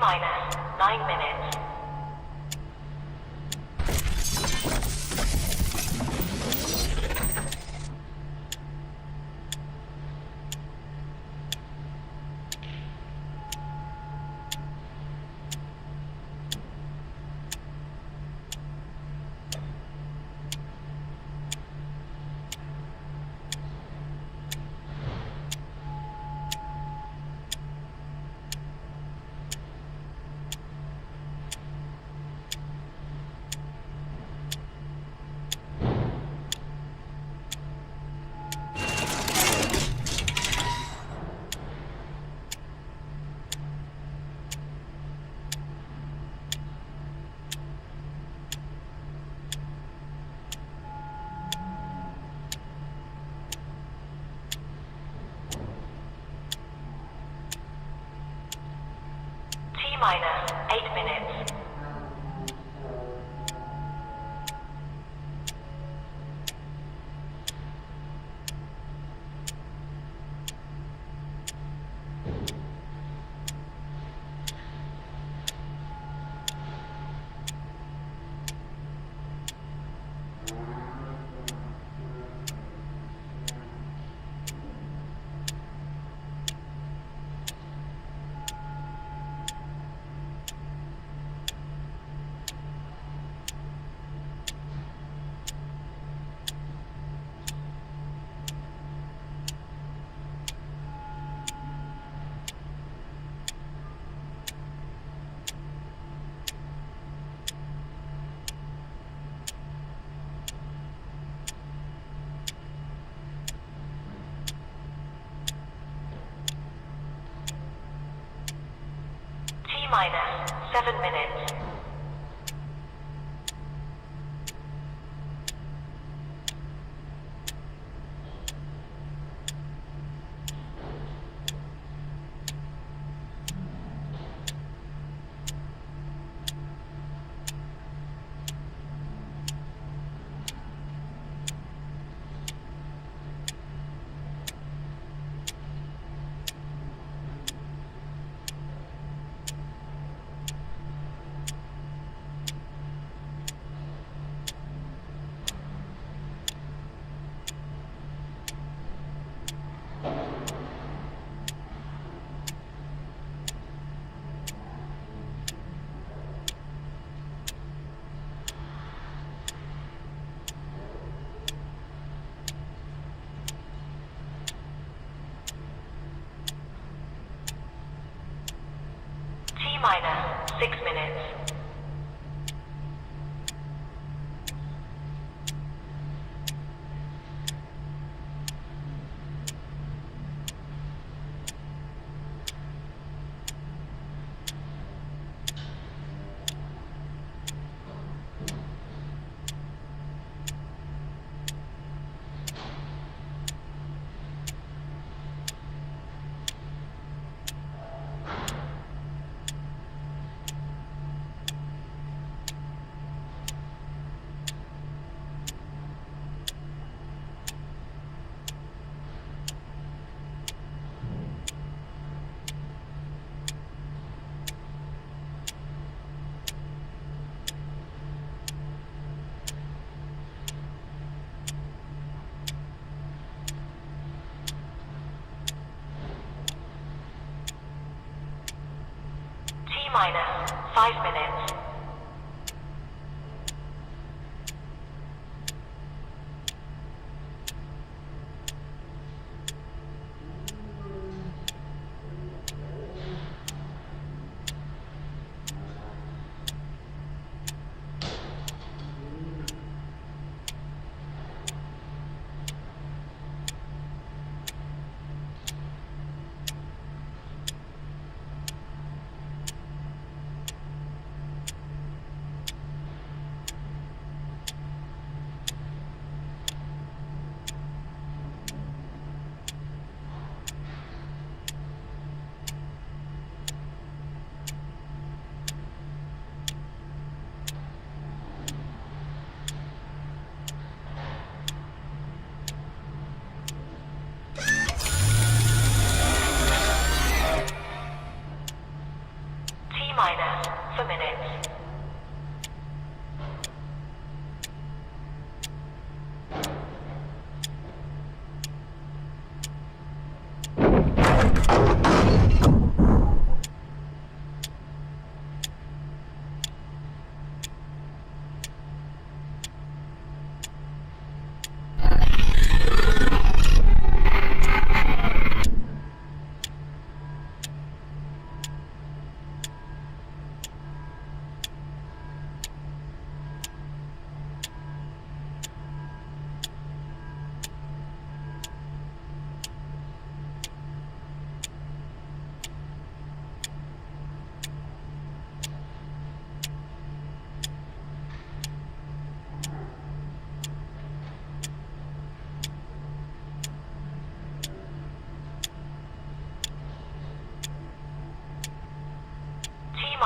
Minus 9 minutes. Minus 8 minutes. Minus 7 minutes.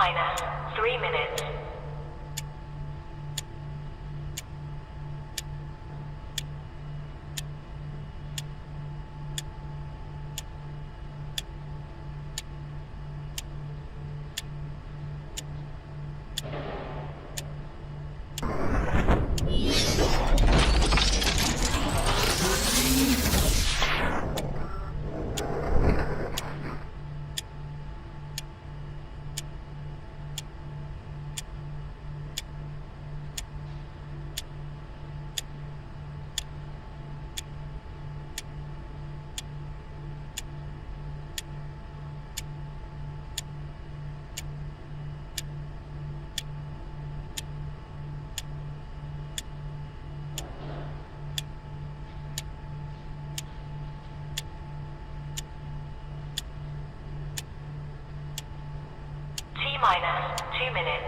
minus 3 minutes. Minus 2 minutes.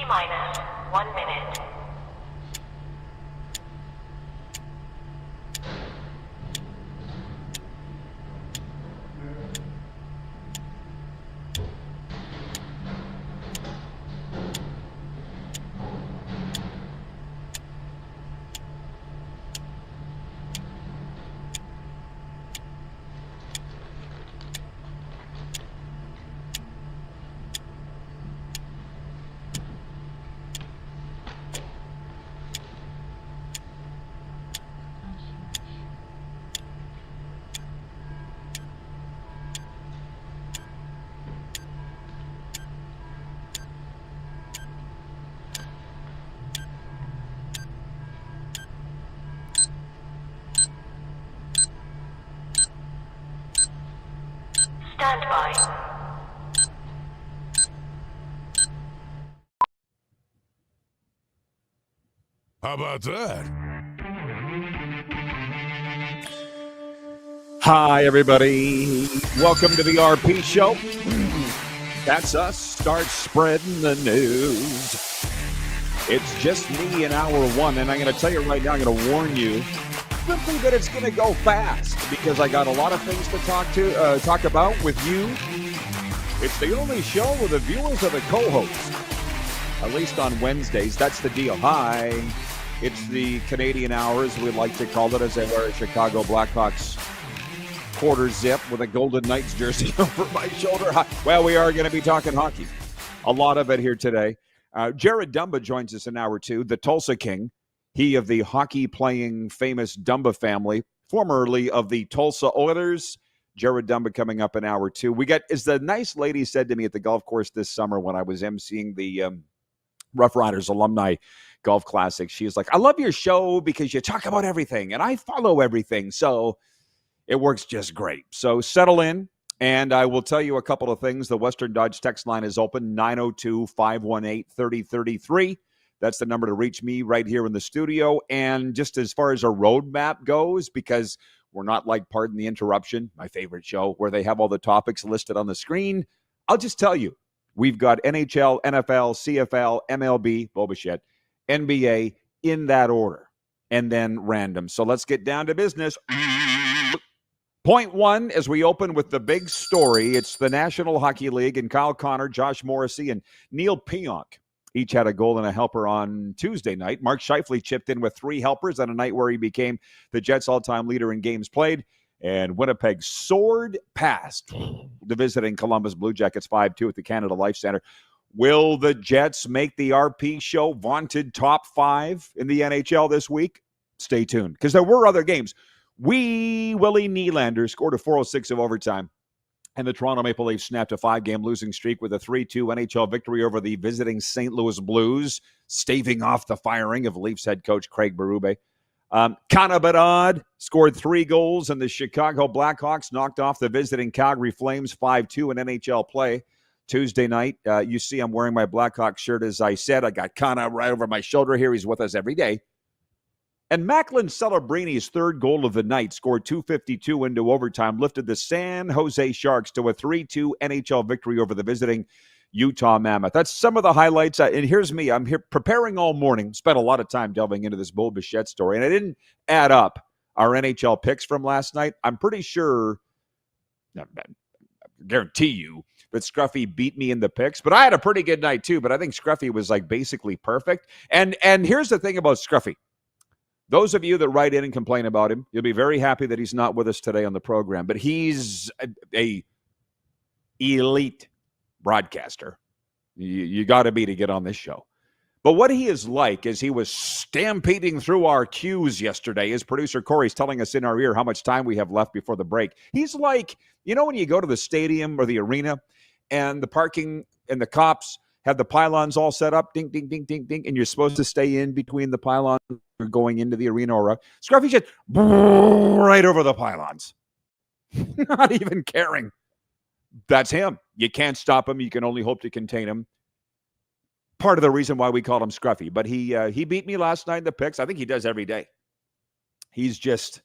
Minus 1 minute. Stand by. How about that? Hi, everybody. Welcome to the RP Show. That's us. Start spreading the news. It's just me in hour one, and I'm going to tell you right now, I'm going to warn you simply that it's going to go fast because I got a lot of things to talk about with you. It's the only show where the viewers are the co-hosts, at least on Wednesdays. That's the deal. Hi. It's the Canadian hour, as we like to call it, as I wear a Chicago Blackhawks quarter zip with a Golden Knights jersey over my shoulder. Well, we are going to be talking hockey. A lot of it here today. Jared Dumba joins us in hour two, the Tulsa King. He of the hockey-playing famous Dumba family, formerly of the Tulsa Oilers. Jared Dumba coming up in hour two. We got, as the nice lady said to me at the golf course this summer when I was emceeing the Rough Riders Alumni Golf Classic, she was like, I love your show because you talk about everything, and I follow everything, so it works just great. So settle in, and I will tell you a couple of things. The Western Dodge text line is open, 902-518-3033. That's the number to reach me right here in the studio. And just as far as a roadmap goes, because we're not like Pardon the Interruption, my favorite show, where they have all the topics listed on the screen, I'll just tell you, we've got NHL, NFL, CFL, MLB, bullshit, NBA in that order, and then random. So let's get down to business. Point one, as we open with the big story, it's the National Hockey League, and Kyle Connor, Josh Morrissey, and Neil Pionk each had a goal and a helper on Tuesday night. Mark Scheifele chipped in with 3 helpers on a night where he became the Jets' all-time leader in games played. And Winnipeg soared past the visiting Columbus Blue Jackets 5-2 at the Canada Life Center. Will the Jets make the RP show vaunted top 5 in the NHL this week? Stay tuned, because there were other games. Willie Nylander scored a 406 of overtime, and the Toronto Maple Leafs snapped a 5-game losing streak with a 3-2 NHL victory over the visiting St. Louis Blues, staving off the firing of Leafs head coach Craig Berube. Connor Bedard scored 3 goals, and the Chicago Blackhawks knocked off the visiting Calgary Flames 5-2 in NHL play. Tuesday night, you see I'm wearing my Blackhawks shirt, as I said. I got Connor right over my shoulder here. He's with us every day. And Macklin Celebrini's 3rd goal of the night, scored 2:52 into overtime, lifted the San Jose Sharks to a 3-2 NHL victory over the visiting Utah Mammoth. That's some of the highlights. And here's me. I'm here preparing all morning. Spent a lot of time delving into this Bo Bichette story. And I didn't add up our NHL picks from last night. I'm pretty sure, I guarantee you, that Scruffy beat me in the picks. But I had a pretty good night too. But I think Scruffy was like basically perfect. And here's the thing about Scruffy. Those of you that write in and complain about him, you'll be very happy that he's not with us today on the program. But he's a elite broadcaster. You got to be to get on this show. But what he is like is he was stampeding through our cues yesterday. His producer Corey's telling us in our ear how much time we have left before the break. He's like, you know, when you go to the stadium or the arena and the parking and the cops have the pylons all set up, ding, ding, ding, ding, ding, and you're supposed to stay in between the pylons going into the arena or Scruffy just right over the pylons. Not even caring. That's him. You can't stop him. You can only hope to contain him. Part of the reason why we call him Scruffy. But he beat me last night in the picks. I think he does every day. He's just,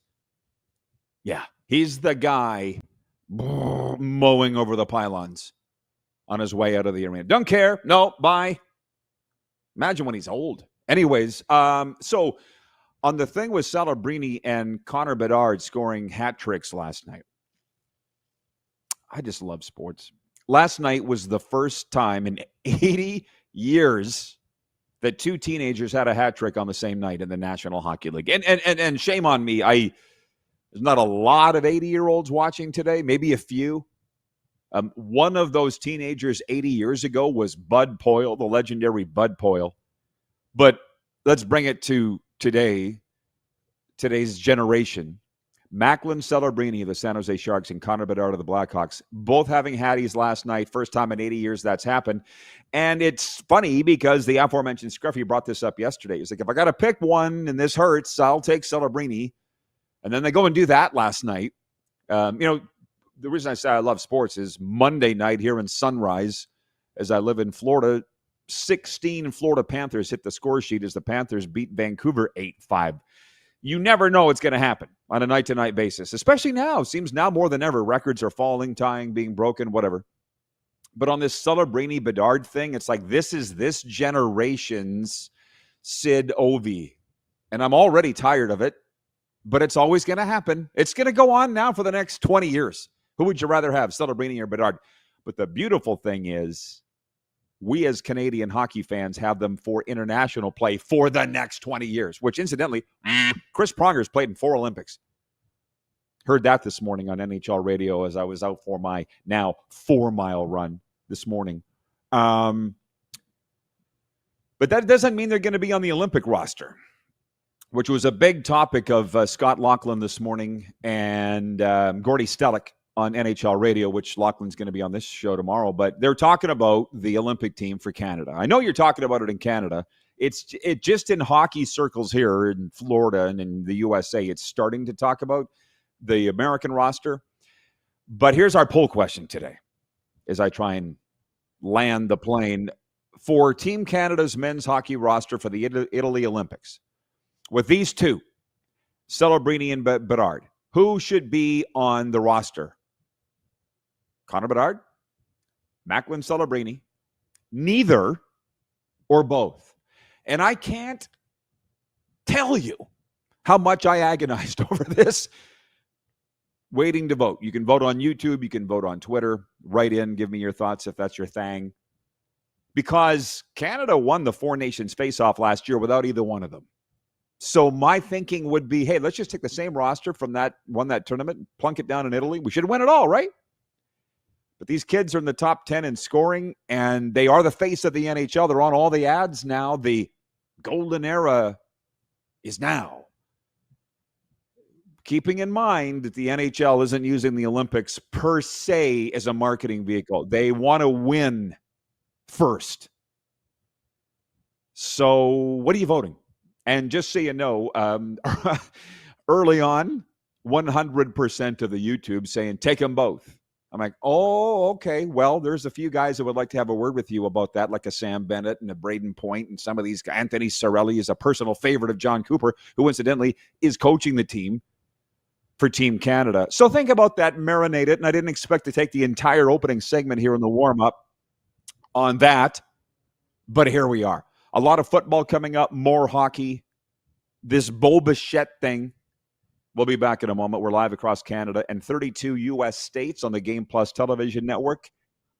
he's the guy mowing over the pylons on his way out of the arena. Don't care. No, bye. Imagine when he's old. Anyways, so on the thing with Celebrini and Connor Bedard scoring hat tricks last night, I just love sports. Last night was the first time in 80 years that 2 teenagers had a hat trick on the same night in the National Hockey League. And shame on me. There's not a lot of 80-year-olds watching today, maybe a few. One of those teenagers 80 years ago was Bud Poyle, the legendary Bud Poyle. But let's bring it to today's generation. Macklin Celebrini of the San Jose Sharks and Connor Bedard of the Blackhawks, both having Hatties last night. First time in 80 years that's happened. And it's funny because the aforementioned Scruffy brought this up yesterday. He's like, if I got to pick one and this hurts, I'll take Celebrini. And then they go and do that last night. The reason I say I love sports is Monday night here in Sunrise, as I live in Florida, 16 Florida Panthers hit the score sheet as the Panthers beat Vancouver 8-5. You never know what's going to happen on a night-to-night basis, especially now. Seems now more than ever. Records are falling, tying, being broken, whatever. But on this Celebrini-Bedard thing, it's like this is this generation's Sid Ovi. And I'm already tired of it, but it's always going to happen. It's going to go on now for the next 20 years. Who would you rather have, Celebrini or Bedard? But the beautiful thing is, we as Canadian hockey fans have them for international play for the next 20 years, which incidentally, Chris Pronger's played in 4 Olympics. Heard that this morning on NHL radio as I was out for my now 4-mile run this morning. But that doesn't mean they're going to be on the Olympic roster, which was a big topic of Scott Laughlin this morning and Gordy Stellick on NHL radio, which Laughlin's going to be on this show tomorrow. But they're talking about the Olympic team for Canada. I know you're talking about it in Canada. It just in hockey circles here in Florida and in the USA, it's starting to talk about the American roster. But here's our poll question today as I try and land the plane for Team Canada's men's hockey roster for the Italy Olympics. With these 2, Celebrini and Bedard, who should be on the roster? Connor Bedard, Macklin Celebrini, neither or both. And I can't tell you how much I agonized over this waiting to vote. You can vote on YouTube. You can vote on Twitter. Write in. Give me your thoughts if that's your thing. Because Canada won the 4 Nations face-off last year without either one of them. So my thinking would be, hey, let's just take the same roster from that tournament, plunk it down in Italy. We should win it all, right? But these kids are in the top 10 in scoring, and they are the face of the NHL. They're on all the ads now. The golden era is now. Keeping in mind that the NHL isn't using the Olympics per se as a marketing vehicle. They want to win first. So what are you voting? And just so you know, early on, 100% of the YouTube saying, take them both. I'm like, oh, okay. Well, there's a few guys that would like to have a word with you about that, like a Sam Bennett and a Braden Point and some of these guys. Anthony Cirelli is a personal favorite of John Cooper, who incidentally is coaching the team for Team Canada. So think about that, marinate it, and I didn't expect to take the entire opening segment here in the warm-up on that, but here we are. A lot of football coming up, more hockey, this Bo Bichette thing. We'll be back in a moment. We're live across Canada and 32 U.S. states on the Game Plus television network.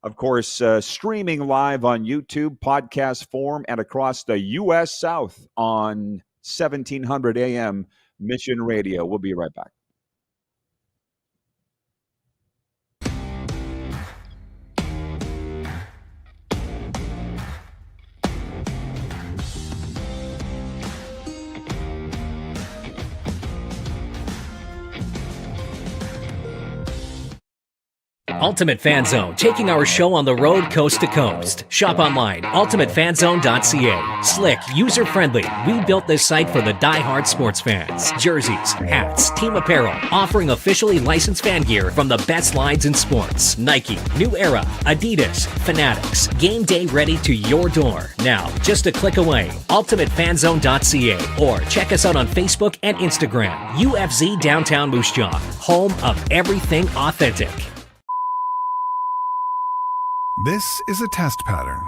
Of course, streaming live on YouTube, podcast form, and across the U.S. South on 1700 AM Mission Radio. We'll be right back. Ultimate Fan Zone, taking our show on the road coast to coast. Shop online, ultimatefanzone.ca. Slick, user-friendly. We built this site for the die-hard sports fans. Jerseys, hats, team apparel, offering officially licensed fan gear from the best lines in sports. Nike, New Era, Adidas, Fanatics. Game day ready to your door. Now, just a click away. ultimatefanzone.ca or check us out on Facebook and Instagram. UFZ Downtown Moose Jaw, home of everything authentic. This is a test pattern.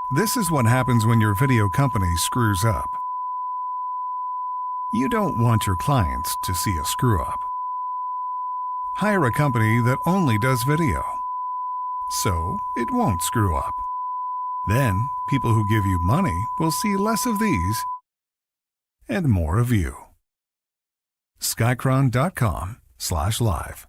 This is what happens when your video company screws up. You don't want your clients to see a screw-up. Hire a company that only does video, so it won't screw up. Then, people who give you money will see less of these and more of you. Skycron.com/live.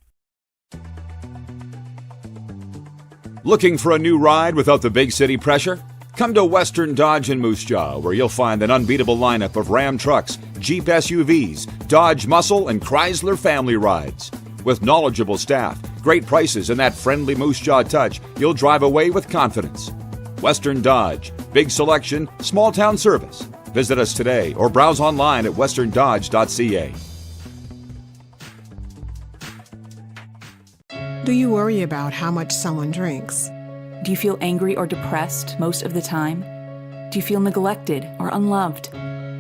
Looking for a new ride without the big city pressure? Come to Western Dodge in Moose Jaw, where you'll find an unbeatable lineup of Ram trucks, Jeep SUVs, Dodge Muscle, and Chrysler family rides. With knowledgeable staff, great prices, and that friendly Moose Jaw touch, you'll drive away with confidence. Western Dodge. Big selection, small town service. Visit us today or browse online at westerndodge.ca. Do you worry about how much someone drinks? Do you feel angry or depressed most of the time? Do you feel neglected or unloved?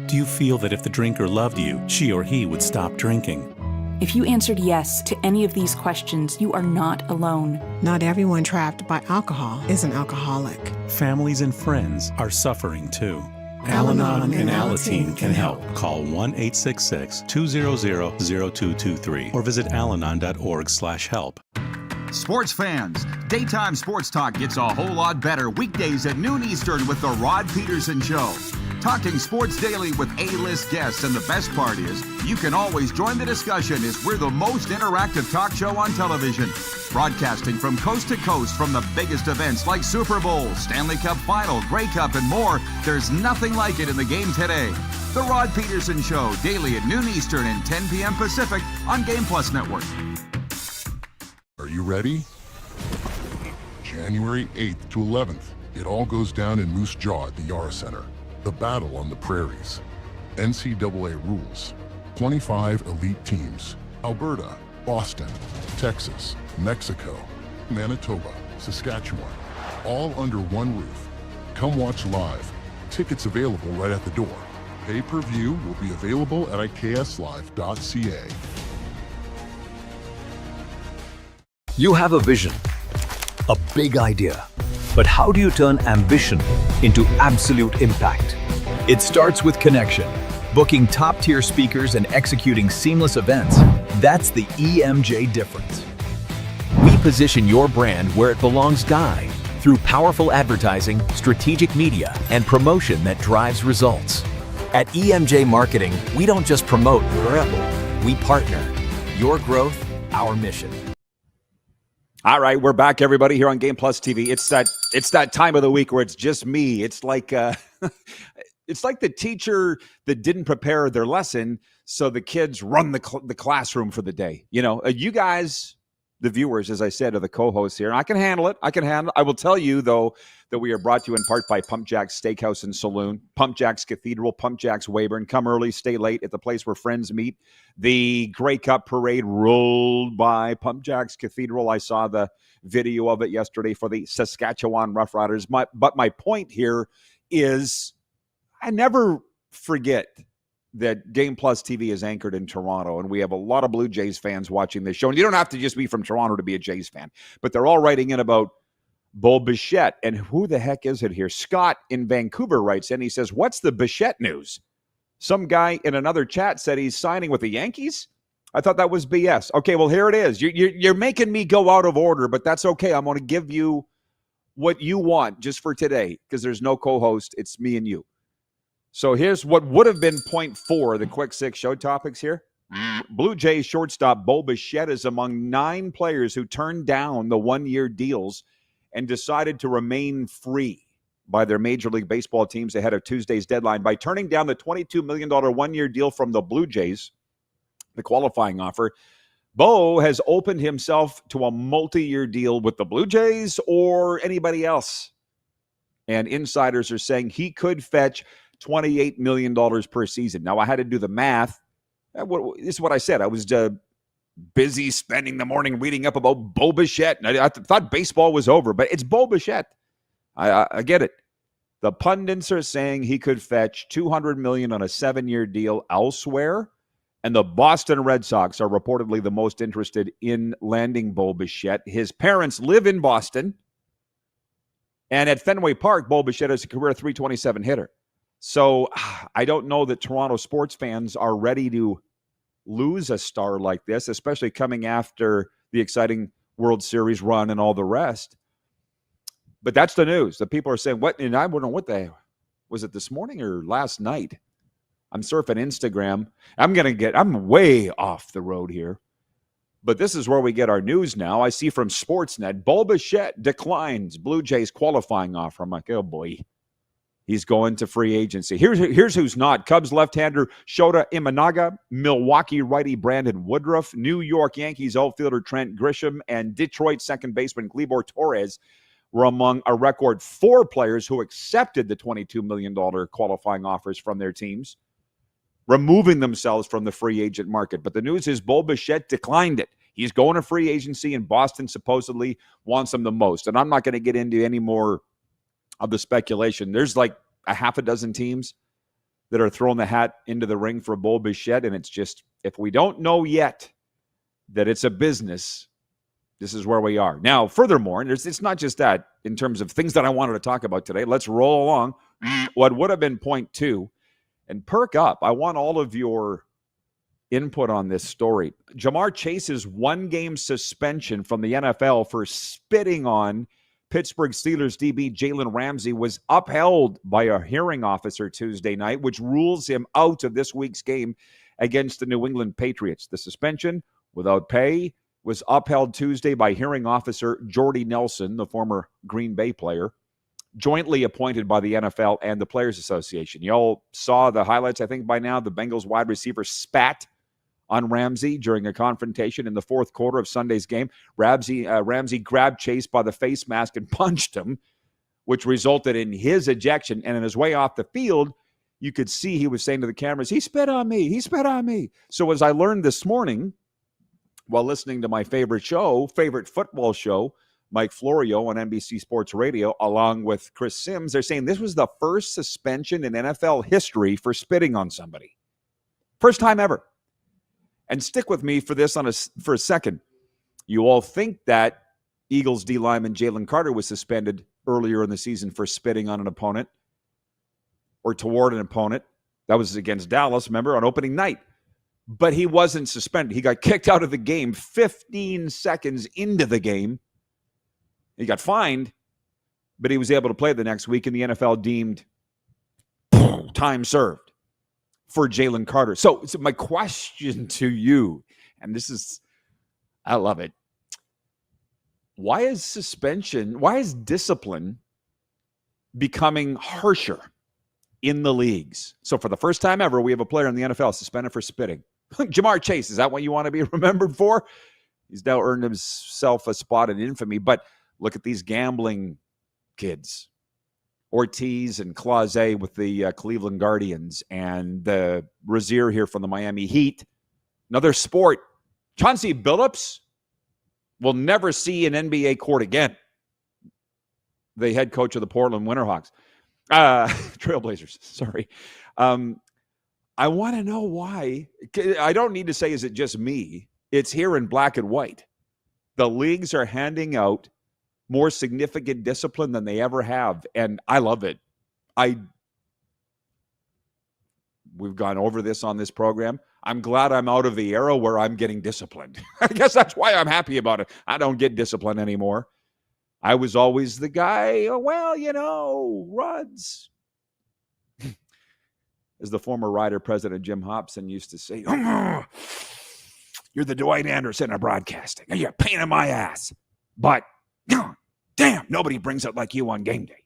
Do you feel that if the drinker loved you, she or he would stop drinking? If you answered yes to any of these questions, you are not alone. Not everyone trapped by alcohol is an alcoholic. Families and friends are suffering too. Al-Anon and Alateen can help. Call 1-866-200-0223 or visit alanon.org/help. Sports fans, daytime sports talk gets a whole lot better weekdays at noon Eastern with The Rod Pedersen Show. Talking sports daily with A-list guests, and the best part is, you can always join the discussion as we're the most interactive talk show on television. Broadcasting from coast to coast from the biggest events like Super Bowl, Stanley Cup Final, Grey Cup, and more, there's nothing like it in the game today. The Rod Pedersen Show, daily at noon Eastern and 10 p.m. Pacific on Game Plus Network. Are you ready? January 8th to 11th. It all goes down in Moose Jaw at the Yara Center. The Battle on the Prairies. NCAA rules. 25 elite teams. Alberta, Boston, Texas, Mexico, Manitoba, Saskatchewan. All under one roof. Come watch live. Tickets available right at the door. Pay-per-view will be available at ikslive.ca. You have a vision, a big idea, but how do you turn ambition into absolute impact? It starts with connection, booking top-tier speakers and executing seamless events. That's the EMJ difference. We position your brand where it belongs through powerful advertising, strategic media, and promotion that drives results. At EMJ Marketing, we don't just promote, we partner. Your growth, our mission. All right, we're back, everybody, here on Game Plus TV. It's that time of the week where it's just me. It's like it's like the teacher that didn't prepare their lesson, so the kids run the classroom for the day. You know, you guys, the viewers, as I said, are the co-hosts here. I can handle it. I will tell you, though, that we are brought to you in part by Pump Jack's Steakhouse and Saloon, Pump Jack's Cathedral, Pump Jack's Weyburn. Come early, stay late at the place where friends meet. The Grey Cup Parade rolled by Pump Jack's Cathedral. I saw the video of it yesterday for the Saskatchewan Roughriders. But my point here is I never forget that Game Plus TV is anchored in Toronto, and we have a lot of Blue Jays fans watching this show. And you don't have to just be from Toronto to be a Jays fan, but they're all writing in about Bo Bichette. And who the heck is it here? Scott in Vancouver writes in. He says, what's the Bichette news? Some guy in another chat said he's signing with the Yankees. I thought that was BS. Okay, well, here it is. You're making me go out of order, but that's okay. I'm going to give you what you want just for today because there's no co-host. It's me and you. So here's what would have been point 4, the quick 6 show topics here. Blue Jays shortstop Bo Bichette is among 9 players who turned down the one-year deals and decided to remain free by their Major League Baseball teams ahead of Tuesday's deadline. By turning down the $22 million one-year deal from the Blue Jays, the qualifying offer, Bo has opened himself to a multi-year deal with the Blue Jays or anybody else. And insiders are saying he could fetch $28 million per season. Now, I had to do the math. This is what I said. I was busy spending the morning reading up about Bo Bichette. And I thought baseball was over, but it's Bo Bichette. I get it. The pundits are saying he could fetch $200 million on a 7-year deal elsewhere, and the Boston Red Sox are reportedly the most interested in landing Bo Bichette. His parents live in Boston, and at Fenway Park, Bo Bichette is a career .327 hitter. So I don't know that Toronto sports fans are ready to lose a star like this, especially coming after the exciting World Series run and all the rest. But that's the news. The people are saying, what? And I wonder was it this morning or last night? I'm surfing Instagram. I'm way off the road here. But this is where we get our news now. I see from Sportsnet, Bo Bichette declines Blue Jays qualifying offer. I'm like, oh boy. He's going to free agency. Here's who's not. Cubs left-hander Shota Imanaga, Milwaukee righty Brandon Woodruff, New York Yankees outfielder Trent Grisham, and Detroit second baseman Gleyber Torres were among a record 4 players who accepted the $22 million qualifying offers from their teams, removing themselves from the free agent market. But the news is Bo Bichette declined it. He's going to free agency, and Boston supposedly wants him the most. And I'm not going to get into any more of the speculation. There's like a half a dozen teams that are throwing the hat into the ring for Bo Bichette, and it's just, if we don't know yet that it's a business, this is where we are. Now, furthermore, it's not just that in terms of things that I wanted to talk about today. Let's roll along. What would have been point 2, and perk up. I want all of your input on this story. Jamar Chase's 1-game suspension from the NFL for spitting on Pittsburgh Steelers DB Jalen Ramsey was upheld by a hearing officer Tuesday night, which rules him out of this week's game against the New England Patriots. The suspension, without pay, was upheld Tuesday by hearing officer Jordy Nelson, the former Green Bay player, jointly appointed by the NFL and the Players Association. You all saw the highlights, I think, by now. The Bengals wide receiver spat on Ramsey during a confrontation in the fourth quarter of Sunday's game. Ramsey grabbed Chase by the face mask and punched him, which resulted in his ejection. And on his way off the field, you could see he was saying to the cameras, he spit on me, he spit on me. So as I learned this morning, while listening to my favorite football show, Mike Florio on NBC Sports Radio, along with Chris Sims, they're saying this was the first suspension in NFL history for spitting on somebody. First time ever. And stick with me for this for a second. You all think that Eagles D lineman Jalen Carter was suspended earlier in the season for spitting on an opponent or toward an opponent. That was against Dallas, remember, on opening night. But he wasn't suspended. He got kicked out of the game 15 seconds into the game. He got fined, but he was able to play the next week, and the NFL deemed time served for Jalen Carter. So my question to you, and this is, I love it. why is discipline becoming harsher in the leagues? So for the first time ever, we have a player in the NFL suspended for spitting. Jamar Chase, is that what you want to be remembered for? He's now earned himself a spot in infamy. But look at these gambling kids. Ortiz and Clase with the Cleveland Guardians, and the Rozier here from the Miami Heat. Another sport. Chauncey Billups will never see an NBA court again. The head coach of the Portland Winterhawks. Trailblazers, sorry. I want to know why. I don't need to say, is it just me? It's here in black and white. The leagues are handing out more significant discipline than they ever have, and I love it. We've gone over this on this program. I'm glad I'm out of the era where I'm getting disciplined. I guess that's why I'm happy about it. I don't get disciplined anymore. I was always the guy, Ruds. As the former Rider president Jim Hobson used to say, you're the Dwight Anderson of broadcasting. You're a pain in my ass. But damn, nobody brings it like you on game day.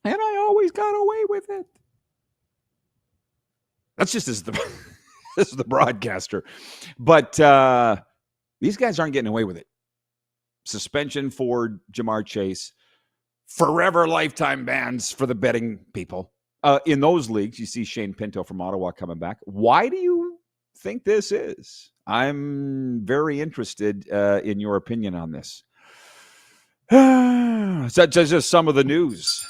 And I always got away with it. That's just as the broadcaster. But these guys aren't getting away with it. Suspension for Jamar Chase. Forever lifetime bans for the betting people. In those leagues, you see Shane Pinto from Ottawa coming back. Why do you think this is? I'm very interested in your opinion on this. So that's just some of the news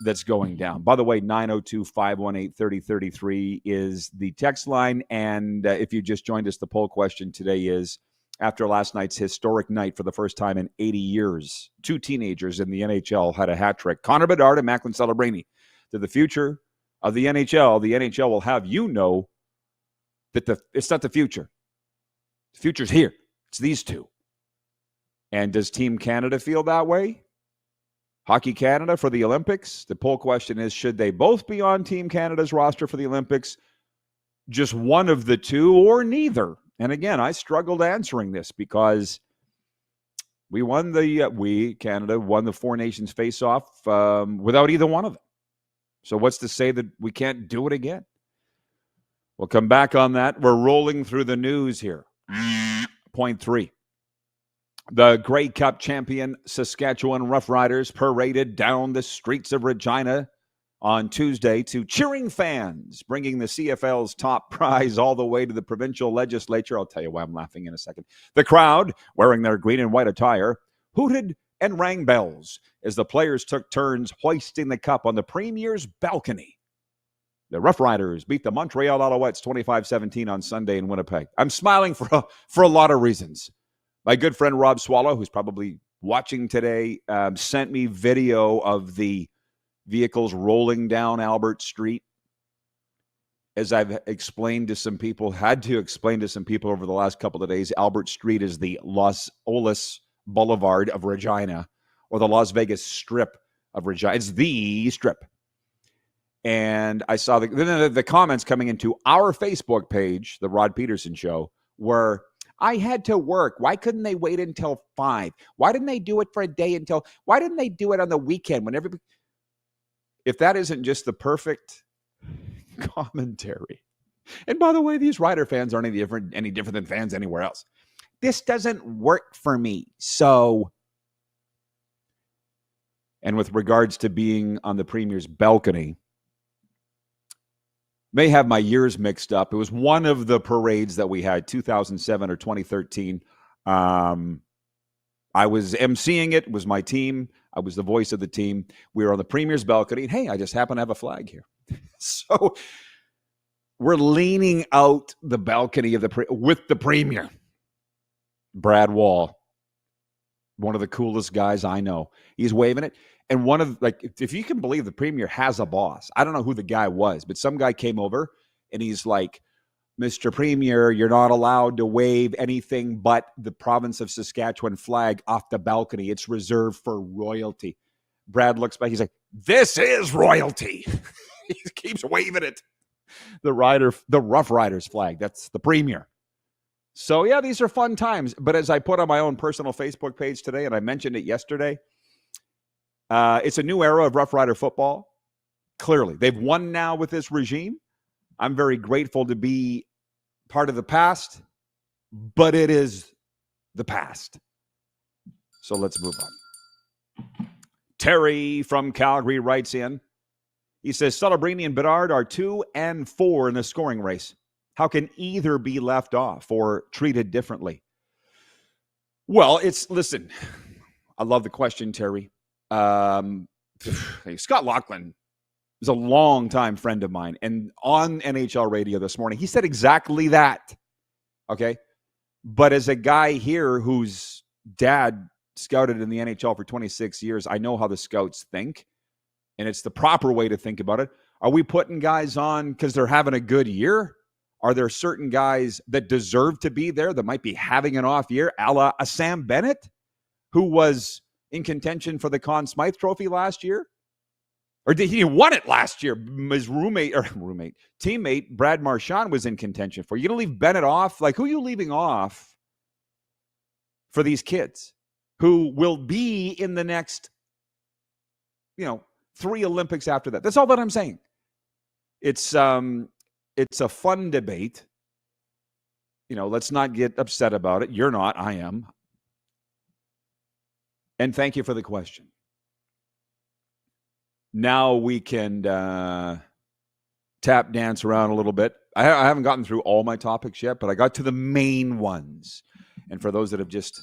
that's going down. By the way, 902-518-3033 is the text line. And if you just joined us, the poll question today is, after last night's historic night for the first time in 80 years, two teenagers in the NHL had a hat trick. Connor Bedard and Macklin Celebrini. To the future of the NHL will have you know that it's not the future. The future's here. It's these two. And does Team Canada feel that way? Hockey Canada for the Olympics? The poll question is, should they both be on Team Canada's roster for the Olympics? Just one of the two or neither? And again, I struggled answering this because Canada won the Four Nations face-off without either one of them. So what's to say that we can't do it again? We'll come back on that. We're rolling through the news here. Point 3. The Grey Cup champion Saskatchewan Roughriders paraded down the streets of Regina on Tuesday to cheering fans, bringing the CFL's top prize all the way to the provincial legislature. I'll tell you why I'm laughing in a second. The crowd, wearing their green and white attire, hooted and rang bells as the players took turns hoisting the cup on the Premier's balcony. The Roughriders beat the Montreal Alouettes 25-17 on Sunday in Winnipeg. I'm smiling for a lot of reasons. My good friend Rob Swallow, who's probably watching today, sent me video of the vehicles rolling down Albert Street. As I've explained to some people, had to explain to some people over the last couple of days, Albert Street is the Los Olas Boulevard of Regina, or the Las Vegas Strip of Regina. It's the Strip. And I saw the comments coming into our Facebook page, The Rod Pedersen Show, were, I had to work. Why couldn't they wait until 5? Why didn't they do it for a day why didn't they do it on the weekend when everybody... If that isn't just the perfect commentary. And by the way, these Rider fans aren't any different than fans anywhere else. This doesn't work for me. So, and with regards to being on the Premier's balcony, may have my years mixed up. It was one of the parades that we had, 2007 or 2013. I was emceeing it. It was my team. I was the voice of the team. We were on the Premier's balcony. And hey, I just happen to have a flag here. So we're leaning out the balcony of with the Premier. Brad Wall, one of the coolest guys I know. He's waving it. And one of, if you can believe the Premier has a boss. I don't know who the guy was, but some guy came over and he's like, Mr. Premier, you're not allowed to wave anything but the province of Saskatchewan flag off the balcony. It's reserved for royalty. Brad looks back. He's like, this is royalty. He keeps waving it. The Rough Riders flag. That's the Premier. So, yeah, these are fun times. But as I put on my own personal Facebook page today, and I mentioned it yesterday, it's a new era of Rough Rider football. Clearly, they've won now with this regime. I'm very grateful to be part of the past, but it is the past. So let's move on. Terry from Calgary writes in. He says, Celebrini and Bedard are 2 and 4 in the scoring race. How can either be left off or treated differently? Well, listen, I love the question, Terry. Scott Laughlin is a longtime friend of mine, and on NHL radio this morning, he said exactly that. Okay. But as a guy here whose dad scouted in the NHL for 26 years, I know how the scouts think, and it's the proper way to think about it. Are we putting guys on because they're having a good year? Are there certain guys that deserve to be there that might be having an off year, a la a Sam Bennett, who was in contention for the Conn Smythe Trophy last year? Or did he won it last year? His teammate, Brad Marchand, was in contention for. You going to leave Bennett off? Like, who are you leaving off for these kids who will be in the next, 3 Olympics after that? That's all that I'm saying. It's a fun debate. Let's not get upset about it. You're not. I am. And thank you for the question. Now we can tap dance around a little bit. I haven't gotten through all my topics yet, but I got to the main ones. And for those that have just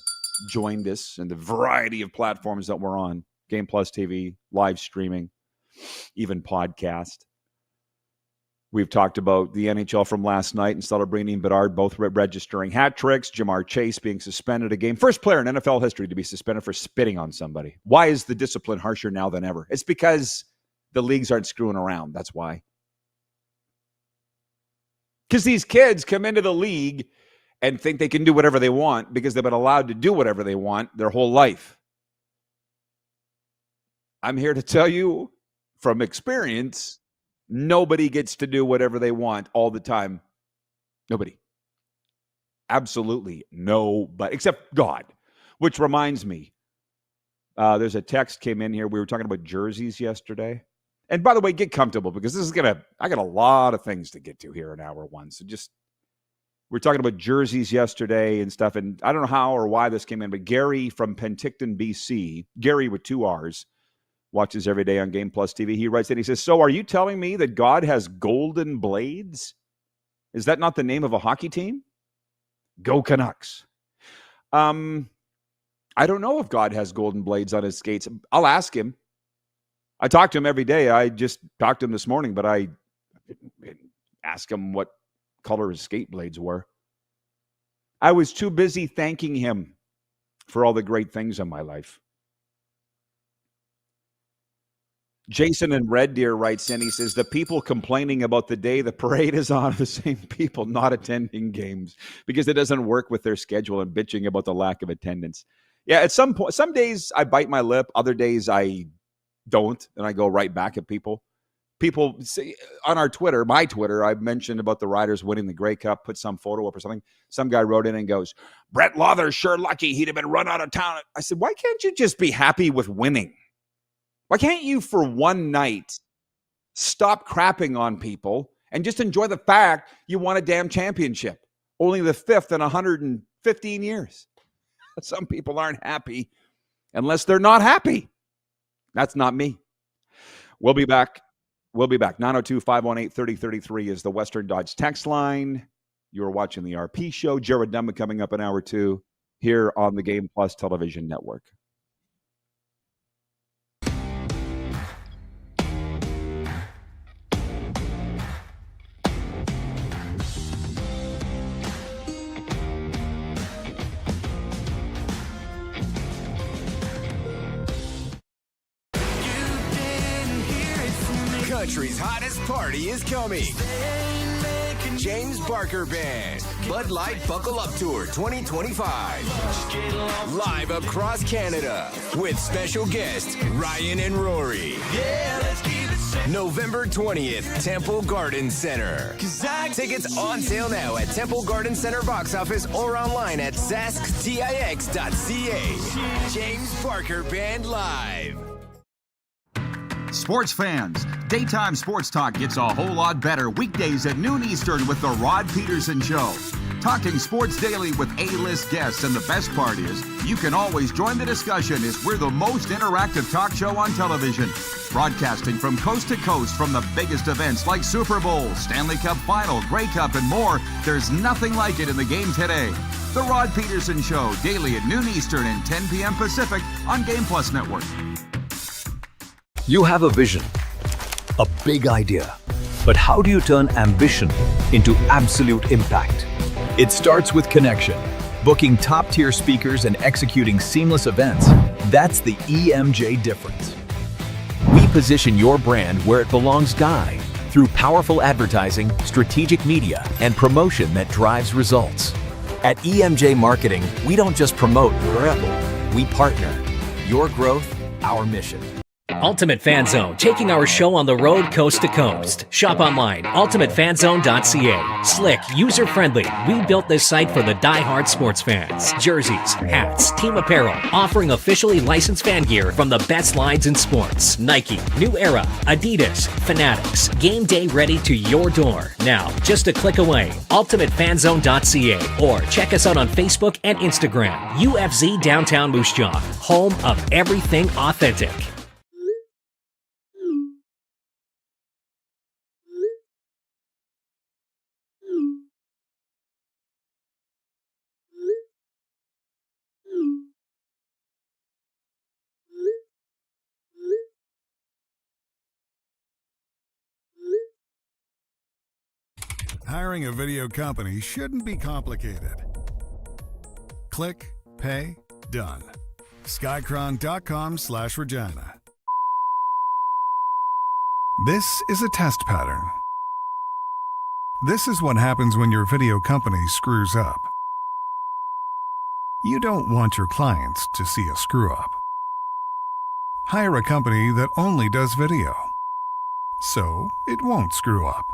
joined us and the variety of platforms that we're on, Game Plus TV, live streaming, even podcast, we've talked about the NHL from last night and Celebrini and Bedard both registering hat tricks. Jamar Chase being suspended a game. First player in NFL history to be suspended for spitting on somebody. Why is the discipline harsher now than ever? It's because the leagues aren't screwing around. That's why. Because these kids come into the league and think they can do whatever they want because they've been allowed to do whatever they want their whole life. I'm here to tell you from experience, nobody gets to do whatever they want all the time. Nobody. Absolutely nobody, except God. Which reminds me, there's a text came in here. We were talking about jerseys yesterday. And by the way, get comfortable because I got a lot of things to get to here in hour one. So we're talking about jerseys yesterday and stuff. And I don't know how or why this came in, but Gary from Penticton, BC, Gary with 2 R's, watches every day on Game Plus TV. He writes in, he says, so are you telling me that God has golden blades? Is that not the name of a hockey team? Go Canucks. I don't know if God has golden blades on his skates. I'll ask him. I talk to him every day. I just talked to him this morning, but I didn't ask him what color his skate blades were. I was too busy thanking him for all the great things in my life. Jason in Red Deer writes in, he says, the people complaining about the day the parade is on are the same people not attending games because it doesn't work with their schedule and bitching about the lack of attendance. Yeah, at some point, some days I bite my lip, other days I don't, and I go right back at people. People say on our Twitter, my Twitter, I've mentioned about the Riders winning the Grey Cup, put some photo up or something. Some guy wrote in and goes, Brett Lauther's sure lucky he'd have been run out of town. I said, why can't you just be happy with winning? Why can't you for one night stop crapping on people and just enjoy the fact you won a damn championship? Only the 5th in 115 years. Some people aren't happy unless they're not happy. That's not me. We'll be back. 902-518-3033 is the Western Dodge text line. You're watching the RP show. Jared Dumba coming up in hour 2 here on the Game Plus Television Network. Country's hottest party is coming. James Barker Band, Bud Light Buckle Up Tour 2025. Live across Canada with special guests Ryan and Rory. Yeah, let's keep it November 20th, Temple Garden Center. Tickets on sale now at Temple Garden Center box office or online at zasktix.ca. James Barker Band Live. Sports fans, daytime sports talk gets a whole lot better weekdays at noon Eastern with The Rod Pedersen Show. Talking sports daily with A-list guests, and the best part is, you can always join the discussion as we're the most interactive talk show on television. Broadcasting from coast to coast from the biggest events like Super Bowl, Stanley Cup Final, Grey Cup, and more, there's nothing like it in the game today. The Rod Pedersen Show, daily at noon Eastern and 10 p.m. Pacific on Game Plus Network. You have a vision, a big idea, but how do you turn ambition into absolute impact? It starts with connection. Booking top-tier speakers and executing seamless events, that's the EMJ difference. We position your brand where it belongs through powerful advertising, strategic media, and promotion that drives results. At EMJ Marketing, we don't just promote, we partner. Your growth, our mission. Ultimate Fan Zone, taking our show on the road coast to coast. Shop online, ultimatefanzone.ca. Slick, user-friendly. We built this site for the die-hard sports fans. Jerseys, hats, team apparel, offering officially licensed fan gear from the best lines in sports. Nike, New Era, Adidas, Fanatics. Game day ready to your door. Now, just a click away. ultimatefanzone.ca, or check us out on Facebook and Instagram. UFZ Downtown Moose Jaw, home of everything authentic. Hiring a video company shouldn't be complicated. Click, pay, done. Skycron.com/Regina. This is a test pattern. This is what happens when your video company screws up. You don't want your clients to see a screw up. Hire a company that only does video, so it won't screw up.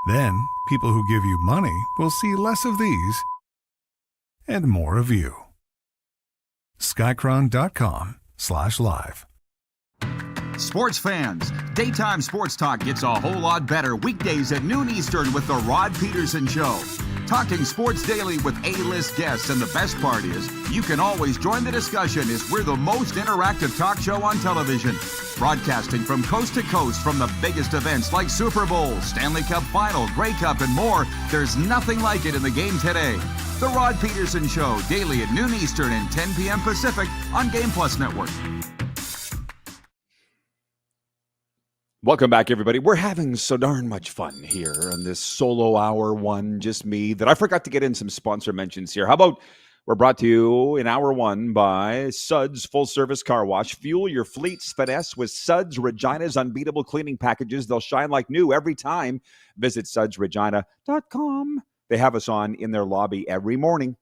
Then, people who give you money will see less of these and more of you. Skycron.com/live. Sports fans, daytime sports talk gets a whole lot better weekdays at noon Eastern with The Rod Pedersen Show. Talking sports daily with A-list guests, and the best part is, you can always join the discussion as we're the most interactive talk show on television. Broadcasting from coast to coast from the biggest events like Super Bowl, Stanley Cup Final, Grey Cup, and more, there's nothing like it in the game today. The Rod Pedersen Show, daily at noon Eastern and 10 p.m. Pacific on Game Plus Network. Welcome back, everybody. We're having so darn much fun here on this solo hour one, just me, that I forgot to get in some sponsor mentions here. How about we're brought to you in hour one by Suds Full Service Car Wash. Fuel your fleet's finesse with Suds Regina's unbeatable cleaning packages. They'll shine like new every time. Visit sudsregina.com. They have us on in their lobby every morning.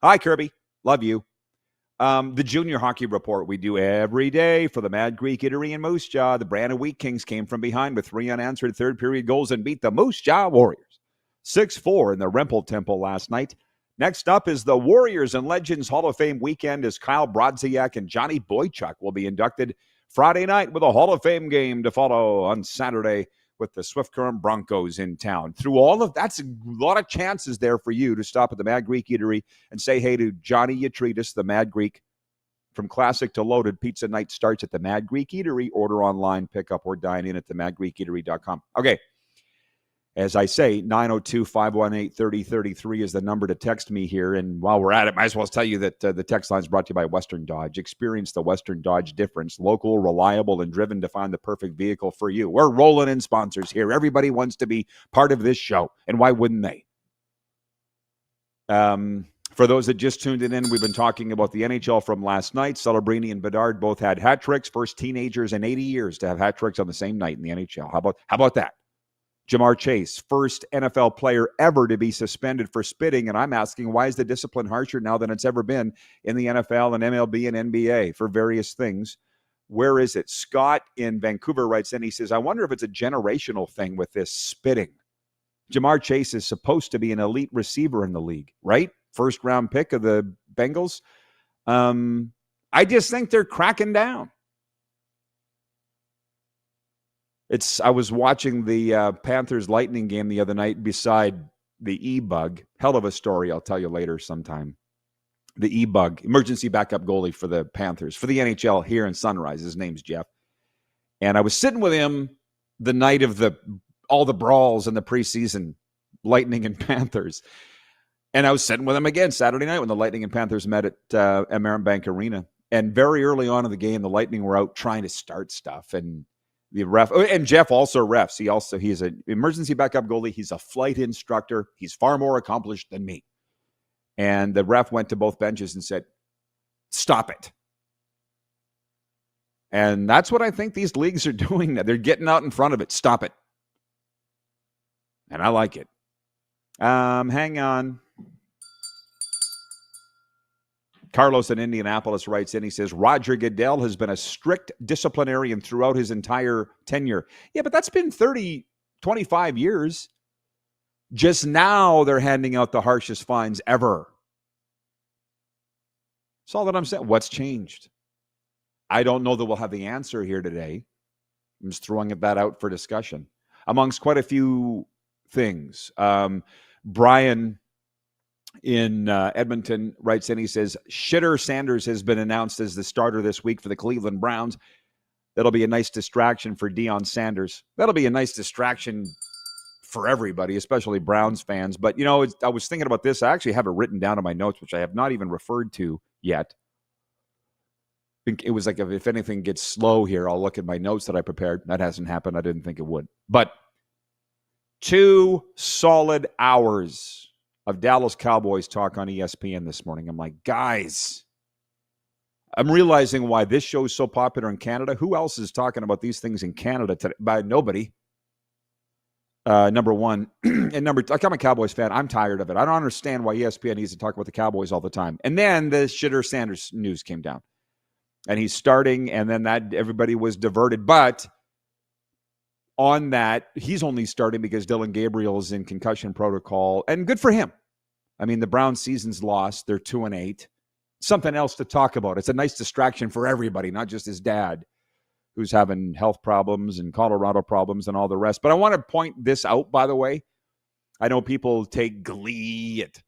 Hi, Kirby. Love you. The junior hockey report we do every day for the Mad Greek Eatery in Moose Jaw. The Brandon Wheat Kings came from behind with 3 unanswered third-period goals and beat the Moose Jaw Warriors 6-4 in the Rempel Temple last night. Next up is the Warriors and Legends Hall of Fame weekend, as Kyle Brodziak and Johnny Boychuk will be inducted Friday night with a Hall of Fame game to follow on Saturday with the Swift Current Broncos in town. Through all of that's a lot of chances there for you to stop at the Mad Greek Eatery and say hey to Johnny Yatridis, the Mad Greek. From classic to loaded, pizza night starts at the Mad Greek Eatery. Order online, pick up, or dine in at themadgreekeatery.com. Okay. As I say, 902-518-3033 is the number to text me here. And while we're at it, might as well tell you that the text line is brought to you by Western Dodge. Experience the Western Dodge difference. Local, reliable, and driven to find the perfect vehicle for you. We're rolling in sponsors here. Everybody wants to be part of this show. And why wouldn't they? For those that just tuned in, we've been talking about the NHL from last night. Celebrini and Bedard both had hat tricks. First teenagers in 80 years to have hat tricks on the same night in the NHL. How about that? Jamar Chase, first NFL player ever to be suspended for spitting. And I'm asking, why is the discipline harsher now than it's ever been in the NFL and MLB and NBA for various things? Where is it? Scott in Vancouver writes in. He says, I wonder if it's a generational thing with this spitting. Jamar Chase is supposed to be an elite receiver in the league, right? First round pick of the Bengals. I just think they're cracking down. I was watching the Panthers Lightning game the other night beside the E-Bug. Hell of a story. I'll tell you later sometime. The E-Bug, emergency backup goalie for the Panthers, for the NHL here in Sunrise. His name's Jeff. And I was sitting with him the night of all the brawls in the preseason, Lightning and Panthers. And I was sitting with him again Saturday night when the Lightning and Panthers met at Amerant Bank Arena. And very early on in the game, the Lightning were out trying to start stuff. And the ref, and Jeff also refs. He's an emergency backup goalie. He's a flight instructor. He's far more accomplished than me. And the ref went to both benches and said, stop it. And that's what I think these leagues are doing. They're getting out in front of it. Stop it. And I like it. Hang on. Carlos in Indianapolis writes in. He says, Roger Goodell has been a strict disciplinarian throughout his entire tenure. Yeah, but that's been 25 years. Just now they're handing out the harshest fines ever. That's all that I'm saying. What's changed? I don't know that we'll have the answer here today. I'm just throwing that out for discussion. Amongst quite a few things. Brian in Edmonton writes in. He says, Shitter Sanders has been announced as the starter this week for the Cleveland Browns. That'll be a nice distraction for Deion Sanders. That'll be a nice distraction for everybody, especially Browns fans. But, I was thinking about this. I actually have it written down in my notes, which I have not even referred to yet. It was like, if anything gets slow here, I'll look at my notes that I prepared. That hasn't happened. I didn't think it would. But 2 solid hours of Dallas Cowboys talk on ESPN this morning. I'm like, guys, I'm realizing why this show is so popular in Canada. Who else is talking about these things in Canada today? Nobody. Number one. And number two, I'm a Cowboys fan. I'm tired of it. I don't understand why ESPN needs to talk about the Cowboys all the time. And then the Shitter Sanders news came down. And he's starting, and then that everybody was diverted. But on that, he's only starting because Dylan Gabriel is in concussion protocol. And good for him. I mean, the Browns season's lost. They're 2-8. Something else to talk about. It's a nice distraction for everybody, not just his dad, who's having health problems and Colorado problems and all the rest. But I want to point this out, by the way. I know people take glee at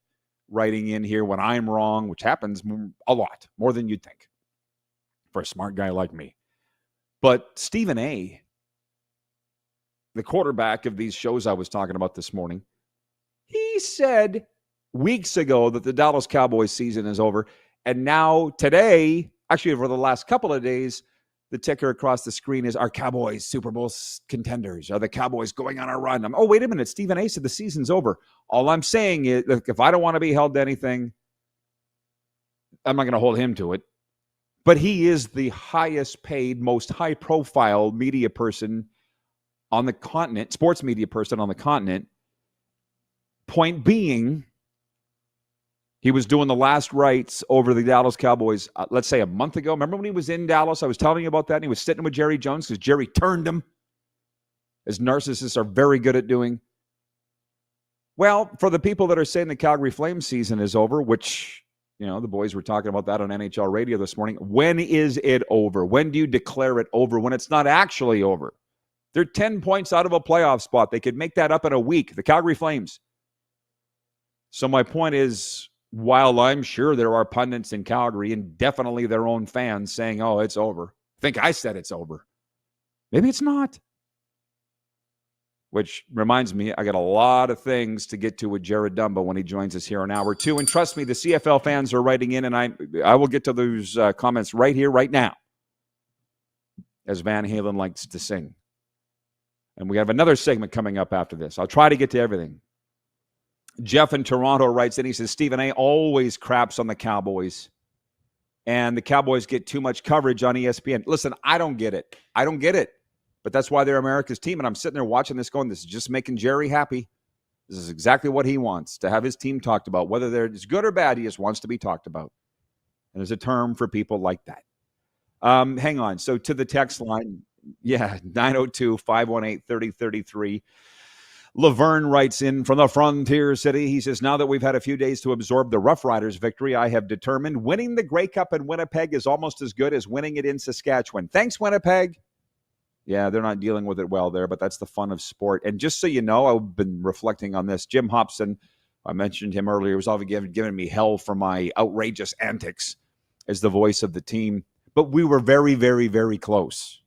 writing in here when I'm wrong, which happens a lot, more than you'd think, for a smart guy like me. But Stephen A., the quarterback of these shows I was talking about this morning, he said weeks ago that the Dallas Cowboys season is over. And now today, actually over the last couple of days, the ticker across the screen is, are Cowboys Super Bowl contenders? Are the Cowboys going on a run? Oh, wait a minute. Stephen A. said the season's over. All I'm saying is, look, if I don't want to be held to anything, I'm not going to hold him to it. But he is the highest paid, most high-profile media person on the continent, sports media person on the continent. Point being, he was doing the last rites over the Dallas Cowboys, let's say a month ago. Remember when he was in Dallas? I was telling you about that, and he was sitting with Jerry Jones because Jerry turned him, as narcissists are very good at doing. Well, for the people that are saying the Calgary Flames season is over, which, the boys were talking about that on NHL radio this morning. When is it over? When do you declare it over? When it's not actually over. They're 10 points out of a playoff spot. They could make that up in a week, the Calgary Flames. So my point is, while I'm sure there are pundits in Calgary and definitely their own fans saying, oh, it's over. I think I said it's over. Maybe it's not. Which reminds me, I got a lot of things to get to with Jared Dumba when he joins us here in hour 2. And trust me, the CFL fans are writing in, and I will get to those comments right here, right now, as Van Halen likes to sing. And we have another segment coming up after this. I'll try to get to everything. Jeff in Toronto writes in. He says, Stephen A. always craps on the Cowboys. And the Cowboys get too much coverage on ESPN. Listen, I don't get it. But that's why they're America's team. And I'm sitting there watching this going, this is just making Jerry happy. This is exactly what he wants, to have his team talked about. Whether they're good or bad, he just wants to be talked about. And there's a term for people like that. Hang on. So to the text line, 902-518-3033. Laverne writes in from the Frontier City. He says, now that we've had a few days to absorb the Rough Riders victory, I have determined winning the Grey Cup in Winnipeg is almost as good as winning it in Saskatchewan. Thanks, Winnipeg. Yeah, they're not dealing with it well there, but that's the fun of sport. And just so you know, I've been reflecting on this. Jim Hobson, I mentioned him earlier, was obviously giving me hell for my outrageous antics as the voice of the team. But we were very, very, very close.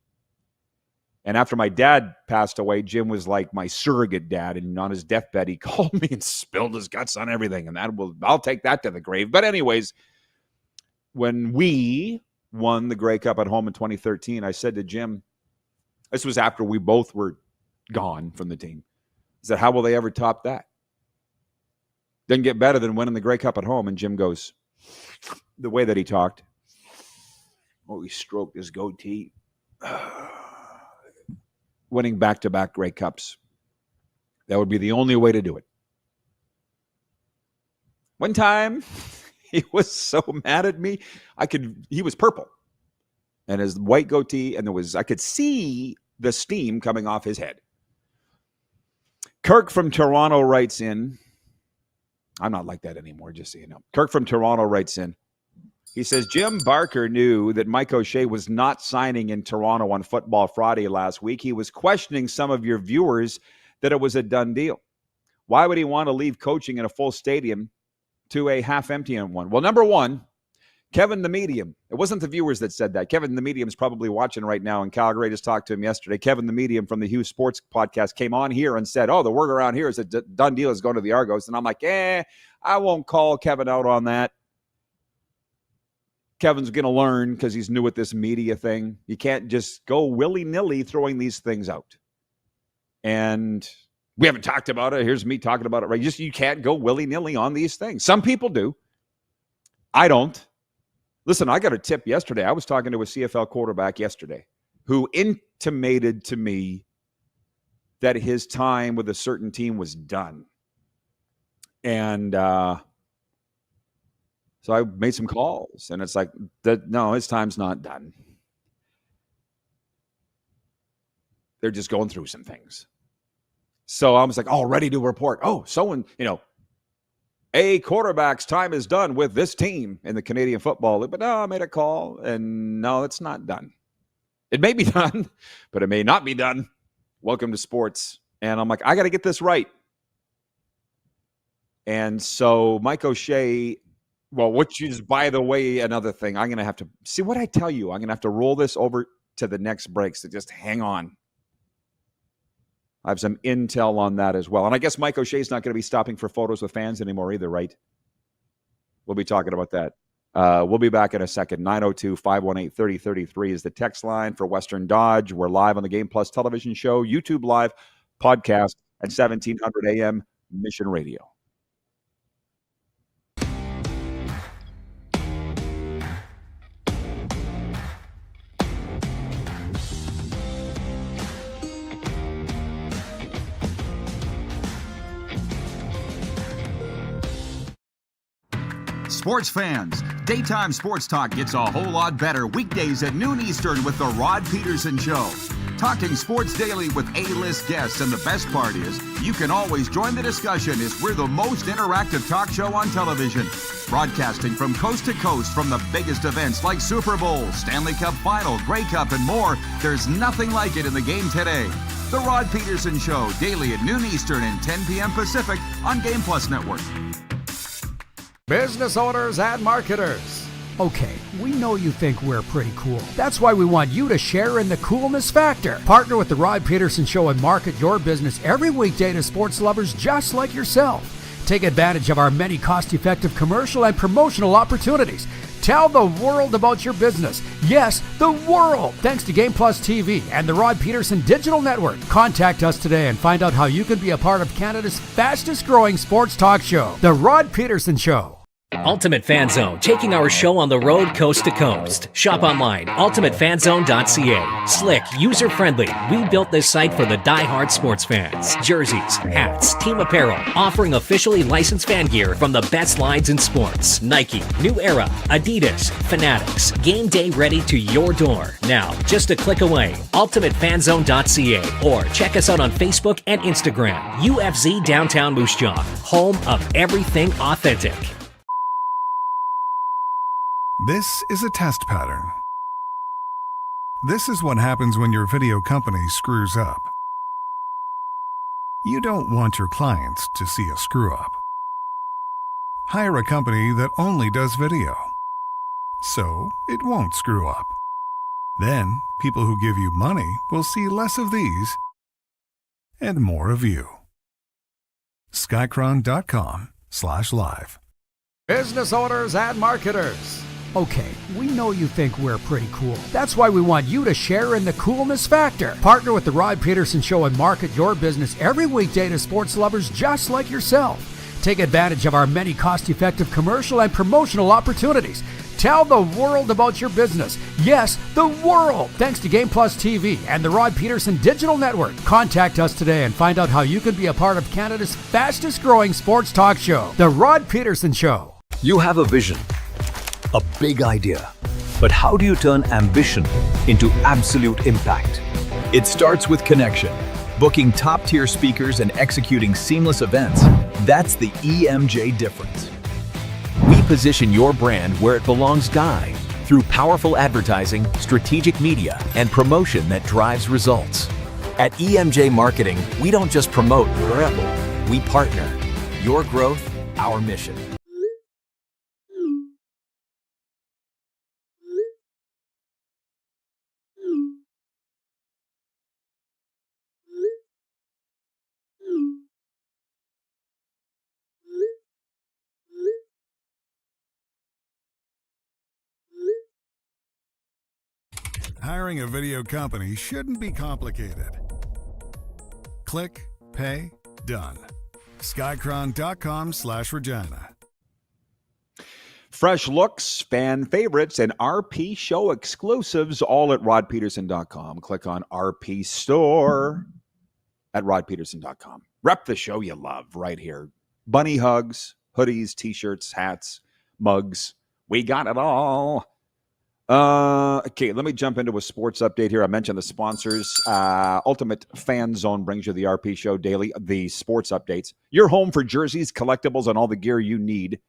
And after my dad passed away, Jim was like my surrogate dad. And on his deathbed, he called me and spilled his guts on everything. And I'll take that to the grave. But anyways, when we won the Grey Cup at home in 2013, I said to Jim, this was after we both were gone from the team, I said, how will they ever top that? Doesn't get better than winning the Grey Cup at home. And Jim goes, the way that he talked, he stroked his goatee. Winning back-to-back Grey Cups. That would be the only way to do it. One time, he was so mad at me, he was purple. And his white goatee, and I could see the steam coming off his head. Kirk from Toronto writes in, I'm not like that anymore, just so you know. Kirk from Toronto writes in, he says, Jim Barker knew that Mike O'Shea was not signing in Toronto on Football Friday last week. He was questioning some of your viewers that it was a done deal. Why would he want to leave coaching in a full stadium to a half-empty one? Well, number one, Kevin the Medium. It wasn't the viewers that said that. Kevin the Medium is probably watching right now in Calgary. I just talked to him yesterday. Kevin the Medium from the Hughes Sports podcast came on here and said, the word around here is a done deal is going to the Argos. And I'm like, I won't call Kevin out on that. Kevin's going to learn because he's new at this media thing. You can't just go willy-nilly throwing these things out. And we haven't talked about it. Here's me talking about it, right? You can't go willy-nilly on these things. Some people do. I don't. Listen, I got a tip yesterday. I was talking to a CFL quarterback yesterday who intimated to me that his time with a certain team was done. And so I made some calls, and it's like, no, his time's not done. They're just going through some things. So I was like, ready to report. A quarterback's time is done with this team in the Canadian Football League. But no, I made a call, and no, it's not done. It may be done, but it may not be done. Welcome to sports. And I'm like, I got to get this right. And so Mike O'Shea, which is, by the way, another thing. I'm going to have to see what I tell you. I'm going to have to roll this over to the next break, so just hang on. I have some intel on that as well. And I guess Mike O'Shea's not going to be stopping for photos with fans anymore either, right? We'll be talking about that. We'll be back in a second. 902-518-3033 is the text line for Western Dodge. We're live on the Game Plus television show, YouTube Live, podcast, and 1700 AM Mission Radio. Sports fans, daytime sports talk gets a whole lot better weekdays at noon Eastern with The Rod Pedersen Show. Talking sports daily with A-list guests, and the best part is, you can always join the discussion as we're the most interactive talk show on television. Broadcasting from coast to coast from the biggest events like Super Bowl, Stanley Cup Final, Grey Cup, and more, there's nothing like it in the game today. The Rod Pedersen Show, daily at noon Eastern and 10 p.m. Pacific on Game Plus Network. Business owners and marketers. Okay, we know you think we're pretty cool. That's why we want you to share in the coolness factor. Partner with The Rod Pedersen Show and market your business every weekday to sports lovers just like yourself. Take advantage of our many cost-effective commercial and promotional opportunities. Tell the world about your business. Yes, the world. Thanks to Game Plus TV and the Rod Pedersen Digital Network. Contact us today and find out how you can be a part of Canada's fastest growing sports talk show, The Rod Pedersen Show. Ultimate Fan Zone, taking our show on the road coast to coast. Shop online, ultimatefanzone.ca. Slick, user-friendly. We built this site for the die-hard sports fans. Jerseys, hats, team apparel, offering officially licensed fan gear from the best lines in sports. Nike, New Era, Adidas, Fanatics. Game day ready to your door. Now, just a click away, ultimatefanzone.ca, or check us out on Facebook and Instagram. UFZ Downtown Moose Jaw, home of everything authentic. This is a test pattern. This is what happens when your video company screws up. You don't want your clients to see a screw up. Hire a company that only does video, so it won't screw up. Then, people who give you money will see less of these and more of you. Skycron.com/live. Business owners and marketers. Okay, we know you think we're pretty cool. That's why we want you to share in the coolness factor. Partner with the Rod Pedersen Show and market your business every weekday to sports lovers just like yourself. Take advantage of our many cost-effective commercial and promotional opportunities. Tell the world about your business. Yes, the world. Thanks to Game Plus TV and the Rod Pedersen Digital Network. Contact us today and find out how you can be a part of Canada's fastest-growing sports talk show, The Rod Pedersen Show. You have a vision, a big idea, but how do you turn ambition into absolute impact? It starts with connection. Booking top-tier speakers and executing seamless events. That's the EMJ difference. We position your brand where it belongs, Guy, through powerful advertising, strategic media, and promotion that drives results. At EMJ Marketing, we don't just promote, we partner. Your growth, our mission. Hiring a video company shouldn't be complicated. Click, pay, done. Skycron.com/Regina. Fresh looks, fan favorites, and RP show exclusives all at rodpeterson.com. Click on RP Store at rodpeterson.com. Rep the show you love right here. Bunny hugs, hoodies, t-shirts, hats, mugs. We got it all. Okay, let me jump into a sports update here. I mentioned the sponsors. Ultimate Fan Zone brings you the RP Show daily, the sports updates. Your home for jerseys, collectibles, and all the gear you need.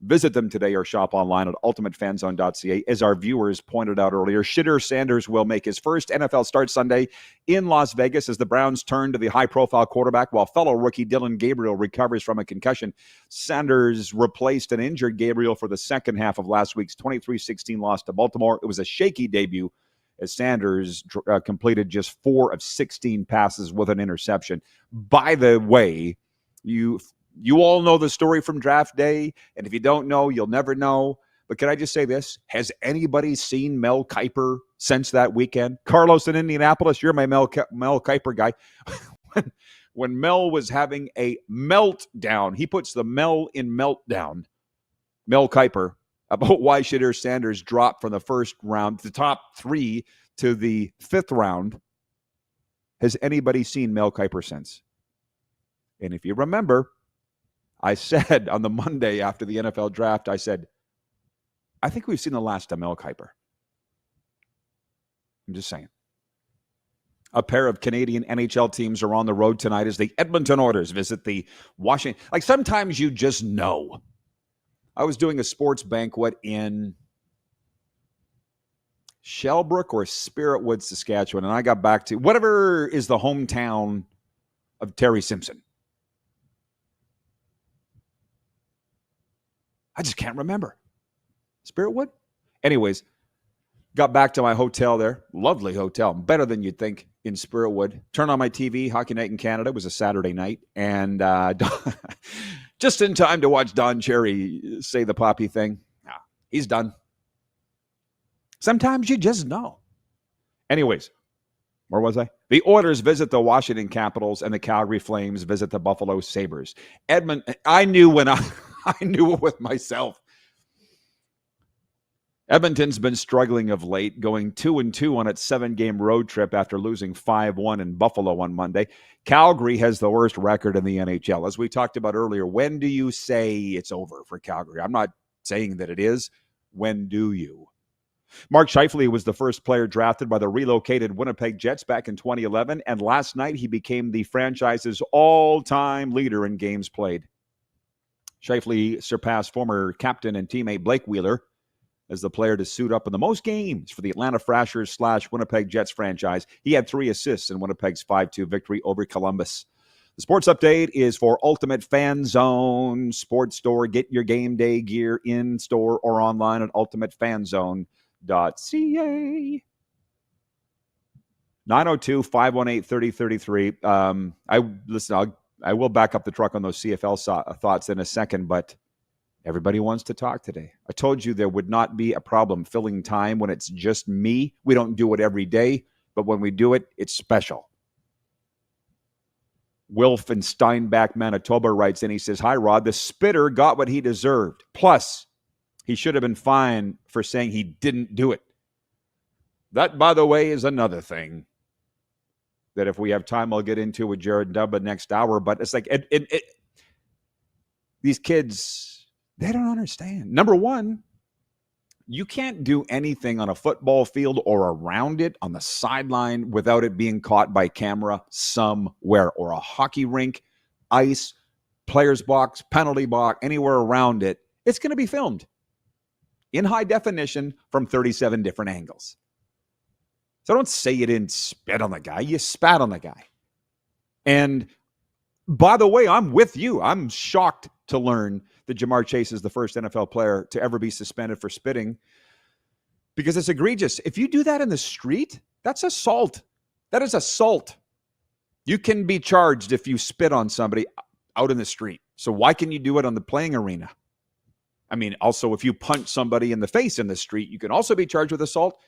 Visit them today or shop online at ultimatefanzone.ca. As our viewers pointed out earlier, Shedeur Sanders will make his first NFL start Sunday in Las Vegas as the Browns turn to the high-profile quarterback while fellow rookie Dylan Gabriel recovers from a concussion. Sanders replaced an injured Gabriel for the second half of last week's 23-16 loss to Baltimore. It was a shaky debut as Sanders completed just 4 of 16 passes with an interception. By the way, you all know the story from draft day, and if you don't know, you'll never know. But can I just say this? Has anybody seen Mel Kiper since that weekend? Carlos in Indianapolis, you're my Mel Kiper guy. when Mel was having a meltdown, he puts the Mel in meltdown, Mel Kiper, about why Shedeur Sanders dropped from the first round, the top 3 to the 5th round. Has anybody seen Mel Kiper since? And if you remember, I said on the Monday after the NFL draft, I said, I think we've seen the last of Mel Kiper. I'm just saying. A pair of Canadian NHL teams are on the road tonight as the Edmonton Oilers visit the Washington. Like, sometimes you just know. I was doing a sports banquet in Shellbrook or Spiritwood, Saskatchewan, and I got back to whatever is the hometown of Terry Simpson. I just can't remember. Spiritwood? Anyways, got back to my hotel there. Lovely hotel. Better than you'd think in Spiritwood. Turned on my TV, Hockey Night in Canada. It was a Saturday night. And just in time to watch Don Cherry say the Poppy thing. Nah, he's done. Sometimes you just know. Anyways, where was I? The Oilers visit the Washington Capitals and the Calgary Flames visit the Buffalo Sabres. I knew it with myself. Edmonton's been struggling of late, going 2-2 on its 7-game road trip after losing 5-1 in Buffalo on Monday. Calgary has the worst record in the NHL. As we talked about earlier, when do you say it's over for Calgary? I'm not saying that it is. When do you? Mark Scheifele was the first player drafted by the relocated Winnipeg Jets back in 2011, and last night he became the franchise's all-time leader in games played. Scheifele surpassed former captain and teammate Blake Wheeler as the player to suit up in the most games for the Atlanta Thrashers / Winnipeg Jets franchise. He had 3 assists in Winnipeg's 5-2 victory over Columbus. The sports update is for Ultimate Fan Zone Sports Store. Get your game day gear in store or online at ultimatefanzone.ca. 902-518-3033. I will back up the truck on those CFL thoughts in a second, but everybody wants to talk today. I told you there would not be a problem filling time when it's just me. We don't do it every day, but when we do it, it's special. Wilf in Steinbach, Manitoba writes in, he says, "Hi, Rod, the spitter got what he deserved. Plus, he should have been fined for saying he didn't do it." That, by the way, is another thing that if we have time, I'll get into with Jared Dumba next hour. But it's like these kids, they don't understand. Number one, you can't do anything on a football field or around it on the sideline without it being caught by camera somewhere, or a hockey rink, ice, player's box, penalty box, anywhere around it. It's going to be filmed in high definition from 37 different angles. So don't say you didn't spit on the guy. You spat on the guy. And by the way, I'm with you. I'm shocked to learn that Jamar Chase is the first NFL player to ever be suspended for spitting, because it's egregious. If you do that in the street, that's assault. That is assault. You can be charged if you spit on somebody out in the street. So why can you do it on the playing arena? I mean, also, if you punch somebody in the face in the street, you can also be charged with assault,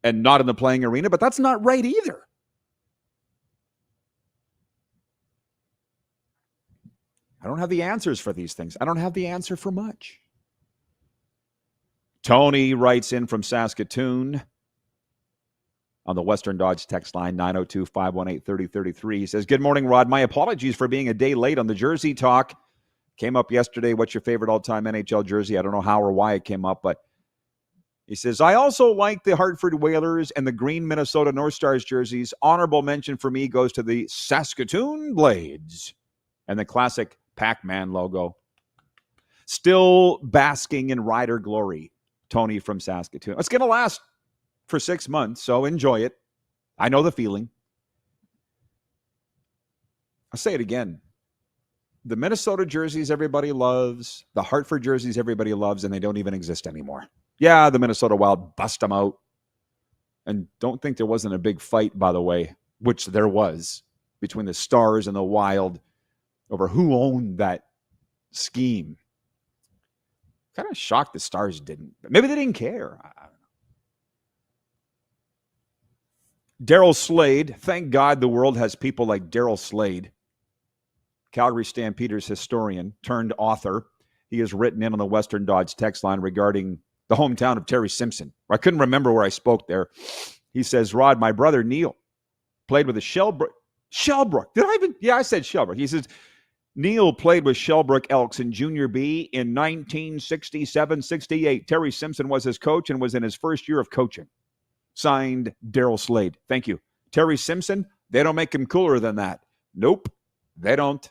and not in the playing arena, but that's not right either. I don't have the answers for these things. I don't have the answer for much. Tony writes in from Saskatoon on the Western Dodge text line, 902-518-3033. He says, "Good morning, Rod. My apologies for being a day late on the jersey talk. Came up yesterday. What's your favorite all-time NHL jersey?" I don't know how or why it came up, but he says, "I also like the Hartford Whalers and the green Minnesota North Stars jerseys. Honorable mention for me goes to the Saskatoon Blades and the classic Pac-Man logo. Still basking in Rider glory." Tony from Saskatoon. It's going to last for 6 months, so enjoy it. I know the feeling. I'll say it again. The Minnesota jerseys everybody loves, the Hartford jerseys everybody loves, and they don't even exist anymore. Yeah, the Minnesota Wild bust them out. And don't think there wasn't a big fight, by the way, which there was, between the Stars and the Wild over who owned that scheme. Kind of shocked the Stars didn't. But maybe they didn't care. I don't know. Daryl Slade. Thank God the world has people like Daryl Slade, Calgary Stampeders historian turned author. He has written in on the Western Dodge text line regarding the hometown of Terry Simpson. I couldn't remember where I spoke there. He says, "Rod, my brother Neil played with the Shellbrook. Did I even? Yeah, I said Shellbrook." He says, "Neil played with Shellbrook Elks in Junior B in 1967-68. Terry Simpson was his coach and was in his first year of coaching." Signed, Daryl Slade. Thank you. Terry Simpson, they don't make him cooler than that. Nope, they don't.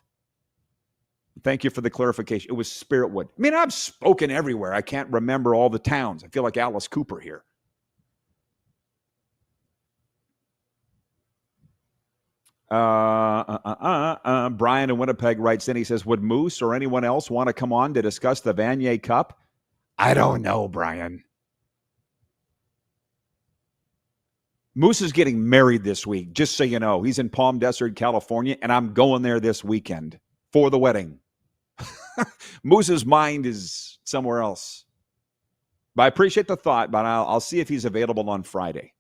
Thank you for the clarification. It was Spiritwood. I mean, I've spoken everywhere. I can't remember all the towns. I feel like Alice Cooper here. Brian in Winnipeg writes in. He says, "Would Moose or anyone else want to come on to discuss the Vanier Cup?" I don't know, Brian. Moose is getting married this week, just so you know. He's in Palm Desert, California, and I'm going there this weekend for the wedding. Moose's mind is somewhere else. But I appreciate the thought, but I'll see if he's available on Friday.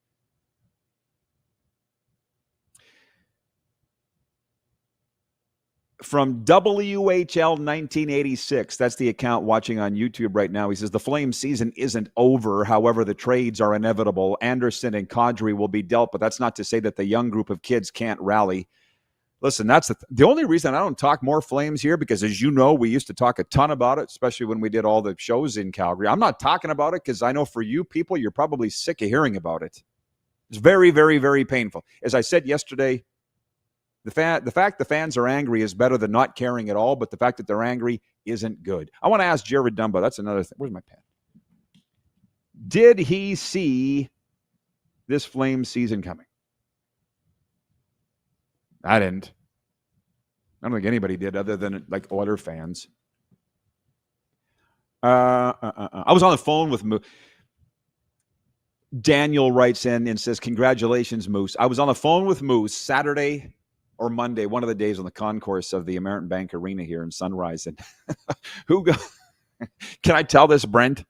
From WHL 1986, that's the account watching on YouTube right now. He says, the Flames season isn't over. However, the trades are inevitable. Anderson and Kadri will be dealt, but that's not to say that the young group of kids can't rally. Listen, that's the only reason I don't talk more Flames here, because as you know, we used to talk a ton about it, especially when we did all the shows in Calgary. I'm not talking about it because I know for you people, you're probably sick of hearing about it. It's very, very, very painful. As I said yesterday, the fact the fans are angry is better than not caring at all, but the fact that they're angry isn't good. I want to ask Jared Dumba. That's another thing. Where's my pen? Did he see this Flames season coming? I didn't. I don't think anybody did other than like Oiler fans. I was on the phone with Moose. Daniel writes in and says, congratulations, Moose. I was on the phone with Moose Saturday or Monday, one of the days on the concourse of the American Bank Arena here in Sunrise. And can I tell this, Brent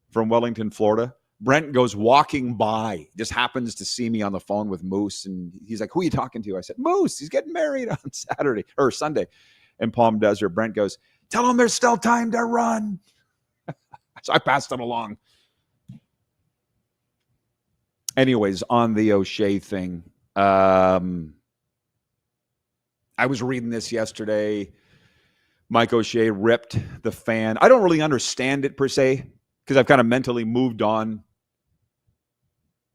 from Wellington, Florida? Brent goes walking by, just happens to see me on the phone with Moose. And he's like, who are you talking to? I said, Moose, he's getting married on Saturday or Sunday in Palm Desert. Brent goes, tell him there's still time to run. So I passed it along. Anyways, on the O'Shea thing, I was reading this yesterday. Mike O'Shea ripped the fan. I don't really understand it per se, because I've kind of mentally moved on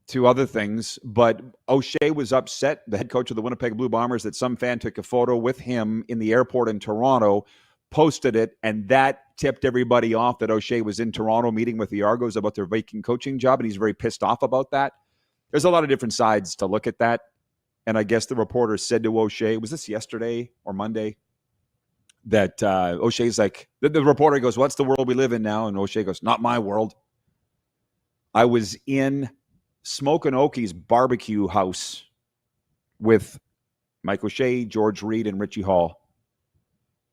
to other things. But O'Shea was upset, the head coach of the Winnipeg Blue Bombers, that some fan took a photo with him in the airport in Toronto, posted it, and that tipped everybody off that O'Shea was in Toronto meeting with the Argos about their vacant coaching job, and he's very pissed off about that. There's a lot of different sides to look at that. And I guess the reporter said to O'Shea, was this yesterday or Monday, that O'Shea's like, the reporter goes, what's the world we live in now? And O'Shea goes, not my world. I was in Smokin' Okie's barbecue house with Mike O'Shea, George Reed, and Richie Hall.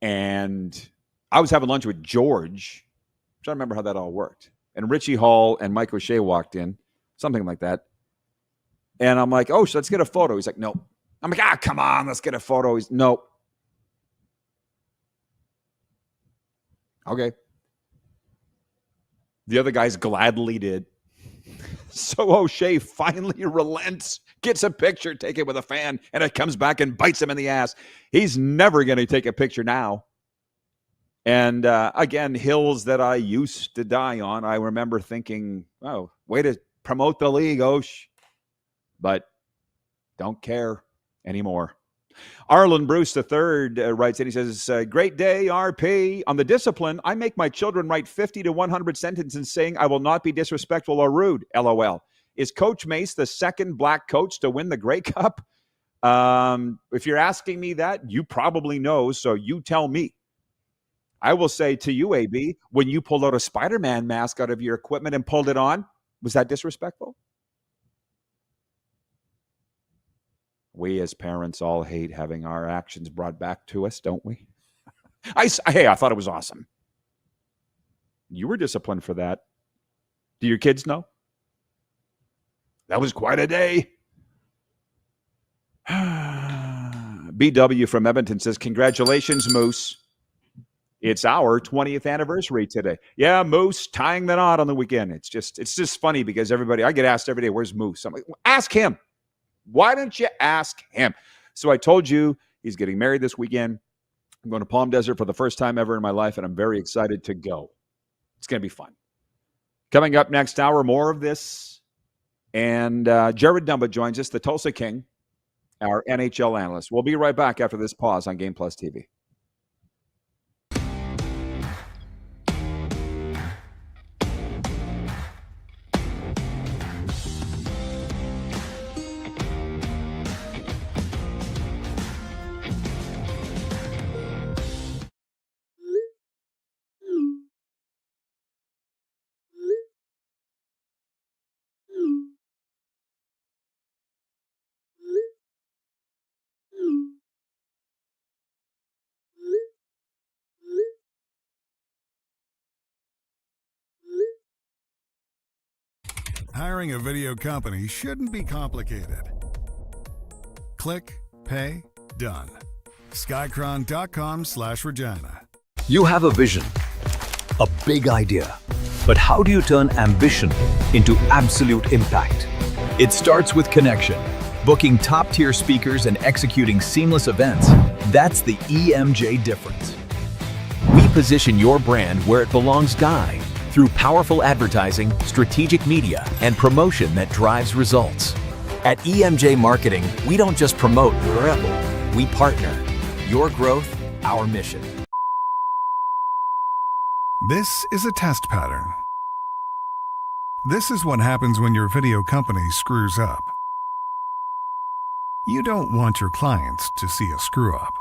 And I was having lunch with George. I'm trying to remember how that all worked. And Richie Hall and Mike O'Shea walked in, something like that. And I'm like, oh, let's get a photo. He's like, no. I'm like, come on, let's get a photo. He's, no. Okay. The other guys gladly did. So O'Shea finally relents, gets a picture, take it with a fan, and it comes back and bites him in the ass. He's never going to take a picture now. And again, hills that I used to die on. I remember thinking, oh, way to promote the league, Osh. But don't care anymore. Arlen Bruce III writes in, he says, great day, RP. On the discipline, I make my children write 50 to 100 sentences saying I will not be disrespectful or rude, LOL. Is Coach Mace the second black coach to win the Grey Cup? If you're asking me that, you probably know, so you tell me. I will say to you, AB, when you pulled out a Spider-Man mask out of your equipment and pulled it on, was that disrespectful? We as parents all hate having our actions brought back to us, don't we? I thought it was awesome. You were disciplined for that. Do your kids know? That was quite a day. BW from Edmonton says, congratulations, Moose. It's our 20th anniversary today. Yeah, Moose tying the knot on the weekend. It's just funny because I get asked every day, where's Moose? I'm like, ask him. Why don't you ask him? So I told you he's getting married this weekend. I'm going to Palm Desert for the first time ever in my life, and I'm very excited to go. It's going to be fun. Coming up next hour, more of this. And Jared Dumba joins us, the Tulsa King, our NHL analyst. We'll be right back after this pause on Game Plus TV. Hiring a video company shouldn't be complicated. Click, pay, done. Skycron.com/Regina. You have a vision, a big idea, but how do you turn ambition into absolute impact? It starts with connection. Booking top-tier speakers and executing seamless events, that's the EMJ difference. We position your brand where it belongs, Guy, through powerful advertising, strategic media, and promotion that drives results. At EMJ Marketing, we don't just promote, we partner. Your growth, our mission. This is a test pattern. This is what happens when your video company screws up. You don't want your clients to see a screw-up.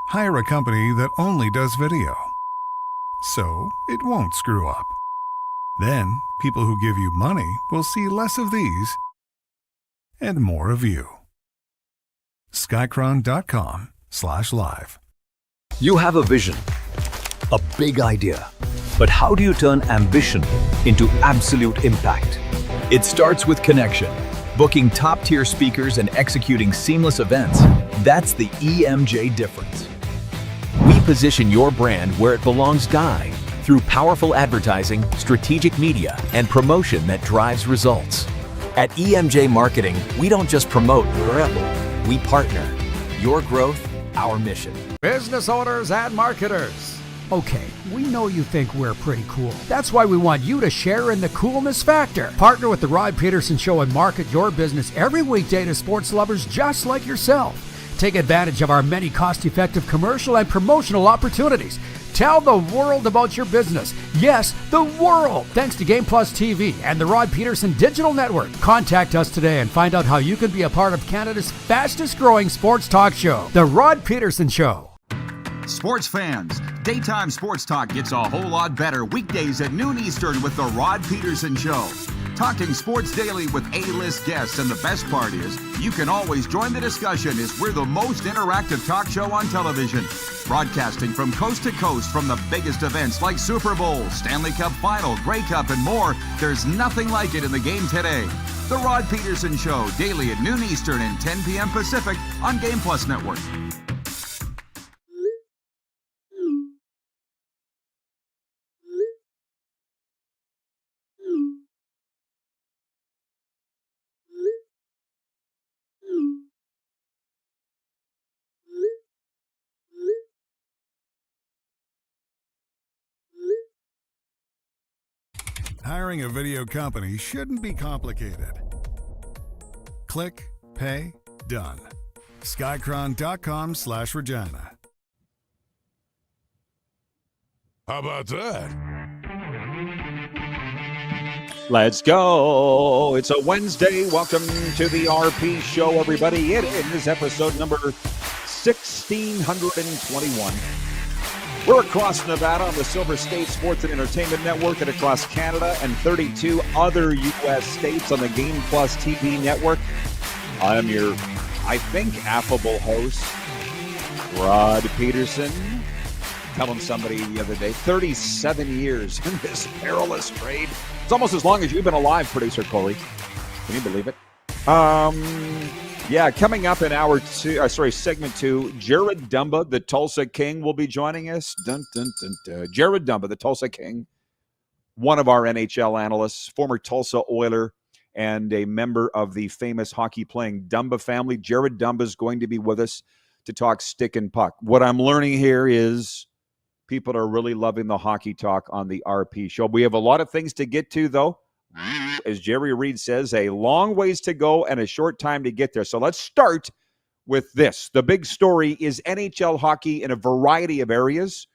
Hire a company that only does video, so it won't screw up. Then, people who give you money will see less of these and more of you. Skycron.com/live. You have a vision, a big idea, but how do you turn ambition into absolute impact? It starts with connection. Booking top-tier speakers and executing seamless events, that's the EMJ difference. We position your brand where it belongs, Guy, through powerful advertising, strategic media, and promotion that drives results. At EMJ Marketing, we don't just promote, we partner. Your growth, our mission. Business owners and marketers. Okay, we know you think we're pretty cool. That's why we want you to share in the coolness factor. Partner with the Rod Pedersen Show and market your business every weekday to sports lovers just like yourself. Take advantage of our many cost-effective commercial and promotional opportunities. Tell the world about your business. Yes, the world. Thanks to Game Plus TV and the Rod Pedersen Digital Network. Contact us today and find out how you can be a part of Canada's fastest growing sports talk show, The Rod Pedersen Show. Sports fans, daytime sports talk gets a whole lot better weekdays at noon Eastern with the Rod Pedersen Show. Talking sports daily with A-list guests, and the best part is you can always join the discussion as we're the most interactive talk show on television. Broadcasting from coast to coast from the biggest events like Super Bowl, Stanley Cup Final, Grey Cup, and more. There's nothing like it in the game today. The Rod Pedersen Show, daily at noon Eastern and 10 p.m. Pacific on Game Plus Network. Hiring a video company shouldn't be complicated. Click, pay, done. Skycron.com/Regina. How about that? Let's go. It's a Wednesday. Welcome to the RP Show, everybody. It is episode number 1621. We're across Nevada on the Silver State Sports and Entertainment Network and across Canada and 32 other U.S. states on the Game Plus TV network. I am your, I think, affable host, Rod Pedersen. Telling somebody the other day, 37 years in this perilous trade. It's almost as long as you've been alive, producer Corey. Can you believe it? Yeah, coming up in segment 2, Jared Dumba, the Tulsa King, will be joining us. Dun, dun, dun, dun. Jared Dumba, the Tulsa King, one of our NHL analysts, former Tulsa Oiler, and a member of the famous hockey-playing Dumba family. Jared Dumba is going to be with us to talk stick and puck. What I'm learning here is people are really loving the hockey talk on the RP Show. We have a lot of things to get to, though. As Jerry Reed says, a long ways to go and a short time to get there. So let's start with this. The big story is NHL hockey in a variety of areas.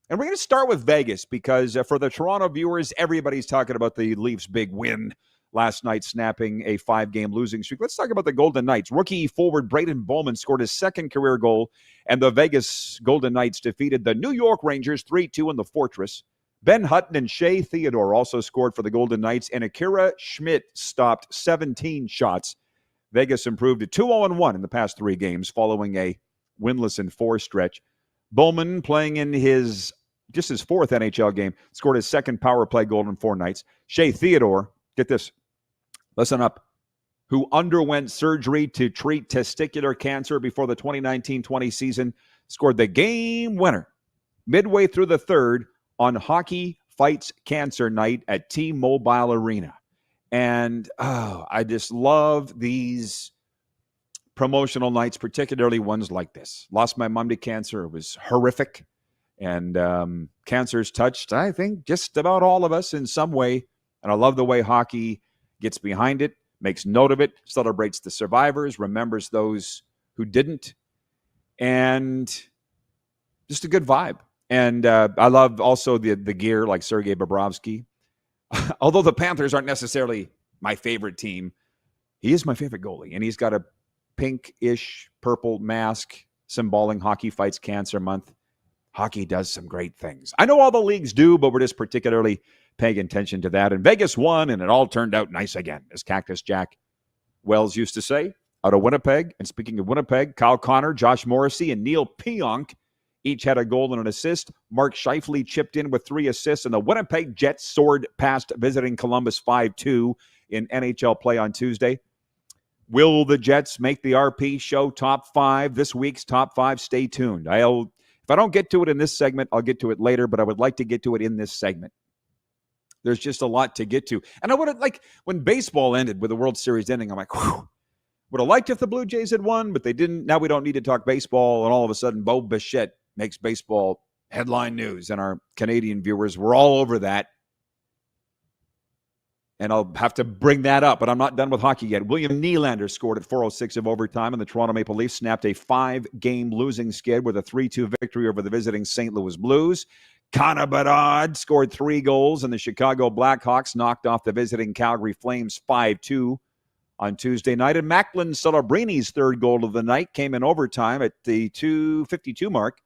And we're going to start with Vegas because for the Toronto viewers, everybody's talking about the Leafs' big win last night, snapping a 5-game losing streak. Let's talk about the Golden Knights. Rookie forward Braden Bowman scored his second career goal, and the Vegas Golden Knights defeated the New York Rangers 3-2 in the Fortress. Ben Hutton and Shea Theodore also scored for the Golden Knights, and Akira Schmidt stopped 17 shots. Vegas improved to 2-0-1 in the past 3 games following a winless in 4 stretch. Bowman, playing in his 4th NHL game, scored his second power play goal in 4 nights. Shea Theodore, get this, listen up, who underwent surgery to treat testicular cancer before the 2019-20 season, scored the game winner midway through the third on Hockey Fights Cancer Night at T-Mobile Arena. And I just love these promotional nights, particularly ones like this. Lost my mom to cancer. It was horrific. And cancer's touched, I think, just about all of us in some way. And I love the way hockey gets behind it, makes note of it, celebrates the survivors, remembers those who didn't. And just a good vibe. And I love also the gear like Sergei Bobrovsky. Although the Panthers aren't necessarily my favorite team, he is my favorite goalie. And he's got a pink-ish purple mask symboling Hockey Fights Cancer Month. Hockey does some great things. I know all the leagues do, but we're just particularly paying attention to that. And Vegas won, and it all turned out nice again, as Cactus Jack Wells used to say, out of Winnipeg. And speaking of Winnipeg, Kyle Connor, Josh Morrissey, and Neil Pionk each had a goal and an assist. Mark Scheifele chipped in with 3 assists, and the Winnipeg Jets soared past visiting Columbus 5-2 in NHL play on Tuesday. Will the Jets make the RP show top 5? This week's top 5, stay tuned. If I don't get to it in this segment, I'll get to it later, but I would like to get to it in this segment. There's just a lot to get to. And I would have, when baseball ended with the World Series ending, I'm like, whew. Would have liked if the Blue Jays had won, but they didn't. Now we don't need to talk baseball, and all of a sudden, Bo Bichette makes baseball headline news, and our Canadian viewers were all over that. And I'll have to bring that up, but I'm not done with hockey yet. William Nylander scored at 4:06 of overtime, and the Toronto Maple Leafs snapped a 5-game losing skid with a 3-2 victory over the visiting St. Louis Blues. Connor Bedard scored 3 goals, and the Chicago Blackhawks knocked off the visiting Calgary Flames 5-2 on Tuesday night. And Macklin Celebrini's third goal of the night came in overtime at the 2:52 mark,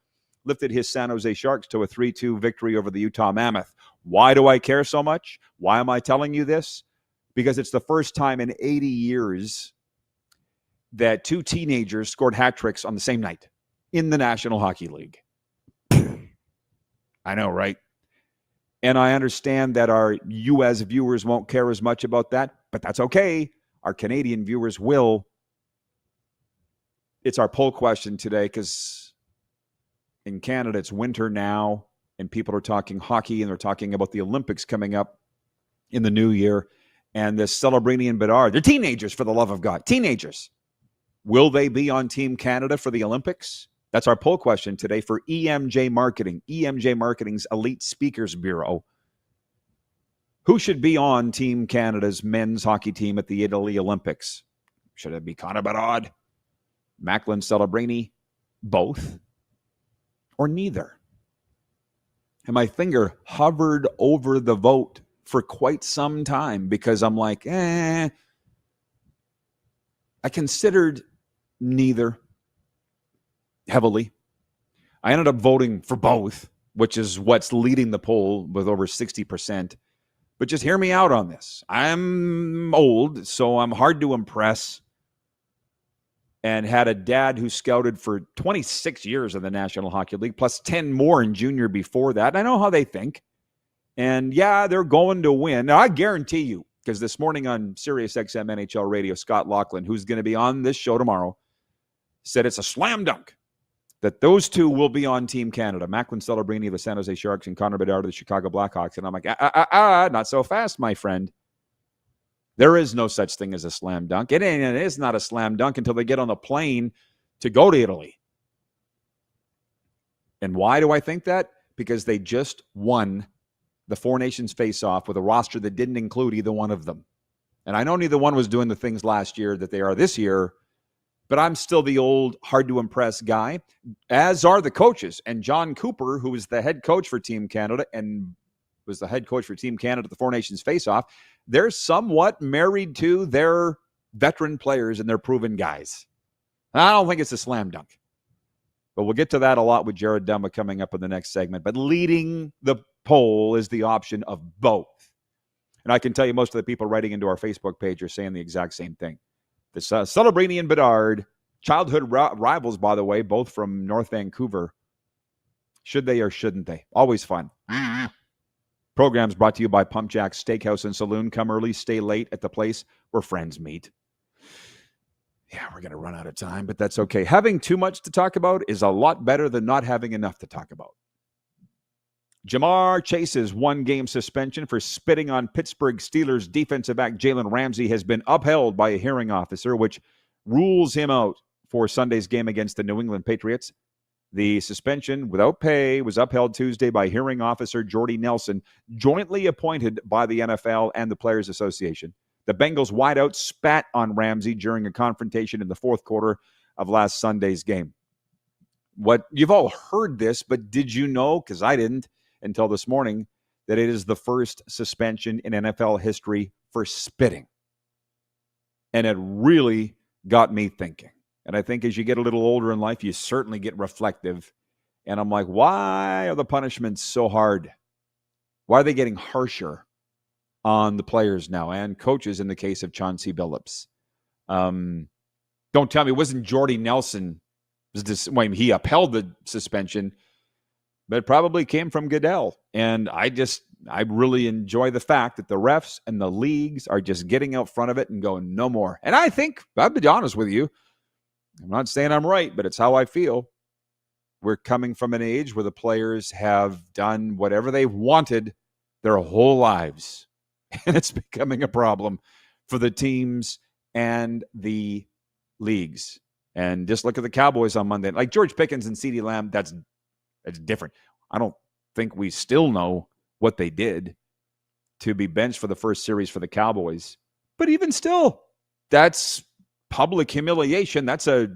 lifted his San Jose Sharks to a 3-2 victory over the Utah Mammoth. Why do I care so much? Why am I telling you this? Because it's the first time in 80 years that 2 teenagers scored hat tricks on the same night in the National Hockey League. I know, right? And I understand that our U.S. viewers won't care as much about that, but that's okay. Our Canadian viewers will. It's our poll question today because in Canada it's winter now, and people are talking hockey, and they're talking about the Olympics coming up in the new year. And this Celebrini and Bedard, they're teenagers, for the love of God. Teenagers. Will they be on Team Canada for the Olympics? That's our poll question today for EMJ Marketing, EMJ Marketing's Elite Speakers Bureau. Who should be on Team Canada's men's hockey team at the Italy Olympics? Should it be Connor Bedard, Macklin Celebrini, both, or neither? And my finger hovered over the vote for quite some time because I'm like, I considered neither heavily. I ended up voting for both, which is what's leading the poll with over 60%. But just hear me out on this. I'm old, so I'm hard to impress. And had a dad who scouted for 26 years in the National Hockey League, plus 10 more in junior before that. And I know how they think. And yeah, they're going to win. Now, I guarantee you, because this morning on Sirius XM NHL Radio, Scott Laughlin, who's going to be on this show tomorrow, said it's a slam dunk that those 2 will be on Team Canada. Macklin Celebrini of the San Jose Sharks and Connor Bedard of the Chicago Blackhawks. And I'm like, not so fast, my friend. There is no such thing as a slam dunk. It is not a slam dunk until they get on the plane to go to Italy. And why do I think that? Because they just won the Four Nations face-off with a roster that didn't include either one of them. And I know neither one was doing the things last year that they are this year, but I'm still the old, hard-to-impress guy, as are the coaches. And John Cooper, who is the head coach for Team Canada and was the head coach for Team Canada at the Four Nations face-off, they're somewhat married to their veteran players and their proven guys. I don't think it's a slam dunk. But we'll get to that a lot with Jared Dumba coming up in the next segment. But leading the poll is the option of both. And I can tell you most of the people writing into our Facebook page are saying the exact same thing. The Celebrini and Bedard, childhood rivals, by the way, both from North Vancouver. Should they or shouldn't they? Always fun. Programs brought to you by Pump Jack Steakhouse and Saloon. Come early, stay late at the place where friends meet. Yeah, we're going to run out of time, but that's okay. Having too much to talk about is a lot better than not having enough to talk about. Jamar Chase's one-game suspension for spitting on Pittsburgh Steelers defensive back Jalen Ramsey has been upheld by a hearing officer, which rules him out for Sunday's game against the New England Patriots. The suspension without pay was upheld Tuesday by hearing officer Jordy Nelson, jointly appointed by the NFL and the Players Association. The Bengals wideout spat on Ramsey during a confrontation in the fourth quarter of last Sunday's game. What you've all heard this, but did you know, because I didn't until this morning, that it is the first suspension in NFL history for spitting? And it really got me thinking. And I think as you get a little older in life, you certainly get reflective. And I'm like, why are the punishments so hard? Why are they getting harsher on the players now and coaches in the case of Chauncey Billups? Don't tell me it wasn't Jordy Nelson. He upheld the suspension, but it probably came from Goodell. And I really enjoy the fact that the refs and the leagues are just getting out front of it and going, no more. And I think, I'll be honest with you, I'm not saying I'm right, but it's how I feel. We're coming from an age where the players have done whatever they wanted their whole lives. And it's becoming a problem for the teams and the leagues. And just look at the Cowboys on Monday. Like George Pickens and CeeDee Lamb, that's different. I don't think we still know what they did to be benched for the first series for the Cowboys. But even still, that's public humiliation. That's a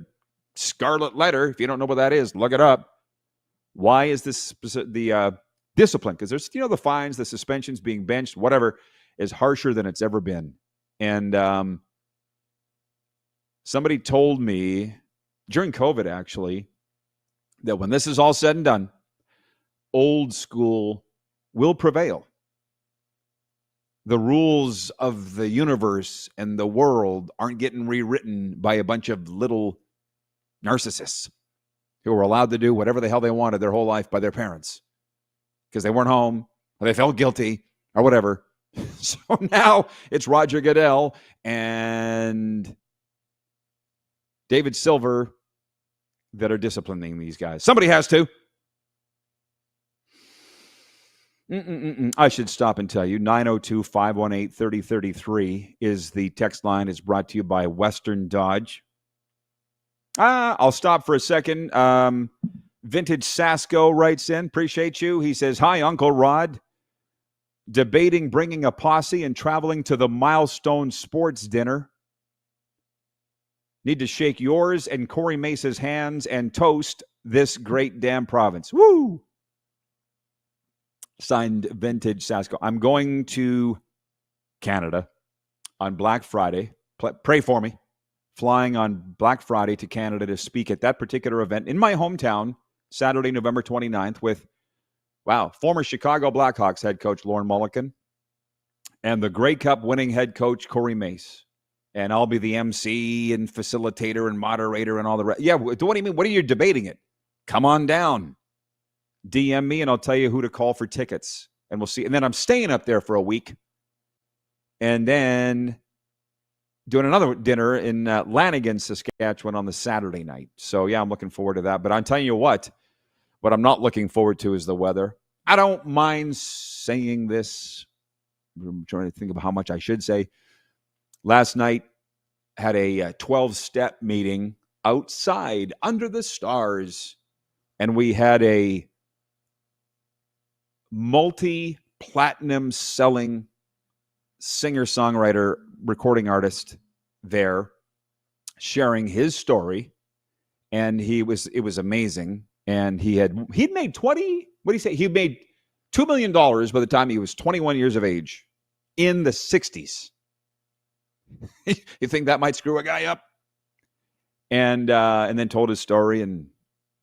scarlet letter. If you don't know what that is, look it up. Why is this the discipline? Because there's, the fines, the suspensions, being benched, whatever, is harsher than it's ever been. And somebody told me during COVID, actually, that when this is all said and done, old school will prevail. The rules of the universe and the world aren't getting rewritten by a bunch of little narcissists who were allowed to do whatever the hell they wanted their whole life by their parents because they weren't home or they felt guilty or whatever. So now it's Roger Goodell and David Silver that are disciplining these guys. Somebody has to. I should stop and tell you, 902-518-3033 is the text line. Is brought to you by Western Dodge. I'll stop for a second. Vintage Sasko writes in. Appreciate you. He says, hi, Uncle Rod. Debating bringing a posse and traveling to the Milestone Sports Dinner. Need to shake yours and Corey Mace's hands and toast this great damn province. Woo! Signed Vintage Sasko. I'm going to Canada on Black Friday. Pray for me. Flying on Black Friday to Canada to speak at that particular event in my hometown, Saturday, November 29th, with, former Chicago Blackhawks head coach Lauren Mulliken and the Grey Cup winning head coach Corey Mace. And I'll be the MC and facilitator and moderator and all the rest. Yeah, what do you mean? What are you debating it? Come on down. DM me and I'll tell you who to call for tickets. And we'll see. And then I'm staying up there for a week. And then doing another dinner in Lanigan, Saskatchewan on the Saturday night. So, I'm looking forward to that. But I'm telling you what I'm not looking forward to is the weather. I don't mind saying this. I'm trying to think of how much I should say. Last night, had a 12-step meeting outside under the stars. And we had a multi-platinum selling singer-songwriter recording artist there sharing his story. And it was amazing. And he'd made what do you say? He made $2 million by the time he was 21 years of age in the 60s. You think that might screw a guy up? And then told his story, and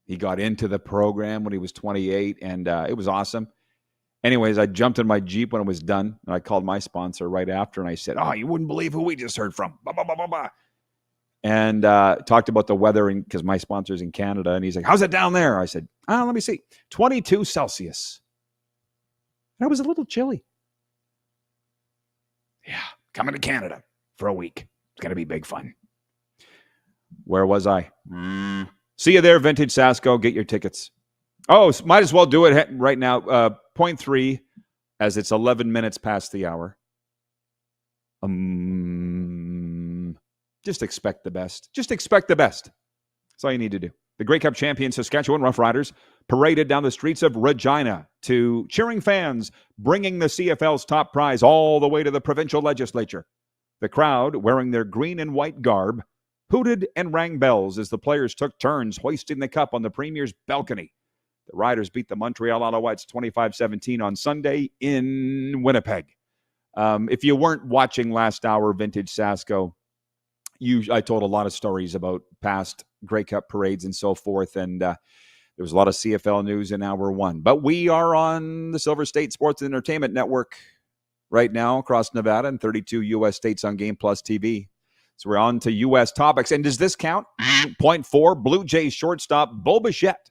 he got into the program when he was 28, and it was awesome. Anyways, I jumped in my Jeep when it was done, and I called my sponsor right after, and I said, you wouldn't believe who we just heard from. Blah, blah, blah, blah, blah. And talked about the weather because my sponsor's in Canada, and he's like, how's it down there? I said, let me see, 22 Celsius. And it was a little chilly. Yeah, coming to Canada for a week. It's going to be big fun. Where was I? See you there, Vintage Sasko. Get your tickets. Oh, might as well do it right now. 0.3, as it's 11 minutes past the hour. Just expect the best. Just expect the best. That's all you need to do. The Grey Cup champion Saskatchewan Roughriders paraded down the streets of Regina to cheering fans, bringing the CFL's top prize all the way to the provincial legislature. The crowd, wearing their green and white garb, hooted and rang bells as the players took turns hoisting the cup on the Premier's balcony. The Riders beat the Montreal Alouettes 25-17 on Sunday in Winnipeg. If you weren't watching last hour, Vintage Sasko, I told a lot of stories about past Grey Cup parades and so forth, and there was a lot of CFL news in hour one. But we are on the Silver State Sports and Entertainment Network right now across Nevada and 32 U.S. states on Game Plus TV. So we're on to U.S. topics. And does this count? Point 4, Blue Jays shortstop Bo Bichette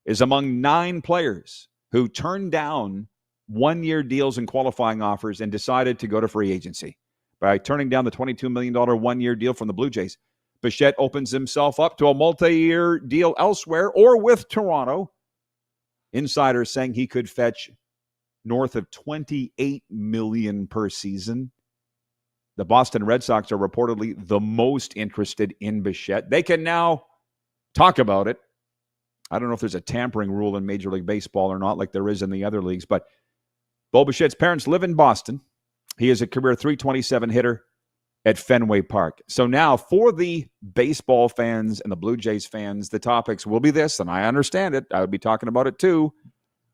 is among 9 players who turned down one-year deals and qualifying offers and decided to go to free agency. By turning down the $22 million one-year deal from the Blue Jays, Bichette opens himself up to a multi-year deal elsewhere or with Toronto. Insiders saying he could fetch north of $28 million per season. The Boston Red Sox are reportedly the most interested in Bichette. They can now talk about it. I don't know if there's a tampering rule in Major League Baseball or not, like there is in the other leagues, but Bo Bichette's parents live in Boston. He is a career .327 hitter at Fenway Park. So now for the baseball fans and the Blue Jays fans, the topics will be this, and I understand it. I would be talking about it too.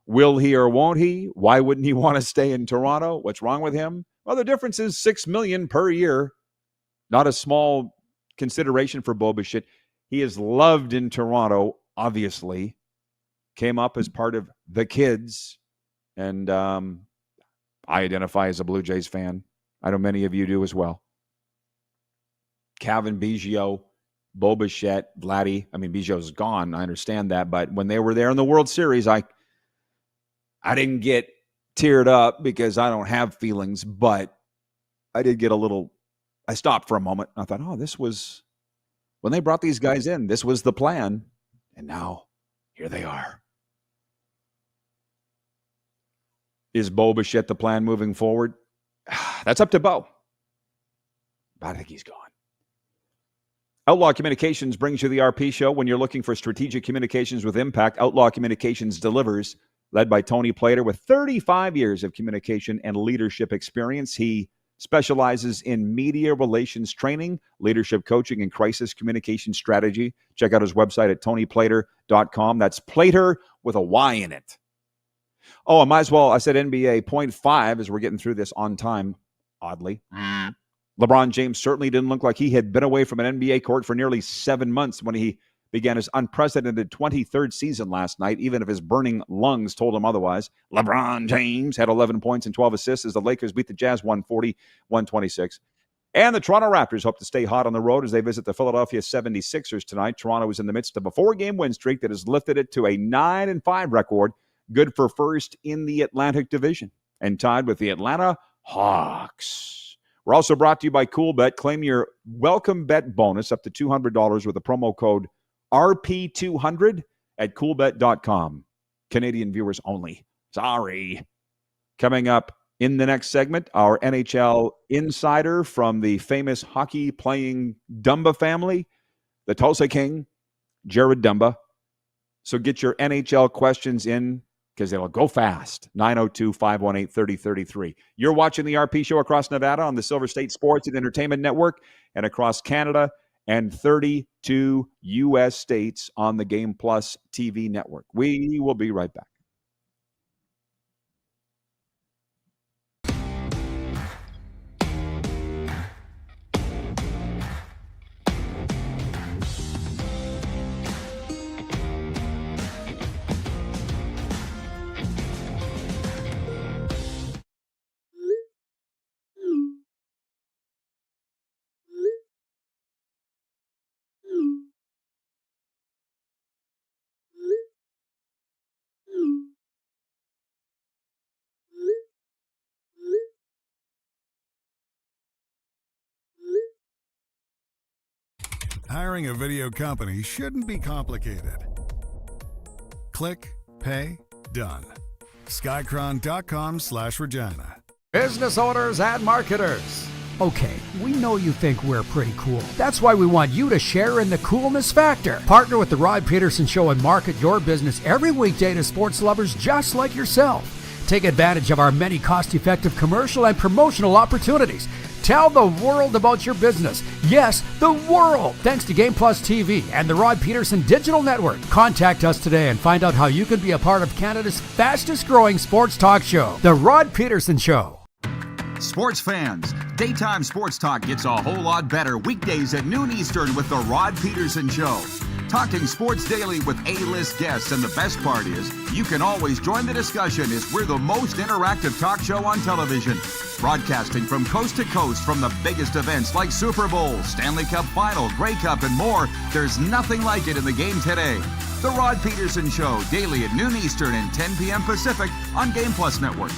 Will he or won't he? Why wouldn't he want to stay in Toronto? What's wrong with him? Well, the difference is $6 million per year. Not a small consideration for Bo Bichette. He is loved in Toronto, obviously. Came up as part of the kids. And I identify as a Blue Jays fan. I know many of you do as well. Calvin Biggio, Bo Bichette, Vladdy. I mean, Biggio's gone. I understand that. But when they were there in the World Series, I didn't get teared up because I don't have feelings, but I did get I stopped for a moment. I thought, this was, when they brought these guys in, this was the plan. And now, here they are. Is Bo Bichette the plan moving forward? That's up to Bo. But I think he's gone. Outlaw Communications brings you the RP Show. When you're looking for strategic communications with impact, Outlaw Communications delivers. Led by Tony Plater with 35 years of communication and leadership experience. He specializes in media relations training, leadership coaching, and crisis communication strategy. Check out his website at tonyplater.com. That's Plater with a Y in it. Oh, I might as well, I said NBA 0.5 as we're getting through this on time, oddly. LeBron James certainly didn't look like he had been away from an NBA court for nearly 7 months when he began his unprecedented 23rd season last night, even if his burning lungs told him otherwise. LeBron James had 11 points and 12 assists as the Lakers beat the Jazz 140-126. And the Toronto Raptors hope to stay hot on the road as they visit the Philadelphia 76ers tonight. Toronto is in the midst of a 4-game win streak that has lifted it to a 9-5 record, good for first in the Atlantic Division, and tied with the Atlanta Hawks. We're also brought to you by CoolBet. Claim your welcome bet bonus up to $200 with a promo code RP200 at coolbet.com. Canadian viewers only. Sorry. Coming up in the next segment, our NHL insider from the famous hockey-playing Dumba family, the Tulsa King, Jared Dumba. So get your NHL questions in because it'll go fast. 902-518-3033. You're watching the RP Show across Nevada on the Silver State Sports and Entertainment Network and across Canada and 32 U.S. states on the Game Plus TV network. We will be right back. Hiring a video company shouldn't be complicated. Click, pay, done. Skycron.com/Regina. Business owners and marketers. Okay, we know you think we're pretty cool. That's why we want you to share in the coolness factor. Partner with the Rod Pedersen Show and market your business every weekday to sports lovers just like yourself. Take advantage of our many cost-effective commercial and promotional opportunities. Tell the world about your business. Yes, the world. Thanks to Game Plus TV and the Rod Pedersen Digital Network. Contact us today and find out how you can be a part of Canada's fastest-growing sports talk show, The Rod Pedersen Show. Sports fans, daytime sports talk gets a whole lot better weekdays at noon Eastern with the Rod Pedersen Show. Talking sports daily with A-list guests, and the best part is you can always join the discussion as we're the most interactive talk show on television. Broadcasting from coast to coast from the biggest events like Super Bowl, Stanley Cup Final, Grey Cup, and more. There's nothing like it in the game today. The Rod Pedersen Show, daily at noon Eastern and 10 p.m. Pacific on Game Plus Network.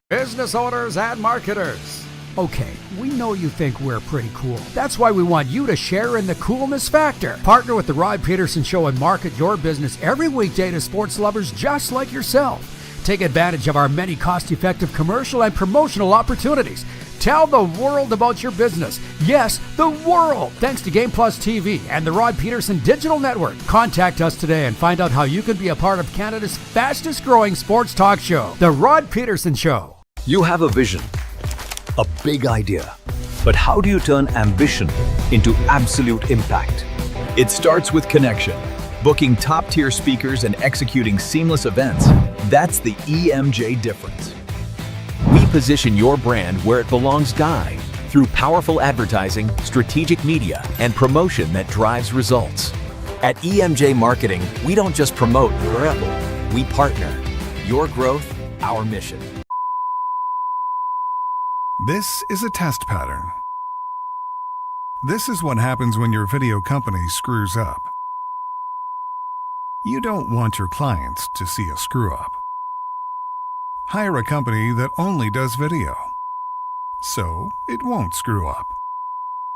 Business owners and marketers. Okay, we know you think we're pretty cool. That's why we want you to share in the coolness factor. Partner with the Rod Pedersen Show and market your business every weekday to sports lovers just like yourself. Take advantage of our many cost-effective commercial and promotional opportunities. Tell the world about your business. Yes, the world. Thanks to Game Plus TV and the Rod Pedersen Digital Network. Contact us today and find out how you can be a part of Canada's fastest-growing sports talk show, The Rod Pedersen Show. You have a vision, a big idea, but how do you turn ambition into absolute impact? It starts with connection. Booking top-tier speakers and executing seamless events, that's the EMJ difference. We position your brand where it belongs, Guy, through powerful advertising, strategic media, and promotion that drives results. At EMJ Marketing, we don't just promote, we partner. Your growth, our mission. This is a test pattern. This is what happens when your video company screws up. You don't want your clients to see a screw-up. Hire a company that only does video, so it won't screw up.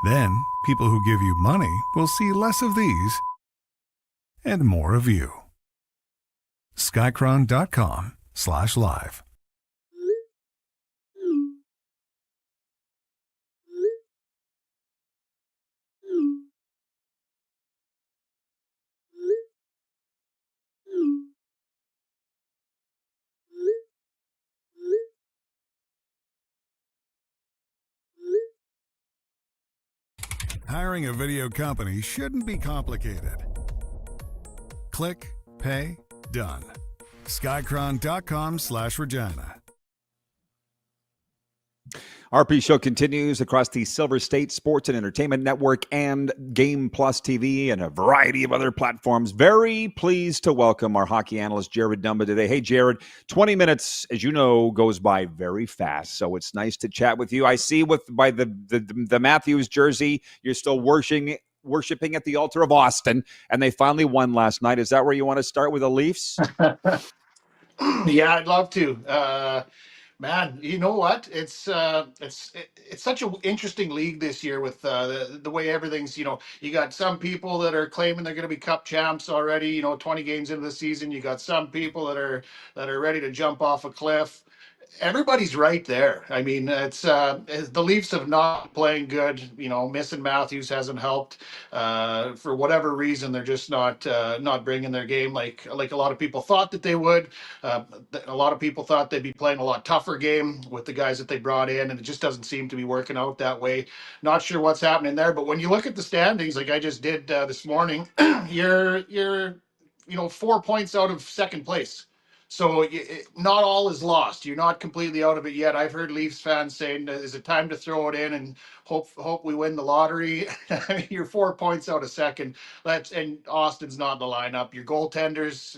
Then, people who give you money will see less of these and more of you. Skycron.com/live. Hiring a video company shouldn't be complicated. Click, pay, done. Skycron.com/Regina. RP Show continues across the Silver State Sports and Entertainment Network and Game Plus TV and a variety of other platforms. Very pleased to welcome our hockey analyst, Jared Dumba, today. Hey, Jared, 20 minutes, as you know, goes by very fast, so it's nice to chat with you. I see by the Matthews jersey, you're still worshiping at the altar of Austin, and they finally won last night. Is that where you want to start with the Leafs? Yeah, I'd love to. Man, you know what? It's such an interesting league this year with the way everything's. You got some people that are claiming they're going to be Cup champs already. 20 games into the season. You got some people that are ready to jump off a cliff. Everybody's right there. I mean, it's the Leafs have not playing good. Missing Matthews hasn't helped. For whatever reason, they're just not bringing their game like a lot of people thought that they would. A lot of people thought they'd be playing a lot tougher game with the guys that they brought in, and it just doesn't seem to be working out that way. Not sure what's happening there, but when you look at the standings, like I just did this morning, you're 4 points out of second place. So not all is lost. You're not completely out of it yet. I've heard Leafs fans saying, "Is it time to throw it in and hope we win the lottery?" I mean, you're 4 points out of second. And Austin's not in the lineup. Your goaltenders,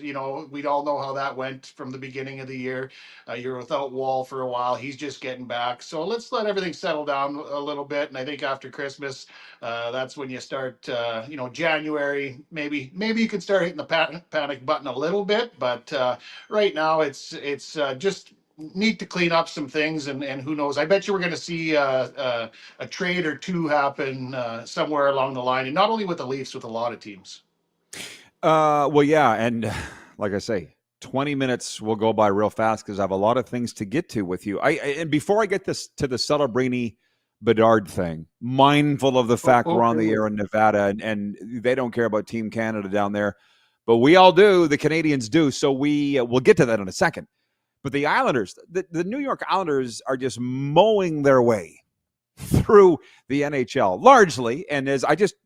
we all know how that went from the beginning of the year. You're without Wall for a while. He's just getting back. So let's let everything settle down a little bit. And I think after Christmas, that's when you start. January, maybe you could start hitting the panic button a little bit, but. Right now, it's just need to clean up some things, and who knows? I bet you we're going to see a trade or two happen somewhere along the line, and not only with the Leafs, with a lot of teams. Well, yeah, and like I say, 20 minutes will go by real fast because I have a lot of things to get to with you. And before I get this to the Celebrini Bedard thing, mindful of the fact we're on the air in Nevada, and they don't care about Team Canada down there, but we all do. The Canadians do, so we'll get to that in a second. But the Islanders, the New York Islanders are just mowing their way through the NHL largely. And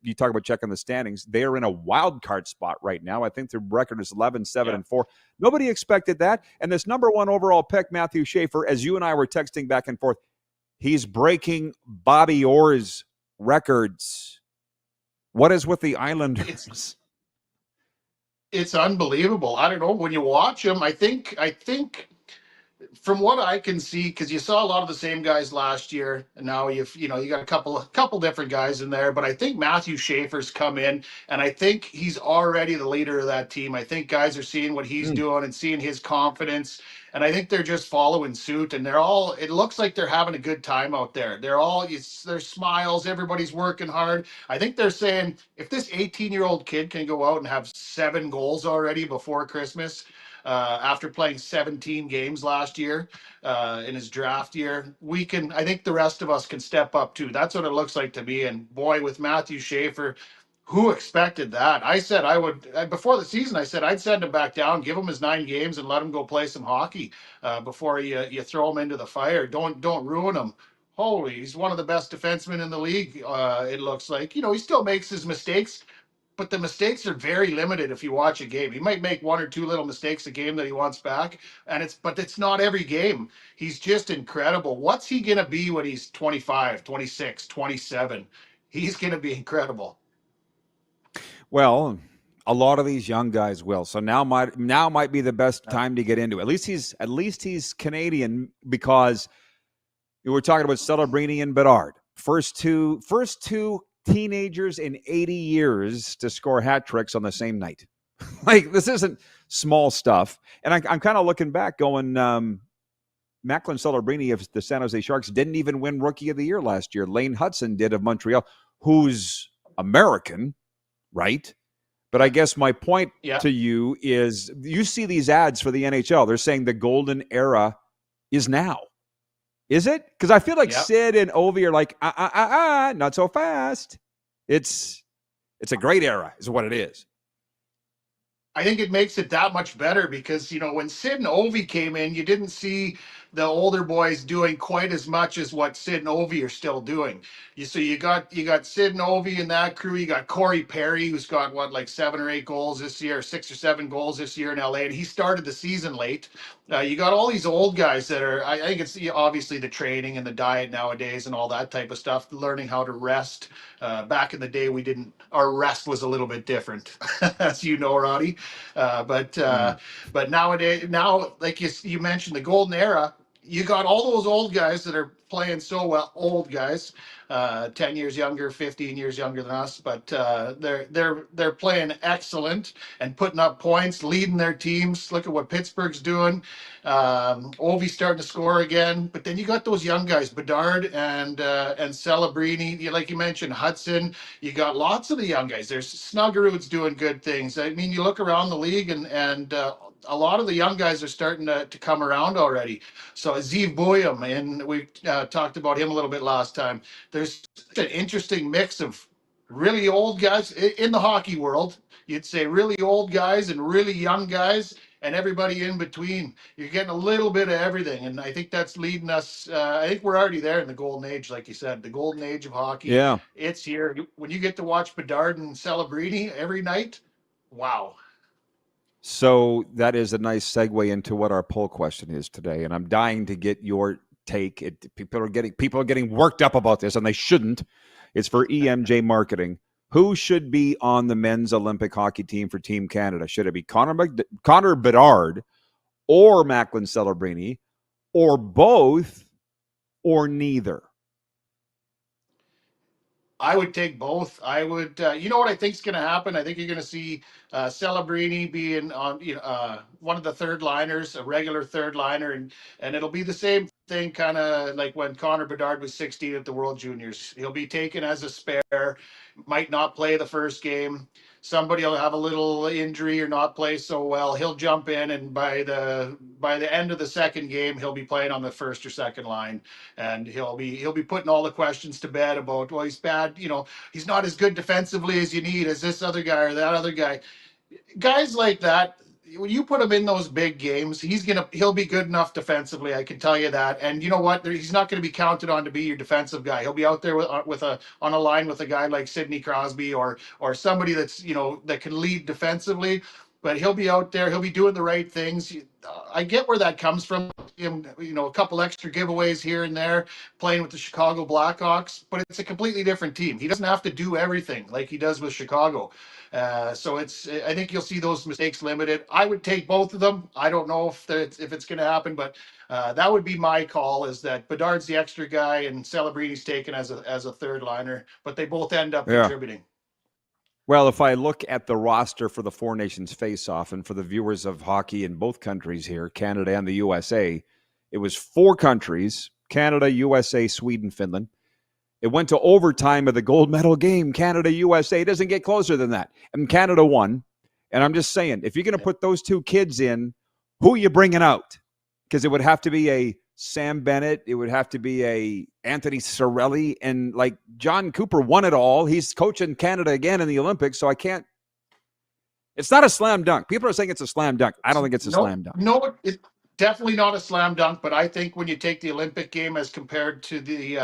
you talk about checking the standings, they are in a wild card spot right now. I think their record is 11-7-4. Nobody expected that. And this number one overall pick, Matthew Schaefer, as you and I were texting back and forth, he's breaking Bobby Orr's records. What is with the Islanders? It's unbelievable. I don't know, when you watch them, I think from what I can see, because you saw a lot of the same guys last year, and now you got a couple different guys in there. But I think Matthew Schaefer's come in, and I think he's already the leader of that team. I think guys are seeing what he's doing and seeing his confidence, and I think they're just following suit. And it looks like they're having a good time out there. There's smiles. Everybody's working hard. I think they're saying if this 18-year-old kid can go out and have 7 goals already before Christmas, after playing 17 games last year in his draft year, I think the rest of us can step up too. That's what it looks like to me. And boy, with Matthew Schaefer, who expected that? I said I would, before the season, I said I'd send him back down, give him his 9 games and let him go play some hockey before you throw him into the fire. Don't ruin him. Holy, he's one of the best defensemen in the league, it looks like. He still makes his mistakes, but the mistakes are very limited. If you watch a game, he might make 1 or 2 little mistakes a game that he wants back, but it's not every game. He's just incredible. What's he going to be when he's 25, 26, 27? He's going to be incredible. Well, a lot of these young guys will. So now might be the best time to get into it. At least he's Canadian, because we're talking about Celebrini and Bedard. First two teenagers in 80 years to score hat tricks on the same night. Like, this isn't small stuff. And I'm kind of looking back going, Macklin Celebrini of the San Jose Sharks didn't even win Rookie of the Year last year. Lane Hudson did of Montreal, who's American, right? But I guess my point to you is, you see these ads for the NHL. They're saying the golden era is now. Is it? Because I feel like Sid and Ovi are like, not so fast. It's a great era, is what it is. I think it makes it that much better because, when Sid and Ovi came in, you didn't see the older boys doing quite as much as what Sid and Ovi are still doing. You got Sid and Ovi in that crew. You got Corey Perry, who's got 7 or 8 goals this year, 6 or 7 goals this year in LA, and he started the season late. You got all these old guys that are, I think it's obviously the training and the diet nowadays and all that type of stuff, learning how to rest. Back in the day, our rest was a little bit different, as you know, Roddy. But nowadays, like you mentioned, the golden era, you got all those old guys that are playing so well, old guys, 10 years younger, 15 years younger than us, but they're playing excellent and putting up points, leading their teams. Look at what Pittsburgh's doing. Ovi's starting to score again, but then you got those young guys, Bedard and Celebrini, like you mentioned, Hudson. You got lots of the young guys. There's Snuggerud's doing good things. I mean, you look around the league and a lot of the young guys are starting to come around already. So Zeev Boyum, and we talked about him a little bit last time. There's an interesting mix of really old guys in the hockey world. You'd say really old guys and really young guys, and everybody in between. You're getting a little bit of everything, and I think that's leading us. I think we're already there in the golden age, like you said, the golden age of hockey. Yeah, it's here. When you get to watch Bedard and Celebrini every night, wow. So that is a nice segue into what our poll question is today, and I'm dying to get your take. People are getting worked up about this, and they shouldn't. It's for EMJ Marketing. Who should be on the men's Olympic hockey team for Team Canada? Should it be Connor Bedard or Macklin Celebrini, or both, or neither? I would take both. I would, you know what I think is going to happen? I think you're going to see Celebrini being on, one of the third liners, a regular third liner, and it'll be the same thing, kind of like when Connor Bedard was 16 at the World Juniors. He'll be taken as a spare, might not play the first game. Somebody will have a little injury or not play so well. He'll jump in, and by the end of the second game, he'll be playing on the first or second line, and he'll be putting all the questions to bed about, well, he's bad, he's not as good defensively as you need as this other guy or that other guy. Guys like that, when you put him in those big games, he'll be good enough defensively. I can tell you that. And you know what? He's not going to be counted on to be your defensive guy. He'll be out there on a line with a guy like Sidney Crosby or somebody that's that can lead defensively. But he'll be out there. He'll be doing the right things. I get where that comes from. Him, a couple extra giveaways here and there, playing with the Chicago Blackhawks. But it's a completely different team. He doesn't have to do everything like he does with Chicago. So I think you'll see those mistakes limited. I would take both of them. I don't know if it's going to happen, but that would be my call. Is that Bedard's the extra guy and Celebrini's taken as a third liner, but they both end up contributing. Well, if I look at the roster for the Four Nations face-off, and for the viewers of hockey in both countries here, Canada and the USA, it was 4 countries: Canada, USA, Sweden, Finland. It went to overtime of the gold medal game, Canada-USA. It doesn't get closer than that. And Canada won. And I'm just saying, if you're going to put those 2 kids in, who are you bringing out? Because it would have to be a Sam Bennett. It would have to be a Anthony Cirelli. And like John Cooper won it all. He's coaching Canada again in the Olympics, so I can't. It's not a slam dunk. People are saying it's a slam dunk. I don't think it's a slam dunk. No, it's definitely not a slam dunk, but I think when you take the Olympic game as compared to the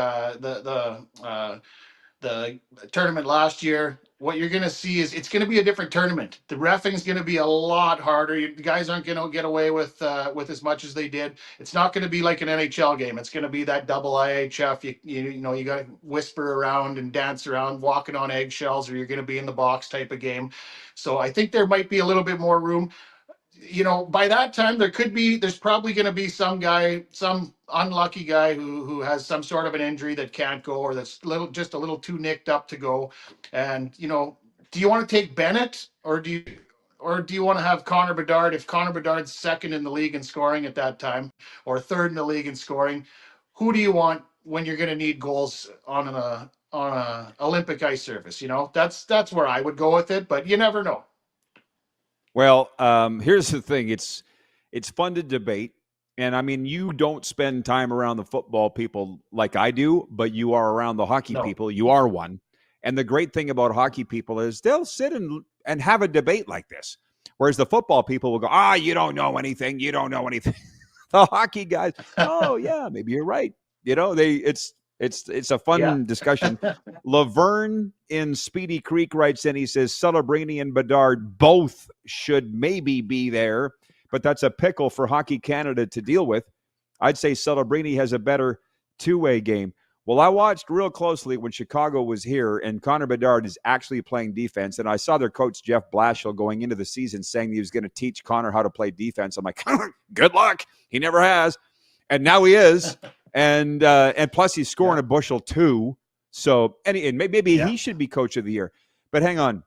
tournament last year, what you're going to see is it's going to be a different tournament. The reffing is going to be a lot harder. The guys aren't going to get away with as much as they did. It's not going to be like an NHL game. It's going to be that double IHF. You got to whisper around and dance around, walking on eggshells, or you're going to be in the box type of game. So I think there might be a little bit more room. By that time, there's probably going to be some unlucky guy who has some sort of an injury that can't go, or that's just a little too nicked up to go. And, do you want to take Bennett, or do you want to have Connor Bedard? If Connor Bedard's second in the league in scoring at that time, or third in the league in scoring, who do you want when you're going to need goals on a Olympic ice surface? That's where I would go with it, but you never know. Well, here's the thing. It's fun to debate. And I mean, you don't spend time around the football people like I do, but you are around the hockey people. You are one. And the great thing about hockey people is they'll sit and have a debate like this. Whereas the football people will go, you don't know anything. You don't know anything. The hockey guys, oh yeah, maybe you're right. It's a fun discussion. Laverne in Speedy Creek writes in, he says, Celebrini and Bedard both should maybe be there, but that's a pickle for Hockey Canada to deal with. I'd say Celebrini has a better two-way game. Well, I watched real closely when Chicago was here, and Connor Bedard is actually playing defense, and I saw their coach, Jeff Blashill, going into the season saying he was going to teach Connor how to play defense. I'm like, good luck. He never has. And now he is. And plus he's scoring a bushel too. So and maybe he should be coach of the year. But hang on.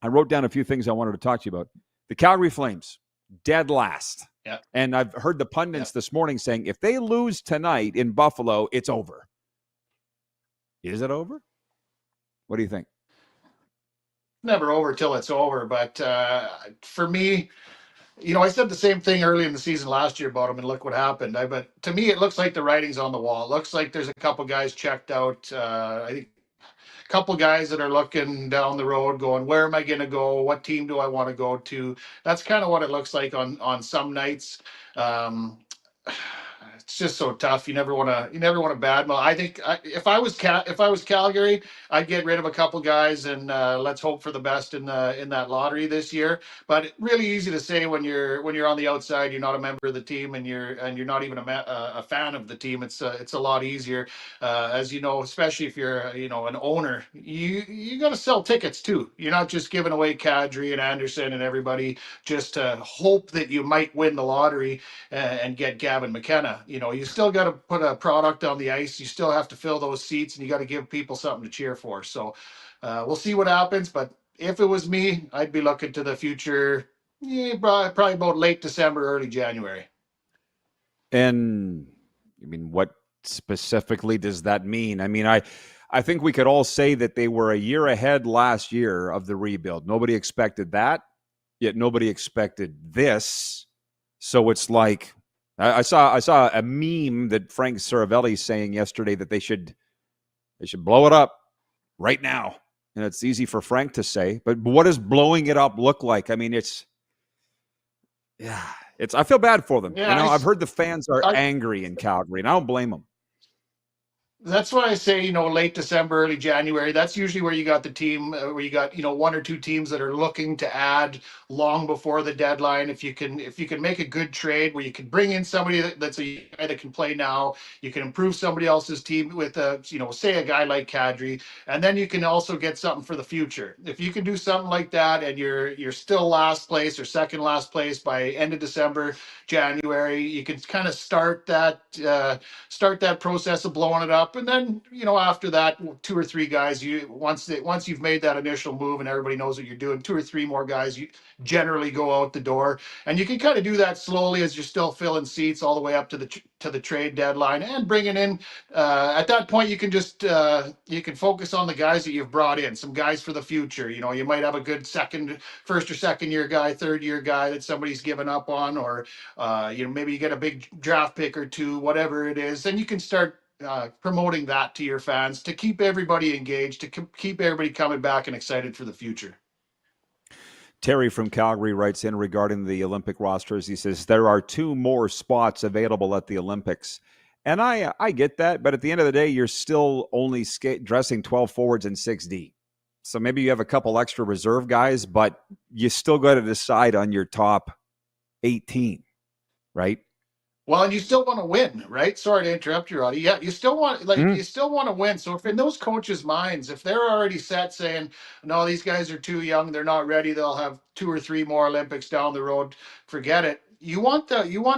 I wrote down a few things I wanted to talk to you about. The Calgary Flames, dead last. Yeah. And I've heard the pundits this morning saying if they lose tonight in Buffalo, it's over. Is it over? What do you think? Never over till it's over. But for me, I said the same thing early in the season last year about him, and look what happened. But to me, it looks like the writing's on the wall. It looks like there's a couple guys checked out. I think a couple guys that are looking down the road going, where am I going to go? What team do I want to go to? That's kind of what it looks like on some nights. It's just so tough. You never want to badmouth. I think if I was Calgary, I'd get rid of a couple guys and let's hope for the best in that lottery this year. But really easy to say when you're on the outside, you're not a member of the team, and you're not even a fan of the team. It's a lot easier, as you know, especially if you're an owner. You got to sell tickets too. You're not just giving away Kadri and Anderson and everybody just to hope that you might win the lottery and get Gavin McKenna. you still got to put a product on the ice. You still have to fill those seats, and you got to give people something to cheer for. So we'll see what happens. But if it was me, I'd be looking to the future. Yeah, probably about late December, early January. And I mean, what specifically does that mean? I mean, I think we could all say that they were a year ahead last year of the rebuild. Nobody expected that, yet nobody expected this. So it's like I saw a meme that Frank Saravelli saying yesterday that they should blow it up right now. And it's easy for Frank to say, but what does blowing it up look like? I mean, I feel bad for them. Yeah, I've heard the fans are angry in Calgary, and I don't blame them. That's why I say, late December, early January. That's usually where you got the team, where you got, one or two teams that are looking to add long before the deadline. If you can make a good trade where you can bring in somebody that's a guy that can play now, you can improve somebody else's team with say a guy like Kadri, and then you can also get something for the future. If you can do something like that, and you're still last place or second last place by end of December, January, you can kind of start that process of blowing it up. And then, after that, two or three guys, once you've made that initial move and everybody knows what you're doing, two or three more guys, you generally go out the door. And you can kind of do that slowly as you're still filling seats all the way up to the trade deadline and bringing in. At that point, you can just you can focus on the guys that you've brought in, some guys for the future. You might have a good first or second year guy, third year guy that somebody's given up on, or maybe you get a big draft pick or two, whatever it is. Then you can start promoting that to your fans to keep everybody engaged, to keep everybody coming back and excited for the future. Terry from Calgary writes in regarding the Olympic rosters. He says, there are 2 more spots available at the Olympics. And I get that, but at the end of the day, you're still only dressing 12 forwards and 6D. So maybe you have a couple extra reserve guys, but you still got to decide on your top 18, right? Well, and you still want to win, right? Sorry to interrupt you, Roddy. Yeah, you still want to win. So if in those coaches' minds, if they're already set saying, no, these guys are too young, they're not ready, they'll have 2 or 3 more Olympics down the road, forget it. You want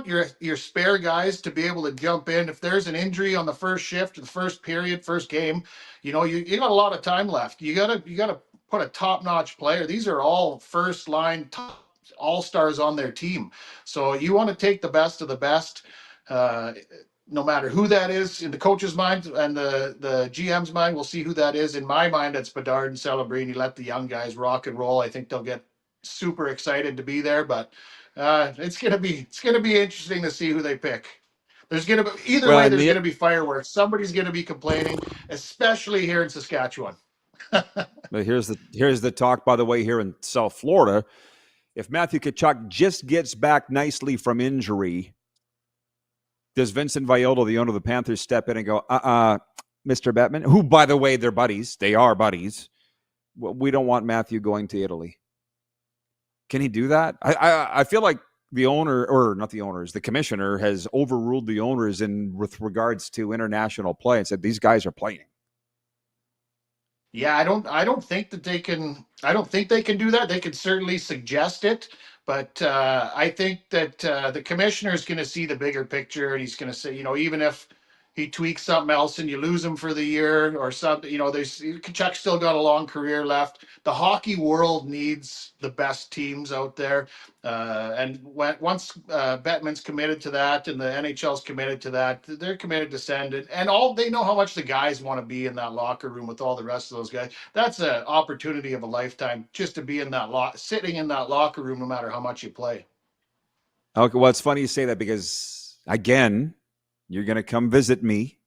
your spare guys to be able to jump in. If there's an injury on the first shift, the first period, first game, you got a lot of time left. You gotta put a top-notch player. These are all first line top all-stars on their team. So you want to take the best of the best, no matter who that is in the coach's mind and the GM's mind. We'll see who that is. In my mind, it's Bedard and Celebrini. Let the young guys rock and roll. I think they'll get super excited to be there, but it's gonna be interesting to see who they pick. There's gonna be there's gonna be fireworks. Somebody's gonna be complaining, especially here in Saskatchewan. But here's the talk, by the way, here in South Florida. If Matthew Tkachuk just gets back nicely from injury, does Vincent Viola, the owner of the Panthers, step in and go, Mr. Bettman, who, by the way, they're buddies. They are buddies. We don't want Matthew going to Italy. Can he do that? I feel like the owner, or not the owners, the commissioner has overruled the owners with regards to international play and said these guys are playing. Yeah, I don't think that they can. I don't think they can do that. They can certainly suggest it, but I think that the commissioner is going to see the bigger picture, and he's going to say, even if he tweaks something else and you lose him for the year or something, Kachuk's still got a long career left. The hockey world needs the best teams out there, and once Bettman's committed to that and the NHL's committed to that, they're committed to send it. And they know how much the guys want to be in that locker room with all the rest of those guys. That's an opportunity of a lifetime just to be in that sitting in that locker room, no matter how much you play. Okay, well, it's funny you say that because, again, you're going to come visit me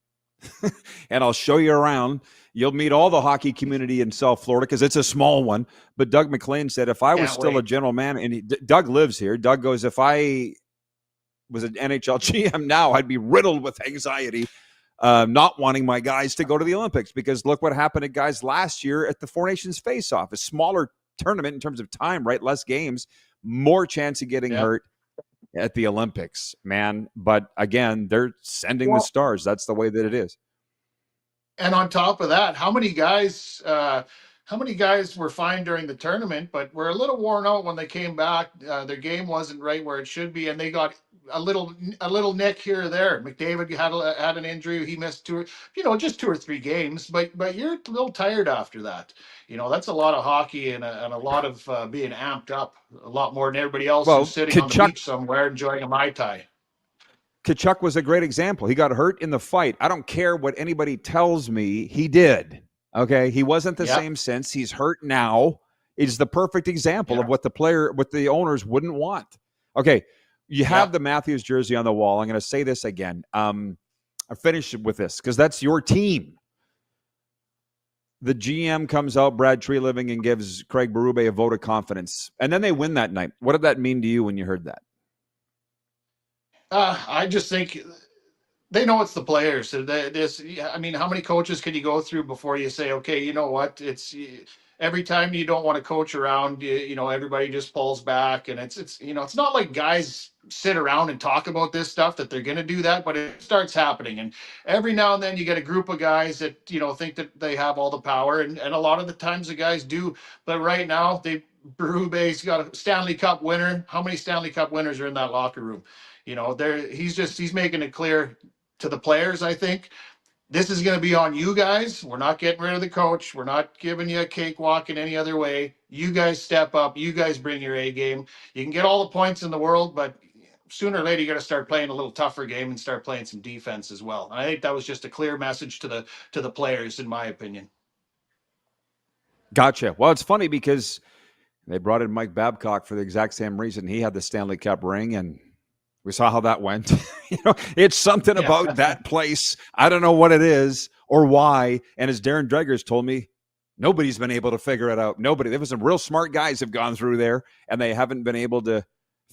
and I'll show you around. You'll meet all the hockey community in South Florida because it's a small one. But Doug McLean said if I was still a general man, and Doug lives here, Doug goes, if I was an NHL GM now, I'd be riddled with anxiety, not wanting my guys to go to the Olympics because look what happened to guys last year at the Four Nations Face-Off, a smaller tournament in terms of time, right? Less games, more chance of getting hurt at the Olympics, man. But again, they're sending the stars. That's the way that it is. And on top of that, how many guys how many guys were fine during the tournament, but were a little worn out when they came back. Their game wasn't right where it should be, and they got a little nick here or there. McDavid had an injury; he missed just 2 or 3 games. But you're a little tired after that. That's a lot of hockey and a lot of being amped up, a lot more than everybody else Well, who's sitting on the beach somewhere enjoying a Mai Tai. Tkachuk was a great example. He got hurt in the fight. I don't care what anybody tells me, he did. Okay, he wasn't the same since. He's hurt now. It's the perfect example of what the owners wouldn't want. Okay, you have the Matthews jersey on the wall. I'm going to say this again. I finish with this because that's your team. The GM comes out, Brad Treliving, and gives Craig Berube a vote of confidence. And then they win that night. What did that mean to you when you heard that? I just think they know it's the players. So how many coaches can you go through before you say, okay, you know what? It's every time you don't want to coach around, everybody just pulls back, and it's not like guys sit around and talk about this stuff that they're going to do that, but it starts happening. And every now and then you get a group of guys that, think that they have all the power. And a lot of the times the guys do, but right now Berube's got a Stanley Cup winner. How many Stanley Cup winners are in that locker room? He's making it clear to the players, I think, this is going to be on you guys. We're not getting rid of the coach. We're not giving you a cakewalk in any other way. You guys step up. You guys bring your A game. You can get all the points in the world, but sooner or later, you got to start playing a little tougher game and start playing some defense as well. And I think that was just a clear message to the players, in my opinion. Gotcha. Well, it's funny because they brought in Mike Babcock for the exact same reason. He had the Stanley Cup ring, and we saw how that went. It's something about that place. I don't know what it is or why. And as Darren Dreger's told me, nobody's been able to figure it out. Nobody. There was some real smart guys have gone through there, and they haven't been able to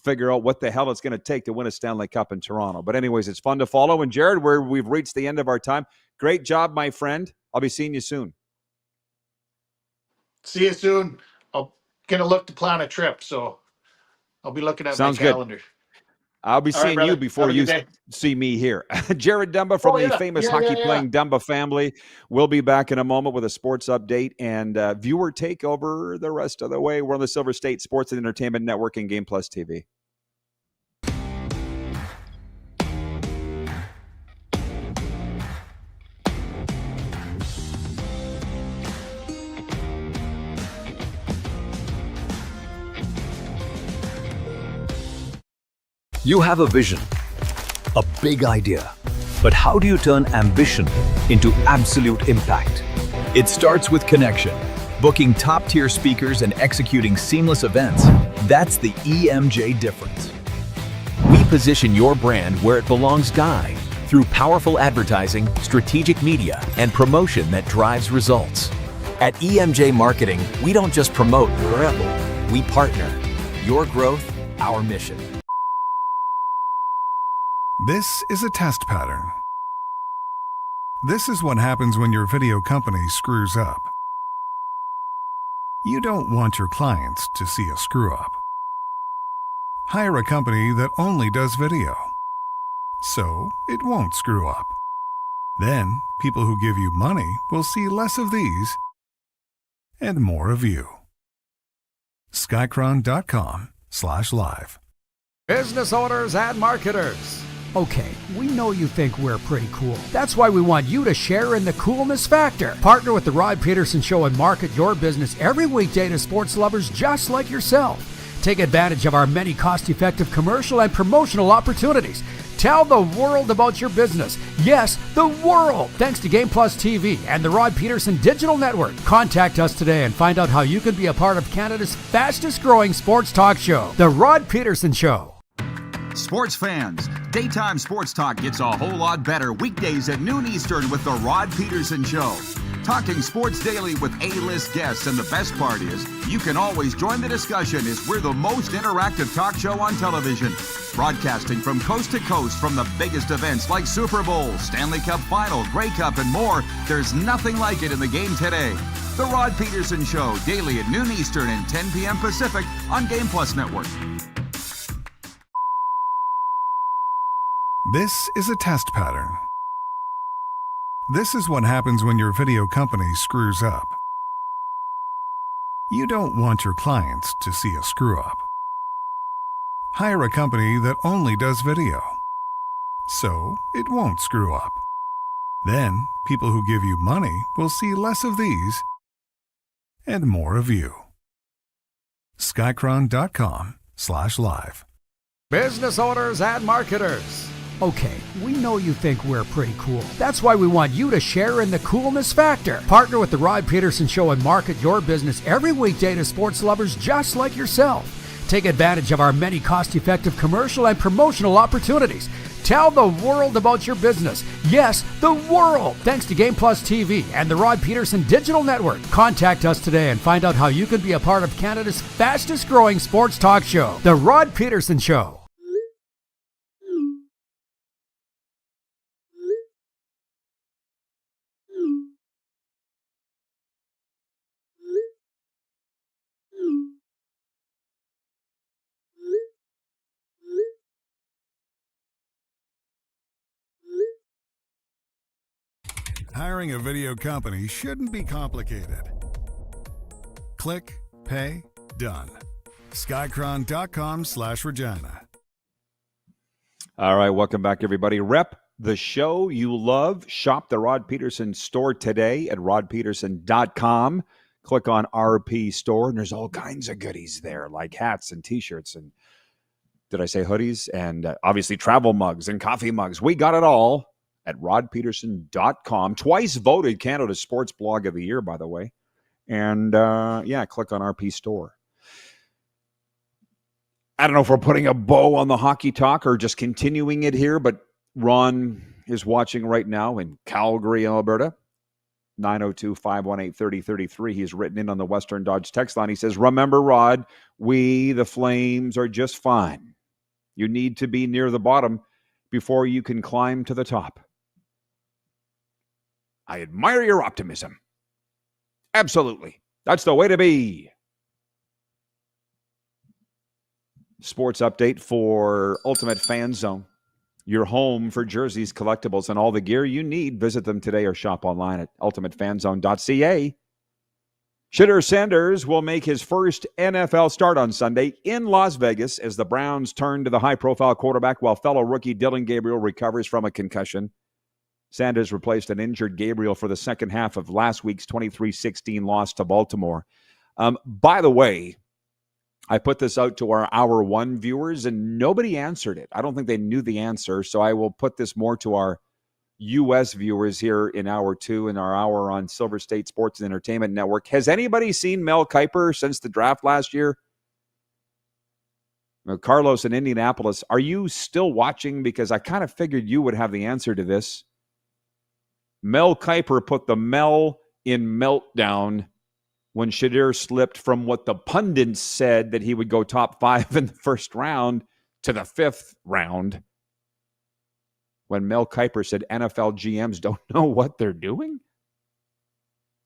figure out what the hell it's going to take to win a Stanley Cup in Toronto. But anyways, it's fun to follow. And Jared, we've reached the end of our time. Great job, my friend. I'll be seeing you soon. See you soon. I'm going to look to plan a trip, so I'll be looking at Sounds my calendar. Good. I'll be seeing you before you see me here. Jared Dumba from the famous hockey-playing Dumba family. We'll be back in a moment with a sports update and viewer takeover the rest of the way. We're on the Silver State Sports and Entertainment Network and Game Plus TV. You have a vision, a big idea, but how do you turn ambition into absolute impact? It starts with connection. Booking top-tier speakers and executing seamless events, that's the EMJ difference. We position your brand where it belongs, Guy, through powerful advertising, strategic media, and promotion that drives results. At EMJ Marketing, we don't just promote, we partner. Your growth, our mission. This is a test pattern. This is what happens when your video company screws up. You don't want your clients to see a screw-up. Hire a company that only does video, so it won't screw up. Then, people who give you money will see less of these and more of you. Skycron.com/live. Business owners and marketers. Okay, we know you think we're pretty cool. That's why we want you to share in the coolness factor. Partner with the Rod Pedersen Show and market your business every weekday to sports lovers just like yourself. Take advantage of our many cost-effective commercial and promotional opportunities. Tell the world about your business. Yes, the world. Thanks to Game Plus TV and the Rod Pedersen Digital Network. Contact us today and find out how you can be a part of Canada's fastest-growing sports talk show, The Rod Pedersen Show. Sports fans, daytime sports talk gets a whole lot better weekdays at noon Eastern with The Rod Pedersen Show. Talking sports daily with A-list guests, and the best part is, you can always join the discussion as we're the most interactive talk show on television. Broadcasting from coast to coast from the biggest events like Super Bowl, Stanley Cup Final, Grey Cup, and more, there's nothing like it in the game today. The Rod Pedersen Show, daily at noon Eastern and 10 p.m. Pacific on Game Plus Network. This is a test pattern. This is what happens when your video company screws up. You don't want your clients to see a screw-up. Hire a company that only does video, so it won't screw up. Then, people who give you money will see less of these and more of you. Skycron.com/live. Business owners and marketers. Okay, we know you think we're pretty cool. That's why we want you to share in the coolness factor. Partner with the Rod Pedersen Show and market your business every weekday to sports lovers just like yourself. Take advantage of our many cost-effective commercial and promotional opportunities. Tell the world about your business. Yes, the world. Thanks to Game Plus TV and the Rod Pedersen Digital Network. Contact us today and find out how you can be a part of Canada's fastest growing sports talk show, The Rod Pedersen Show. Hiring a video company shouldn't be complicated. Click, pay, done. Skycron.com/Regina. All right, welcome back, everybody. Rep the show you love. Shop the Rod Pedersen store today at rodpedersen.com. Click on RP store, and there's all kinds of goodies there, like hats and T-shirts and, did I say hoodies? And obviously travel mugs and coffee mugs. We got it all at rodpedersen.com. Twice voted Canada's Sports Blog of the Year, by the way. And, click on RP store. I don't know if we're putting a bow on the hockey talk or just continuing it here, but Ron is watching right now in Calgary, Alberta. 902-518-3033. He's written in on the Western Dodge text line. He says, remember, Rod, we, the Flames, are just fine. You need to be near the bottom before you can climb to the top. I admire your optimism. Absolutely. That's the way to be. Sports update for Ultimate Fan Zone. Your home for jerseys, collectibles, and all the gear you need. Visit them today or shop online at ultimatefanzone.ca. Shedeur Sanders will make his first NFL start on Sunday in Las Vegas as the Browns turn to the high-profile quarterback while fellow rookie Dillon Gabriel recovers from a concussion. Sanders replaced an injured Gabriel for the second half of last week's 23-16 loss to Baltimore. By the way, I put this out to our Hour 1 viewers, and nobody answered it. I don't think they knew the answer, so I will put this more to our U.S. viewers here in Hour 2 and our hour on Silver State Sports and Entertainment Network. Has anybody seen Mel Kiper since the draft last year? Carlos in Indianapolis, are you still watching? Because I kind of figured you would have the answer to this. Mel Kiper put the Mel in meltdown when Shedeur slipped from what the pundits said that he would go top 5 in the first round to the 5th round. When Mel Kiper said NFL GMs don't know what they're doing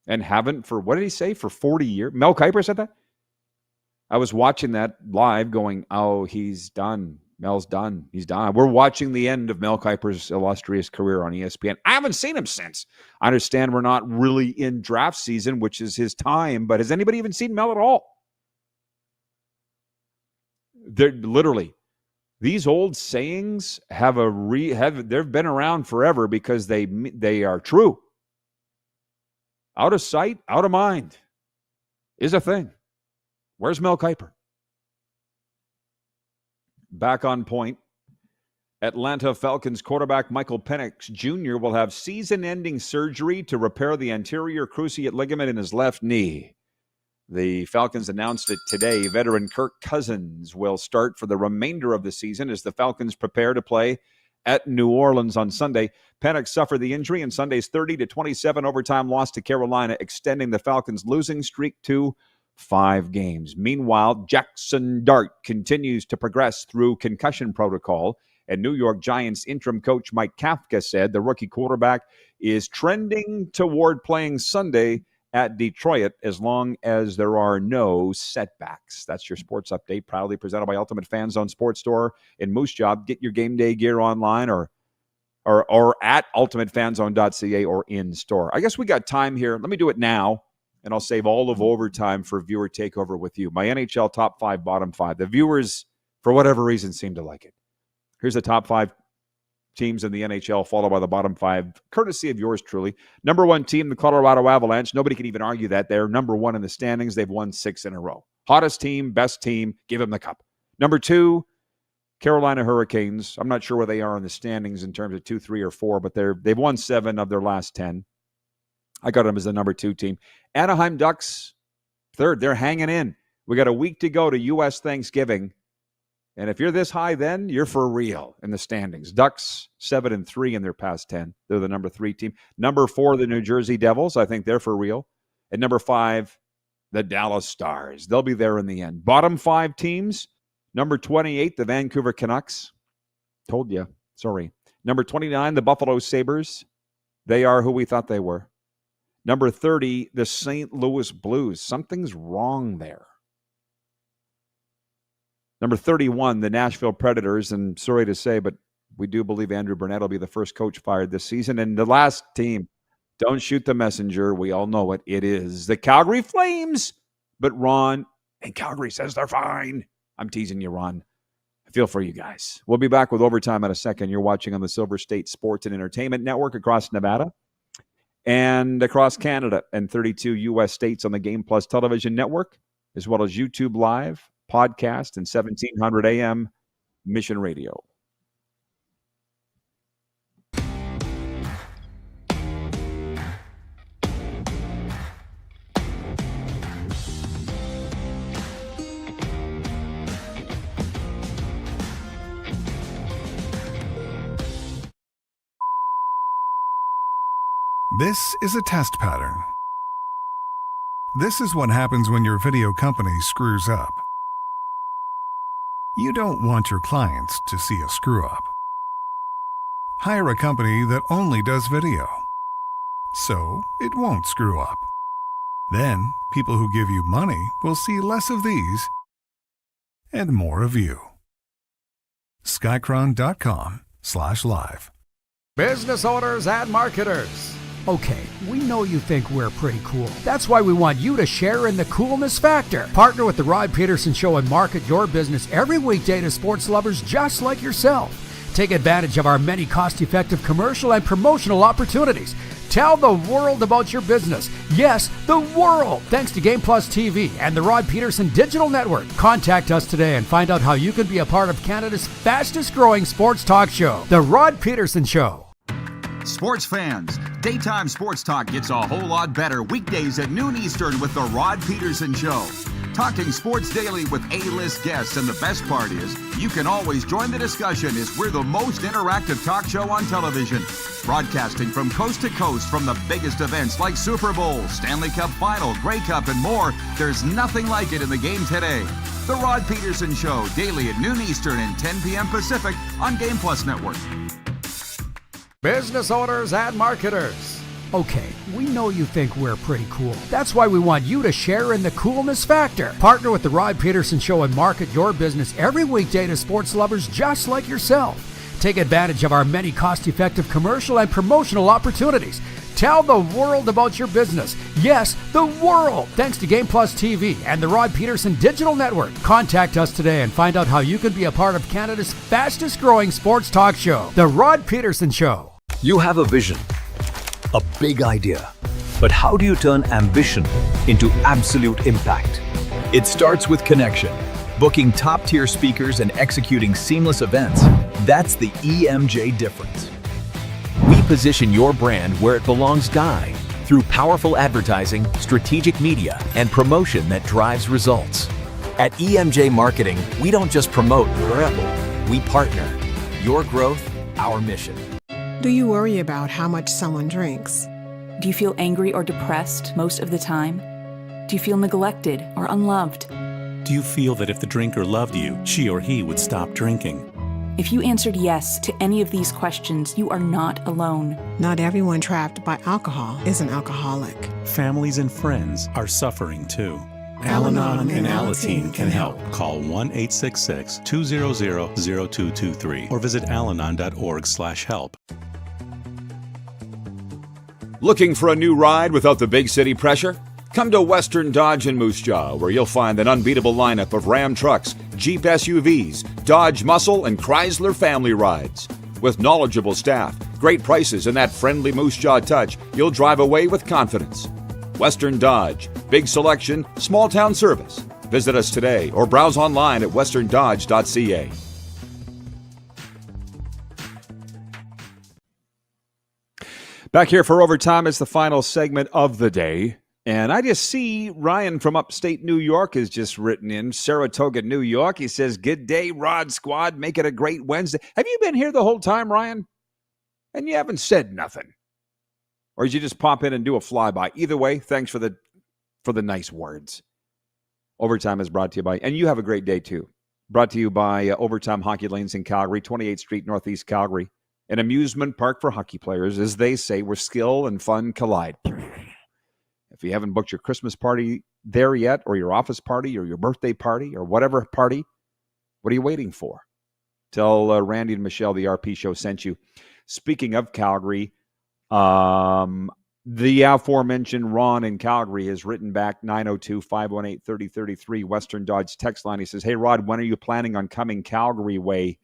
and haven't for, what did he say, for 40 years? Mel Kiper said that? I was watching that live going, oh, he's done. Mel's done. He's done. We're watching the end of Mel Kiper's illustrious career on ESPN. I haven't seen him since. I understand we're not really in draft season, which is his time, but has anybody even seen Mel at all? They're literally, these old sayings they've been around forever because they are true. Out of sight, out of mind is a thing. Where's Mel Kiper? Back on point, Atlanta Falcons quarterback Michael Penix Jr. will have season-ending surgery to repair the anterior cruciate ligament in his left knee. The Falcons announced it today. Veteran Kirk Cousins will start for the remainder of the season as the Falcons prepare to play at New Orleans on Sunday. Penix suffered the injury in Sunday's 30-27 overtime loss to Carolina, extending the Falcons' losing streak to 5 games. Meanwhile, Jackson Dart continues to progress through concussion protocol, and New York Giants interim coach Mike Kafka said the rookie quarterback is trending toward playing Sunday at Detroit as long as there are no setbacks. That's your sports update, proudly presented by Ultimate Fan Zone Sports Store in Moose Jaw. Get your game day gear online or at ultimatefanzone.ca or in store. I guess we got time here. Let me do it now. and I'll save all of overtime for viewer takeover with you. My NHL top 5, bottom 5. The viewers, for whatever reason, seem to like it. Here's the top 5 teams in the NHL, followed by the bottom 5, courtesy of yours truly. Number 1 team, the Colorado Avalanche. Nobody can even argue that. They're number 1 in the standings. They've won 6 in a row. Hottest team, best team, give them the cup. Number 2, Carolina Hurricanes. I'm not sure where they are in the standings in terms of 2, 3, or 4, but they've won 7 of their last 10. I got them as the number 2 team. Anaheim Ducks, 3rd. They're hanging in. We got a week to go to U.S. Thanksgiving. And if you're this high, then you're for real in the standings. Ducks, 7-3 in their past 10. They're the number 3 team. Number 4, the New Jersey Devils. I think they're for real. And number 5, the Dallas Stars. They'll be there in the end. Bottom 5 teams. Number 28, the Vancouver Canucks. Told you. Sorry. Number 29, the Buffalo Sabres. They are who we thought they were. Number 30, the St. Louis Blues. Something's wrong there. Number 31, the Nashville Predators. And sorry to say, but we do believe Andrew Burnett will be the first coach fired this season. And the last team, don't shoot the messenger. We all know it. It is the Calgary Flames. But Ron in Calgary says they're fine. I'm teasing you, Ron. I feel for you guys. We'll be back with overtime in a second. You're watching on the Silver State Sports and Entertainment Network across Nevada and across Canada and 32 U.S. states on the Game Plus television network, as well as YouTube Live, podcast, and 1700 AM Mission Radio. This is a test pattern. This is what happens when your video company screws up. You don't want your clients to see a screw up. Hire a company that only does video, so it won't screw up. Then, people who give you money will see less of these and more of you. Skycron.com/live. Business owners and marketers. Okay, we know you think we're pretty cool. That's why we want you to share in the coolness factor. Partner with the Rod Pedersen Show and market your business every weekday to sports lovers just like yourself. Take advantage of our many cost-effective commercial and promotional opportunities. Tell the world about your business. Yes, the world. Thanks to Game Plus TV and the Rod Pedersen Digital Network. Contact us today and find out how you can be a part of Canada's fastest-growing sports talk show, The Rod Pedersen Show. Sports fans, daytime sports talk gets a whole lot better weekdays at noon Eastern with the Rod Pedersen Show. Talking sports daily with A-list guests, and the best part is, you can always join the discussion as we're the most interactive talk show on television. Broadcasting from coast to coast from the biggest events like Super Bowl, Stanley Cup Final, Grey Cup, and more, there's nothing like it in the game today. The Rod Pedersen Show, daily at noon Eastern and 10 p.m. Pacific on Game Plus Network. Business owners and marketers. Okay, we know you think we're pretty cool. That's why we want you to share in the coolness factor. Partner with the Rod Pedersen Show and market your business every weekday to sports lovers just like yourself. Take advantage of our many cost-effective commercial and promotional opportunities. Tell the world about your business. Yes, the world. Thanks to Game Plus TV and the Rod Pedersen Digital Network. Contact us today and find out how you can be a part of Canada's fastest-growing sports talk show, The Rod Pedersen Show. You have a vision, a big idea, but how do you turn ambition into absolute impact? It starts with connection. Booking top-tier speakers and executing seamless events, that's the EMJ difference. We position your brand where it belongs guy through powerful advertising, strategic media, and promotion that drives results. At EMJ Marketing, we don't just promote, we partner. Your growth, our mission. Do you worry about how much someone drinks? Do you feel angry or depressed most of the time? Do you feel neglected or unloved? Do you feel that if the drinker loved you, she or he would stop drinking? If you answered yes to any of these questions, you are not alone. Not everyone trapped by alcohol is an alcoholic. Families and friends are suffering too. Al-Anon and Alateen can help. Call 1-866-200-0223 or visit alanon.org/help. Looking for a new ride without the big city pressure? Come to Western Dodge in Moose Jaw, where you'll find an unbeatable lineup of Ram trucks, Jeep SUVs, Dodge Muscle, and Chrysler family rides. With knowledgeable staff, great prices, and that friendly Moose Jaw touch, you'll drive away with confidence. Western Dodge, big selection, small town service. Visit us today or browse online at westerndodge.ca. Back here for Overtime. It's the final segment of the day. And I just see Ryan from upstate New York has just written in, Saratoga, New York. He says, "Good day, Rod Squad. Make it a great Wednesday." Have you been here the whole time, Ryan? And you haven't said nothing. Or did you just pop in and do a flyby? Either way, thanks for the nice words. Overtime is brought to you by, and you have a great day too, brought to you by Overtime Hockey Lanes in Calgary, 28th Street, Northeast Calgary. An amusement park for hockey players, as they say, where skill and fun collide. If you haven't booked your Christmas party there yet, or your office party, or your birthday party, or whatever party, what are you waiting for? Tell Randy and Michelle the RP Show sent you. Speaking of Calgary, the aforementioned Ron in Calgary has written back 902-518-3033, Western Dodge text line. He says, "Hey, Rod, when are you planning on coming Calgary way?"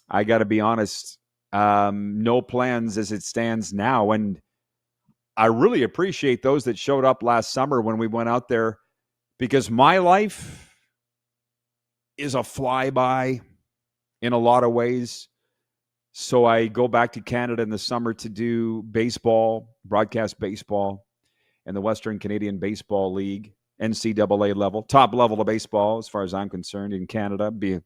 I got to be honest, no plans as it stands now. And I really appreciate those that showed up last summer when we went out there, because my life is a flyby in a lot of ways. So I go back to Canada in the summer to do baseball, broadcast baseball, and the Western Canadian Baseball League, NCAA level, top level of baseball as far as I'm concerned in Canada, be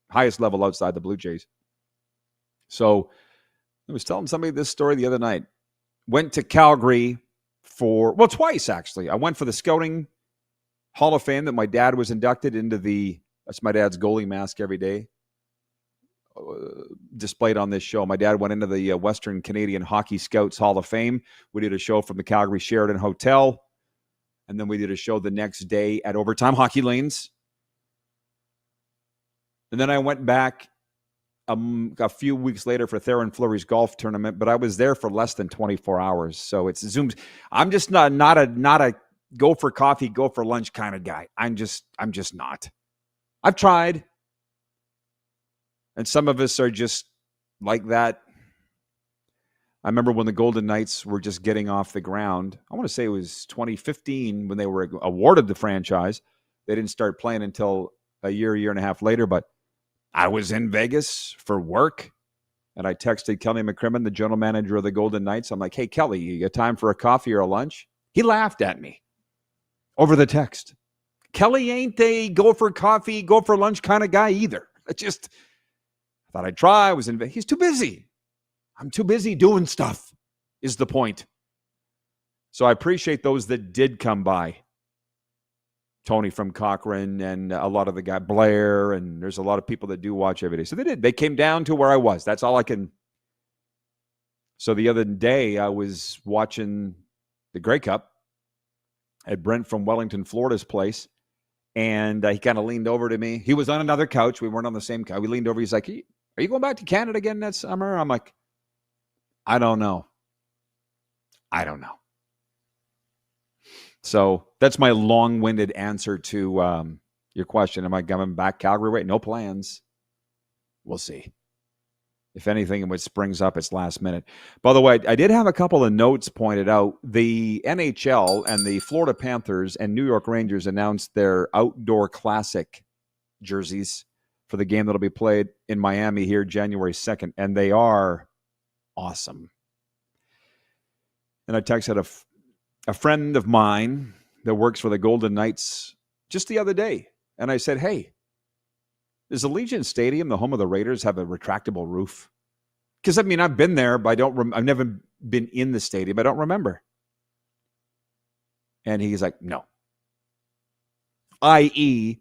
highest level outside the Blue Jays. So I was telling somebody this story the other night. Went to Calgary twice actually. I went for the Scouting Hall of Fame that my dad was inducted into. That's my dad's goalie mask every day, displayed on this show. My dad went into the Western Canadian Hockey Scouts Hall of Fame. We did a show from the Calgary Sheraton Hotel, and then we did a show the next day at Overtime Hockey Lanes. And then I went back a few weeks later for Theron Fleury's golf tournament, but I was there for less than 24 hours. So it's zoomed. I'm just not a go for coffee, go for lunch kind of guy. I'm just not. I've tried. And some of us are just like that. I remember when the Golden Knights were just getting off the ground. I want to say it was 2015 when they were awarded the franchise. They didn't start playing until a year and a half later, but I was in Vegas for work, and I texted Kelly McCrimmon, the general manager of the Golden Knights. I'm like, "Hey, Kelly, you got time for a coffee or a lunch?" He laughed at me over the text. Kelly ain't a go for coffee, go for lunch kind of guy either. I thought I'd try. I was in Vegas. He's too busy. I'm too busy doing stuff, is the point. So I appreciate those that did come by. Tony from Cochrane and a lot of the guy, Blair, and there's a lot of people that do watch every day. So they did. They came down to where I was. That's all I can. So the other day I was watching the Grey Cup at Brent from Wellington, Florida's place, and he kind of leaned over to me. He was on another couch. We weren't on the same couch. We leaned over. He's like, "Are you going back to Canada again that summer?" I'm like, I don't know. So that's my long-winded answer to your question. Am I coming back Calgary way? No plans. We'll see. If anything, what springs up, it's last minute. By the way, I did have a couple of notes pointed out. The NHL and the Florida Panthers and New York Rangers announced their outdoor classic jerseys for the game that'll be played in Miami here January 2nd, and they are awesome. And I texted a friend of mine that works for the Golden Knights just the other day, and I said, "Hey, does Allegiant Stadium, the home of the Raiders, have a retractable roof?" Because, I mean, I've been there, but I've never been in the stadium. I don't remember. And he's like, "No." I.e.,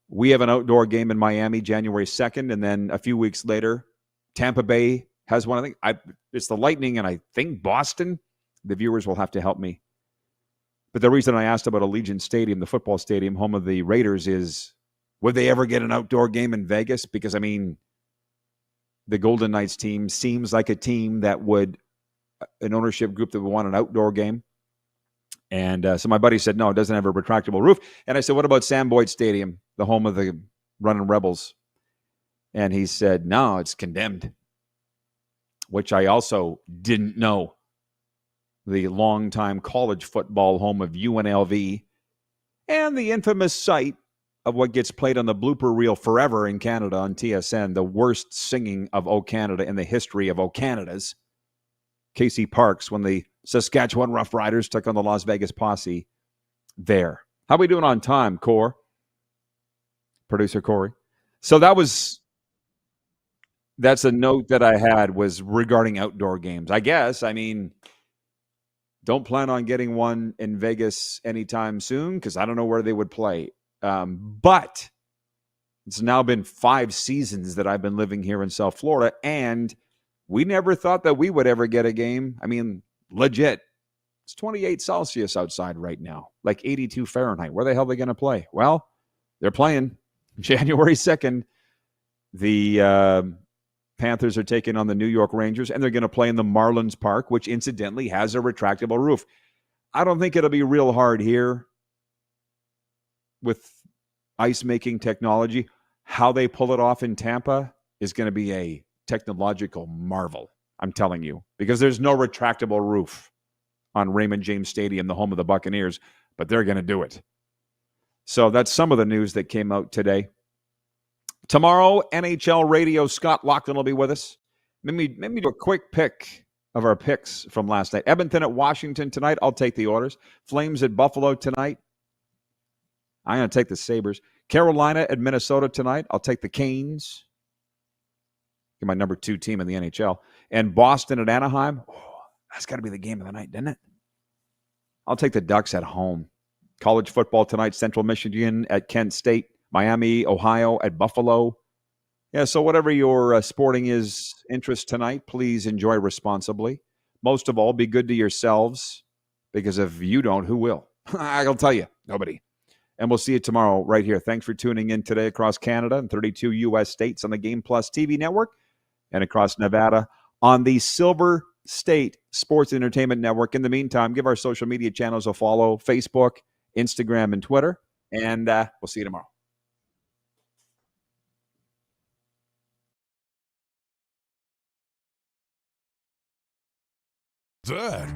we have an outdoor game in Miami January 2nd, and then a few weeks later, Tampa Bay has one. I think it's the Lightning, and I think Boston. The viewers will have to help me. But the reason I asked about Allegiant Stadium, the football stadium, home of the Raiders, is would they ever get an outdoor game in Vegas? Because, I mean, the Golden Knights team seems like a team that would, an ownership group that would want an outdoor game. And so my buddy said, no, it doesn't have a retractable roof. And I said, what about Sam Boyd Stadium, the home of the Runnin' Rebels? And he said, no, it's condemned, which I also didn't know. The longtime college football home of UNLV and the infamous site of what gets played on the blooper reel forever in Canada on TSN, the worst singing of O Canada in the history of O Canadas. Casey Parks, when the Saskatchewan Roughriders took on the Las Vegas Posse there. How we doing on time, Core? Producer Corey. So that's a note that I had was regarding outdoor games. I guess, I mean, don't plan on getting one in Vegas anytime soon because I don't know where they would play. But it's now been 5 seasons that I've been living here in South Florida, and we never thought that we would ever get a game. I mean, legit. It's 28 Celsius outside right now, like 82 Fahrenheit. Where the hell are they going to play? Well, they're playing January 2nd. The Panthers are taking on the New York Rangers, and they're going to play in the Marlins Park, which incidentally has a retractable roof. I don't think it'll be real hard here with ice-making technology. How they pull it off in Tampa is going to be a technological marvel, I'm telling you, because there's no retractable roof on Raymond James Stadium, the home of the Buccaneers, but they're going to do it. So that's some of the news that came out today. Tomorrow, NHL Radio, Scott Loughlin will be with us. Let me do a quick pick of our picks from last night. Edmonton at Washington tonight. I'll take the Oilers. Flames at Buffalo tonight. I'm going to take the Sabres. Carolina at Minnesota tonight. I'll take the Canes. Get my number 2 team in the NHL. And Boston at Anaheim. Oh, that's got to be the game of the night, doesn't it? I'll take the Ducks at home. College football tonight. Central Michigan at Kent State. Miami, Ohio at Buffalo. Yeah, so whatever your sporting interest tonight, please enjoy responsibly. Most of all, be good to yourselves, because if you don't, who will? I'll tell you, nobody. And we'll see you tomorrow right here. Thanks for tuning in today across Canada and 32 U.S. states on the Game Plus TV network and across Nevada on the Silver State Sports Entertainment Network. In the meantime, give our social media channels a follow, Facebook, Instagram, and Twitter. And we'll see you tomorrow. That